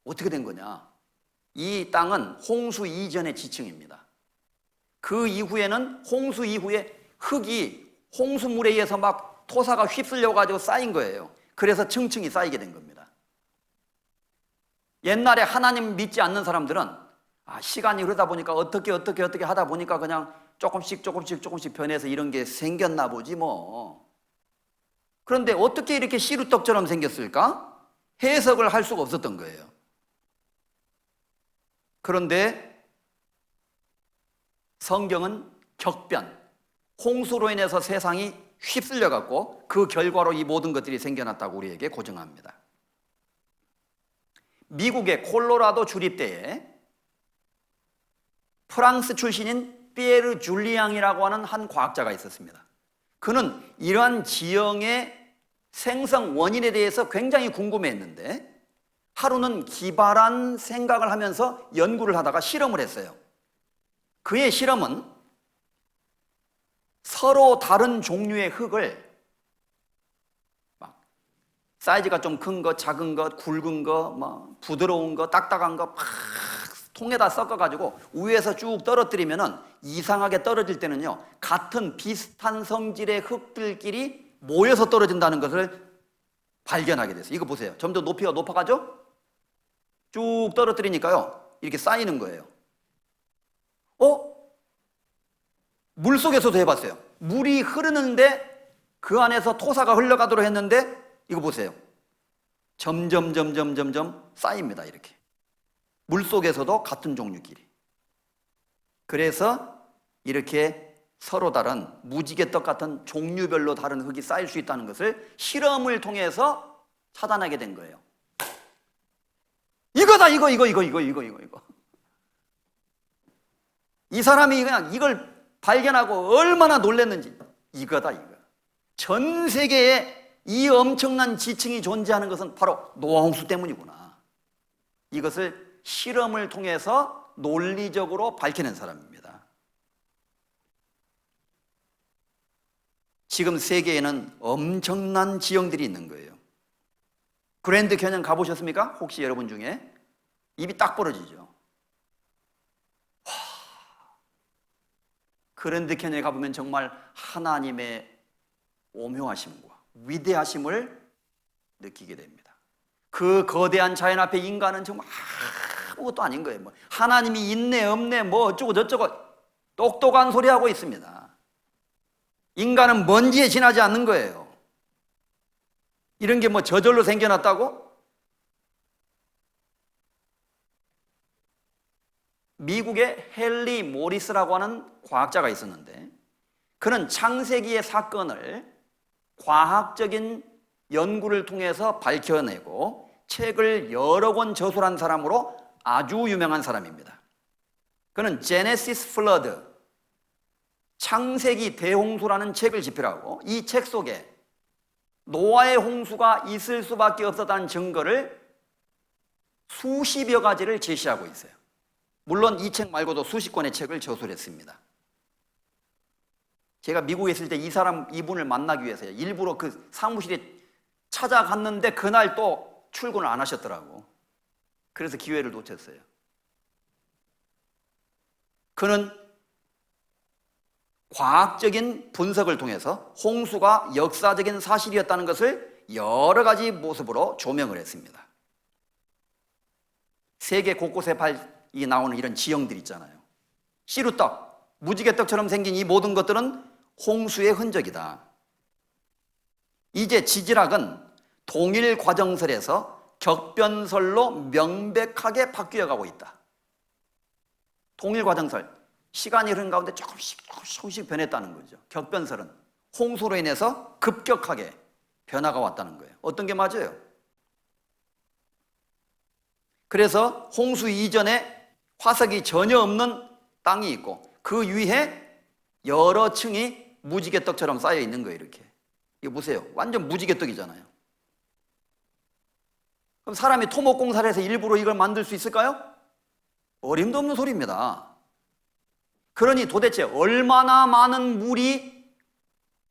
어떻게 된 거냐? 이 땅은 홍수 이전의 지층입니다. 그 이후에는 홍수 이후에 흙이 홍수물에 의해서 막 토사가 휩쓸려가지고 쌓인 거예요. 그래서 층층이 쌓이게 된 겁니다. 옛날에 하나님 믿지 않는 사람들은 시간이 흐르다 보니까 어떻게 하다 보니까 그냥 조금씩 변해서 이런 게 생겼나 보지 뭐. 그런데 어떻게 이렇게 시루떡처럼 생겼을까? 해석을 할 수가 없었던 거예요. 그런데 성경은 격변, 홍수로 인해서 세상이 휩쓸려갔고 그 결과로 이 모든 것들이 생겨났다고 우리에게 고증합니다. 미국의 콜로라도 주립대에 프랑스 출신인 피에르 줄리앙이라고 하는 한 과학자가 있었습니다. 그는 이러한 지형의 생성 원인에 대해서 굉장히 궁금해했는데 하루는 기발한 생각을 하면서 연구를 하다가 실험을 했어요. 그의 실험은 서로 다른 종류의 흙을 막 사이즈가 좀 큰 것, 작은 것, 굵은 것, 막 부드러운 것, 딱딱한 것 막 통에다 섞어가지고 위에서 쭉 떨어뜨리면은 이상하게 떨어질 때는요, 같은 비슷한 성질의 흙들끼리 모여서 떨어진다는 것을 발견하게 됐어요. 이거 보세요. 점점 높이가 높아가죠? 쭉 떨어뜨리니까요, 이렇게 쌓이는 거예요. 물 속에서도 해봤어요. 물이 흐르는데 그 안에서 토사가 흘러가도록 했는데 이거 보세요. 점점 쌓입니다. 이렇게. 물 속에서도 같은 종류끼리. 그래서 이렇게 서로 다른 무지개떡 같은 종류별로 다른 흙이 쌓일 수 있다는 것을 실험을 통해서 찾아내게 된 거예요. 이거다, 이거. 이 사람이 그냥 이걸 발견하고 얼마나 놀랐는지, 이거다, 이거. 전 세계에 이 엄청난 지층이 존재하는 것은 바로 노아홍수 때문이구나. 이것을 실험을 통해서 논리적으로 밝혀낸 사람입니다. 지금 세계에는 엄청난 지형들이 있는 거예요. 그랜드 캐년 가보셨습니까? 혹시 여러분 중에? 입이 딱 벌어지죠. 그랜드 캐년에 가보면 정말 하나님의 오묘하심과 위대하심을 느끼게 됩니다. 그 거대한 자연 앞에 인간은 정말 아무것도 아닌 거예요. 뭐 하나님이 있네 없네 뭐 어쩌고 저쩌고 똑똑한 소리 하고 있습니다. 인간은 먼지에 지나지 않는 거예요. 이런 게 뭐 저절로 생겨났다고? 미국의 헨리 모리스라고 하는 과학자가 있었는데, 그는 창세기의 사건을 과학적인 연구를 통해서 밝혀내고 책을 여러 권 저술한 사람으로 아주 유명한 사람입니다. 그는 제네시스 플러드, 창세기 대홍수라는 책을 집필하고 이 책 속에 노아의 홍수가 있을 수밖에 없었다는 증거를 수십여 가지를 제시하고 있어요. 물론 이 책 말고도 수십 권의 책을 저술했습니다. 제가 미국에 있을 때 이분을 만나기 위해서 일부러 그 사무실에 찾아갔는데 그날 또 출근을 안 하셨더라고. 그래서 기회를 놓쳤어요. 그는 과학적인 분석을 통해서 홍수가 역사적인 사실이었다는 것을 여러 가지 모습으로 조명을 했습니다. 세계 곳곳에 나오는 이런 지형들 있잖아요. 씨루떡, 무지개떡처럼 생긴 이 모든 것들은 홍수의 흔적이다. 이제 지질학은 동일 과정설에서 격변설로 명백하게 바뀌어가고 있다. 동일 과정설, 시간이 흐른 가운데 조금씩 변했다는 거죠. 격변설은 홍수로 인해서 급격하게 변화가 왔다는 거예요. 어떤 게 맞아요? 그래서 홍수 이전에 화석이 전혀 없는 땅이 있고 그 위에 여러 층이 무지개떡처럼 쌓여 있는 거예요. 이렇게. 이거 보세요. 완전 무지개떡이잖아요. 그럼 사람이 토목공사를 해서 일부러 이걸 만들 수 있을까요? 어림도 없는 소리입니다. 그러니 도대체 얼마나 많은 물이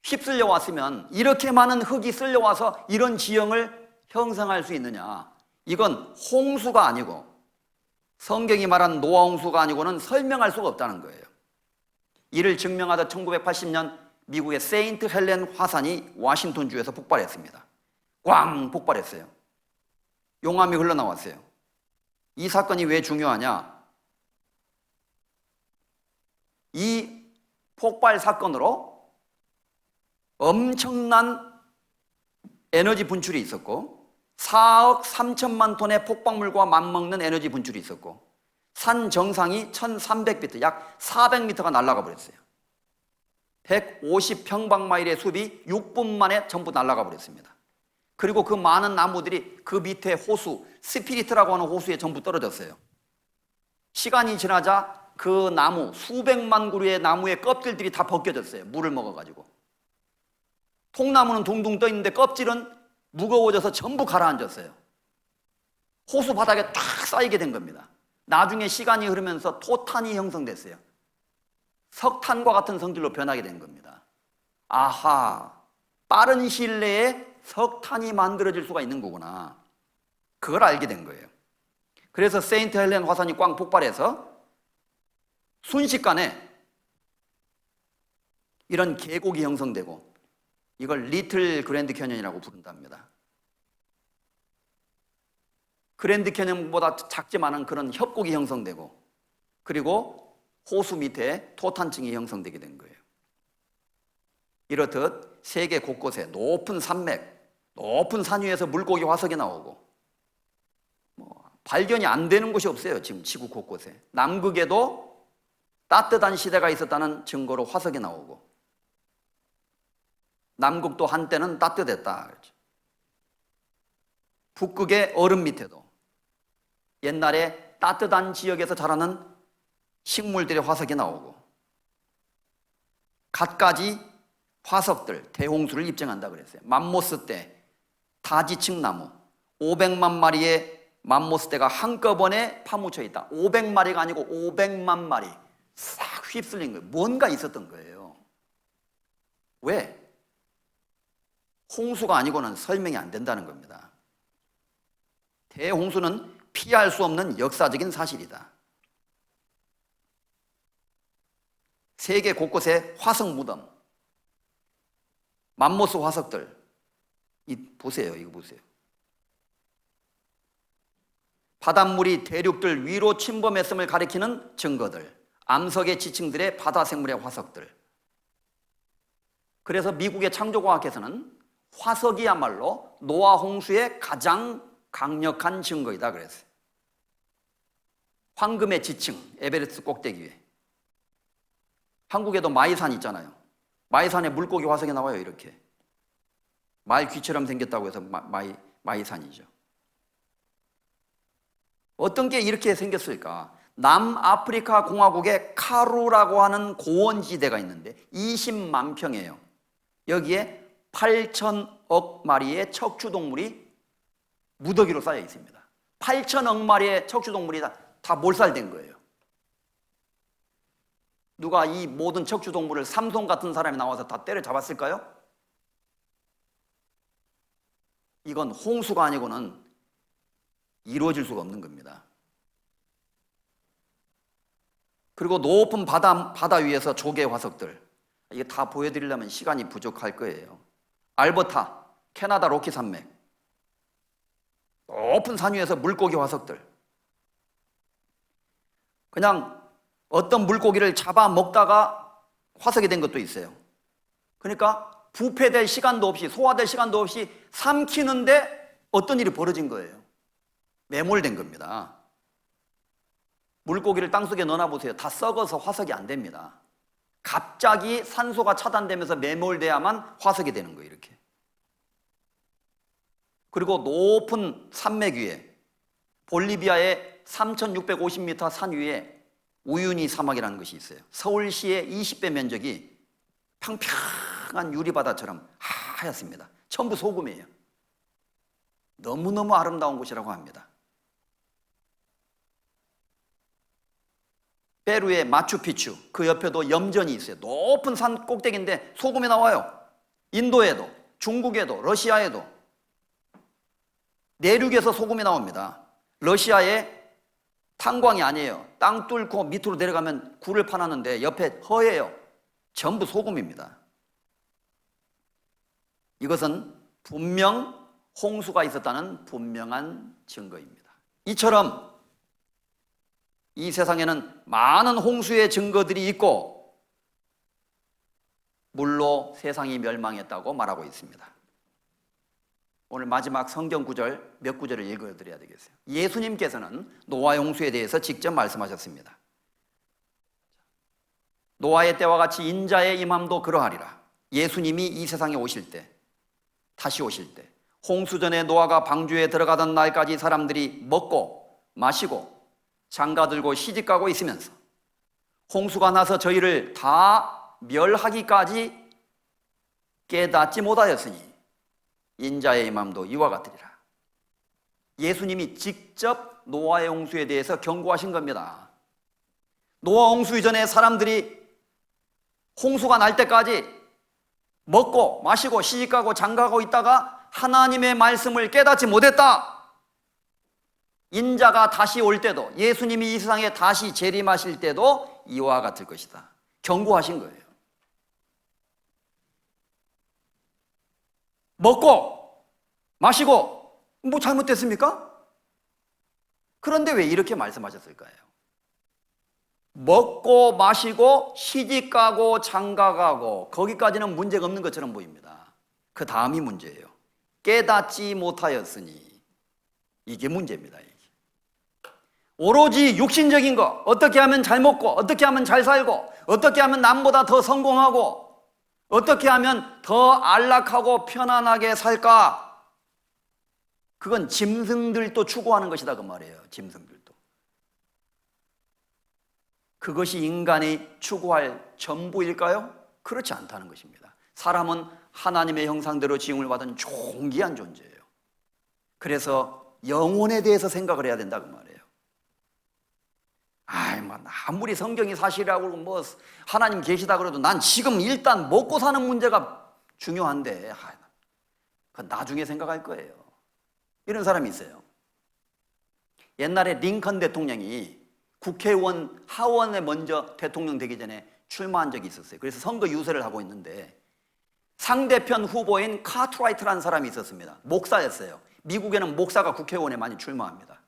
휩쓸려 왔으면 이렇게 많은 흙이 쓸려와서 이런 지형을 형성할 수 있느냐? 이건 홍수가 아니고 성경이 말한 노아 홍수가 아니고는 설명할 수가 없다는 거예요. 이를 증명하다 1980년 미국의 세인트 헬렌 화산이 워싱턴주에서 폭발했습니다. 꽝 폭발했어요. 용암이 흘러나왔어요. 이 사건이 왜 중요하냐? 이 폭발 사건으로 엄청난 에너지 분출이 있었고 4억 3천만 톤의 폭발물과 맞먹는 에너지 분출이 있었고 산 정상이 1300피트, 약 400m가 날아가 버렸어요. 150평방마일의 숲이 6분 만에 전부 날아가 버렸습니다. 그리고 그 많은 나무들이 그 밑에 호수, 스피리트라고 하는 호수에 전부 떨어졌어요. 시간이 지나자 그 나무, 수백만 그루의 나무의 껍질들이 다 벗겨졌어요. 물을 먹어가지고. 통나무는 둥둥 떠 있는데 껍질은 무거워져서 전부 가라앉았어요. 호수 바닥에 탁 쌓이게 된 겁니다. 나중에 시간이 흐르면서 토탄이 형성됐어요. 석탄과 같은 성질로 변하게 된 겁니다. 아하, 빠른 시일 내에 석탄이 만들어질 수가 있는 거구나. 그걸 알게 된 거예요. 그래서 세인트 헬렌 화산이 꽝 폭발해서 순식간에 이런 계곡이 형성되고 이걸 리틀 그랜드 캐년이라고 부른답니다. 그랜드 캐년보다 작지만은 그런 협곡이 형성되고 그리고 호수 밑에 토탄층이 형성되게 된 거예요. 이렇듯 세계 곳곳에 높은 산맥, 높은 산 위에서 물고기 화석이 나오고 발견이 안 되는 곳이 없어요. 지금 지구 곳곳에. 남극에도 따뜻한 시대가 있었다는 증거로 화석이 나오고 남극도 한때는 따뜻했다. 북극의 얼음 밑에도 옛날에 따뜻한 지역에서 자라는 식물들의 화석이 나오고 갖가지 화석들, 대홍수를 입증한다 그랬어요. 맘모스 떼, 다지층 나무, 500만 마리의 맘모스 떼가 한꺼번에 파묻혀 있다. 500마리가 아니고 500만 마리 싹 휩쓸린 거예요. 뭔가 있었던 거예요. 왜? 홍수가 아니고는 설명이 안 된다는 겁니다. 대홍수는 피할 수 없는 역사적인 사실이다. 세계 곳곳에 화석 무덤, 맘모스 화석들, 보세요. 이거 보세요. 바닷물이 대륙들 위로 침범했음을 가리키는 증거들, 암석의 지층들의 바다 생물의 화석들. 그래서 미국의 창조과학에서는 화석이야말로 노아 홍수의 가장 강력한 증거이다 그랬어요. 황금의 지층, 에베레스트 꼭대기 위에. 한국에도 마이산 있잖아요. 마이산에 물고기 화석이 나와요. 이렇게 말 귀처럼 생겼다고 해서 마이산이죠. 어떤 게 이렇게 생겼을까? 남아프리카 공화국에 카루라고 하는 고원지대가 있는데 20만 평이에요. 여기에 8천억 마리의 척추동물이 무더기로 쌓여 있습니다. 8천억 마리의 척추동물이 다 몰살된 거예요. 누가 이 모든 척추동물을 삼손 같은 사람이 나와서 다 때려잡았을까요? 이건 홍수가 아니고는 이루어질 수가 없는 겁니다. 그리고 높은 바다 위에서 조개 화석들, 이게 다 보여드리려면 시간이 부족할 거예요. 알버타, 캐나다 로키 산맥, 높은 산 위에서 물고기 화석들. 그냥 어떤 물고기를 잡아먹다가 화석이 된 것도 있어요. 그러니까 부패될 시간도 없이, 소화될 시간도 없이 삼키는데 어떤 일이 벌어진 거예요. 매몰된 겁니다. 물고기를 땅속에 넣어놔보세요. 다 썩어서 화석이 안 됩니다. 갑자기 산소가 차단되면서 매몰돼야만 화석이 되는 거예요. 이렇게. 그리고 높은 산맥 위에, 볼리비아의 3650m 산 위에 우유니 사막이라는 것이 있어요. 서울시의 20배 면적이 평평한 유리바다처럼 하얗습니다. 전부 소금이에요. 너무너무 아름다운 곳이라고 합니다. 페루의 마추픽추, 그 옆에도 염전이 있어요. 높은 산 꼭대기인데 소금이 나와요. 인도에도, 중국에도, 러시아에도. 내륙에서 소금이 나옵니다. 러시아에 탄광이 아니에요. 땅 뚫고 밑으로 내려가면 굴을 파놨는데 옆에 허예요. 전부 소금입니다. 이것은 분명 홍수가 있었다는 분명한 증거입니다. 이처럼 이 세상에는 많은 홍수의 증거들이 있고 물로 세상이 멸망했다고 말하고 있습니다. 오늘 마지막 성경 구절 몇 구절을 읽어드려야 되겠어요. 예수님께서는 노아의 홍수에 대해서 직접 말씀하셨습니다. 노아의 때와 같이 인자의 임함도 그러하리라. 예수님이 이 세상에 오실 때, 다시 오실 때, 홍수 전에 노아가 방주에 들어가던 날까지 사람들이 먹고 마시고 장가들고 시집가고 있으면서 홍수가 나서 저희를 다 멸하기까지 깨닫지 못하였으니 인자의 임함도 이와 같으리라. 예수님이 직접 노아의 홍수에 대해서 경고하신 겁니다. 노아 홍수 이전에 사람들이 홍수가 날 때까지 먹고 마시고 시집가고 장가고 있다가 하나님의 말씀을 깨닫지 못했다. 인자가 다시 올 때도, 예수님이 이 세상에 다시 재림하실 때도 이와 같을 것이다. 경고하신 거예요. 먹고 마시고 뭐 잘못됐습니까? 그런데 왜 이렇게 말씀하셨을까요? 먹고 마시고 시집가고 장가가고 거기까지는 문제가 없는 것처럼 보입니다. 그 다음이 문제예요. 깨닫지 못하였으니, 이게 문제입니다. 이게. 오로지 육신적인 거, 어떻게 하면 잘 먹고 어떻게 하면 잘 살고 어떻게 하면 남보다 더 성공하고 어떻게 하면 더 안락하고 편안하게 살까? 그건 짐승들도 추구하는 것이다 그 말이에요. 짐승들도. 그것이 인간이 추구할 전부일까요? 그렇지 않다는 것입니다. 사람은 하나님의 형상대로 지음을 받은 존귀한 존재예요. 그래서 영혼에 대해서 생각을 해야 된다 그 말이에요. 아무리 성경이 사실이라고 뭐 하나님 계시다 그래도 난 지금 일단 먹고 사는 문제가 중요한데 그건 나중에 생각할 거예요. 이런 사람이 있어요. 옛날에 링컨 대통령이 국회의원 하원에 먼저 대통령 되기 전에 출마한 적이 있었어요. 그래서 선거 유세를 하고 있는데 상대편 후보인 카트라이트라는 사람이 있었습니다. 목사였어요. 미국에는 목사가 국회의원에 많이 출마합니다.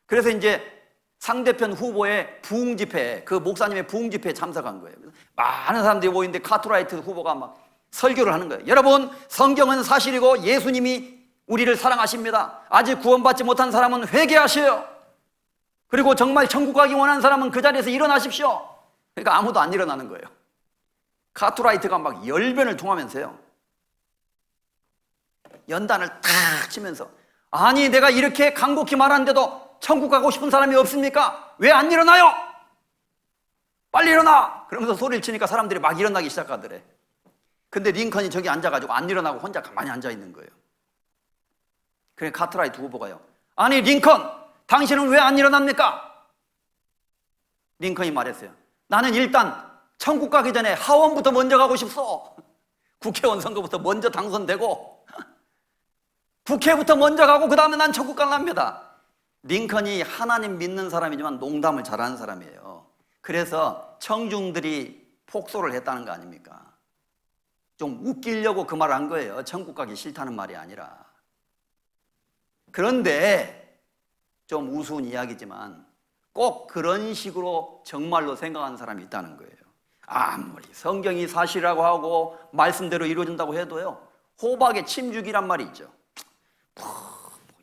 그래서 이제 상대편 후보의 부흥 집회에, 그 목사님의 부흥 집회에 참석한 거예요. 많은 사람들이 모이는데 카트라이트 후보가 막 설교를 하는 거예요. 여러분, 성경은 사실이고 예수님이 우리를 사랑하십니다. 아직 구원받지 못한 사람은 회개하세요. 그리고 정말 천국 가기 원하는 사람은 그 자리에서 일어나십시오. 그러니까 아무도 안 일어나는 거예요. 카트라이트가 막 열변을 통하면서요, 연단을 탁 치면서, 아니 내가 이렇게 간곡히 말하는데도 천국 가고 싶은 사람이 없습니까? 왜 안 일어나요? 빨리 일어나! 그러면서 소리를 치니까 사람들이 막 일어나기 시작하더래. 근데 링컨이 저기 앉아가지고 안 일어나고 혼자 가만히 앉아있는 거예요. 그래 카트라이트 후보가요, 아니 링컨, 당신은 왜 안 일어납니까? 링컨이 말했어요. 나는 일단 천국 가기 전에 하원부터 먼저 가고 싶소. 국회의원 선거부터 먼저 당선되고 국회부터 먼저 가고 그 다음에 난 천국 갈랍니다. 링컨이 하나님 믿는 사람이지만 농담을 잘하는 사람이에요. 그래서 청중들이 폭소를 했다는 거 아닙니까? 좀 웃기려고 그 말을 한 거예요. 천국 가기 싫다는 말이 아니라. 그런데 좀 우스운 이야기지만 꼭 그런 식으로 정말로 생각하는 사람이 있다는 거예요. 아무리 성경이 사실이라고 하고 말씀대로 이루어진다고 해도요, 호박에 침 주기란 말이 있죠.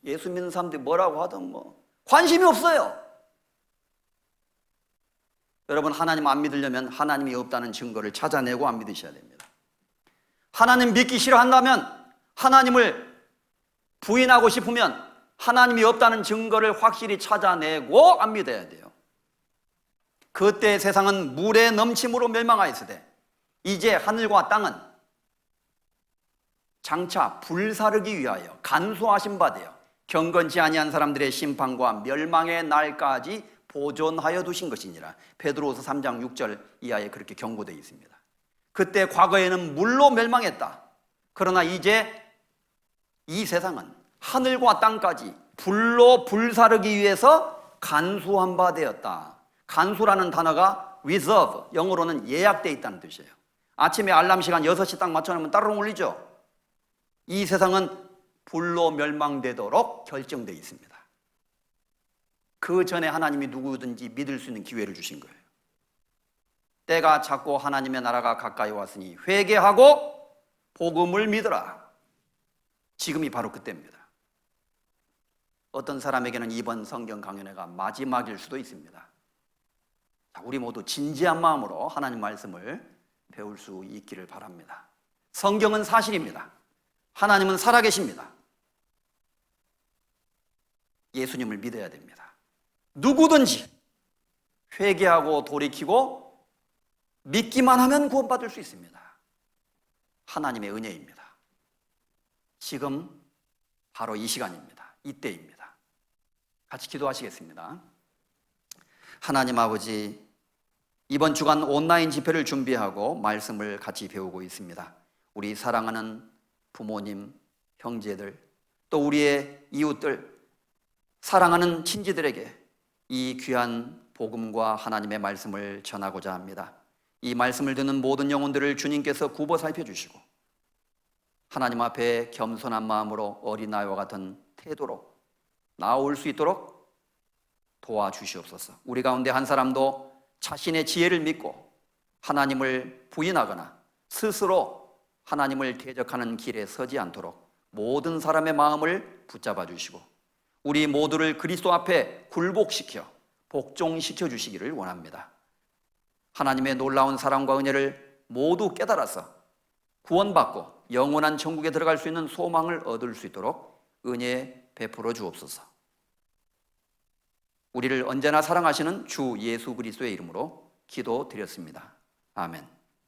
예수 믿는 사람들이 뭐라고 하든 뭐 관심이 없어요. 여러분, 하나님 안 믿으려면 하나님이 없다는 증거를 찾아내고 안 믿으셔야 됩니다. 하나님 믿기 싫어한다면, 하나님을 부인하고 싶으면 하나님이 없다는 증거를 확실히 찾아내고 안 믿어야 돼요. 그때 세상은 물의 넘침으로 멸망하였으되 이제 하늘과 땅은 장차 불사르기 위하여 간수하신 바 되어 경건치 아니한 사람들의 심판과 멸망의 날까지 보존하여 두신 것이니라. 베드로후서 3장 6절 이하에 그렇게 경고되어 있습니다. 그때 과거에는 물로 멸망했다. 그러나 이제 이 세상은 하늘과 땅까지 불로 불사르기 위해서 간수한 바 되었다. 간수라는 단어가 reserve, 영어로는 예약되어 있다는 뜻이에요. 아침에 알람 시간 6시 딱 맞춰놓으면 따르릉 울리죠. 이 세상은 불로 멸망되도록 결정되어 있습니다. 그 전에 하나님이 누구든지 믿을 수 있는 기회를 주신 거예요. 때가 찼고 하나님의 나라가 가까이 왔으니 회개하고 복음을 믿으라. 지금이 바로 그때입니다. 어떤 사람에게는 이번 성경 강연회가 마지막일 수도 있습니다. 우리 모두 진지한 마음으로 하나님 말씀을 배울 수 있기를 바랍니다. 성경은 사실입니다. 하나님은 살아계십니다. 예수님을 믿어야 됩니다. 누구든지 회개하고 돌이키고 믿기만 하면 구원받을 수 있습니다. 하나님의 은혜입니다. 지금 바로 이 시간입니다. 이때입니다. 같이 기도하시겠습니다. 하나님 아버지, 이번 주간 온라인 집회를 준비하고 말씀을 같이 배우고 있습니다. 우리 사랑하는 부모님, 형제들, 또 우리의 이웃들, 사랑하는 친지들에게 이 귀한 복음과 하나님의 말씀을 전하고자 합니다. 이 말씀을 듣는 모든 영혼들을 주님께서 굽어 살펴주시고 하나님 앞에 겸손한 마음으로 어린아이와 같은 태도로 나올 수 있도록 도와주시옵소서. 우리 가운데 한 사람도 자신의 지혜를 믿고 하나님을 부인하거나 스스로 하나님을 대적하는 길에 서지 않도록 모든 사람의 마음을 붙잡아 주시고 우리 모두를 그리스도 앞에 굴복시켜 복종시켜 주시기를 원합니다. 하나님의 놀라운 사랑과 은혜를 모두 깨달아서 구원받고 영원한 천국에 들어갈 수 있는 소망을 얻을 수 있도록 은혜 베풀어 주옵소서. 우리를 언제나 사랑하시는 주 예수 그리스도의 이름으로 기도드렸습니다. 아멘.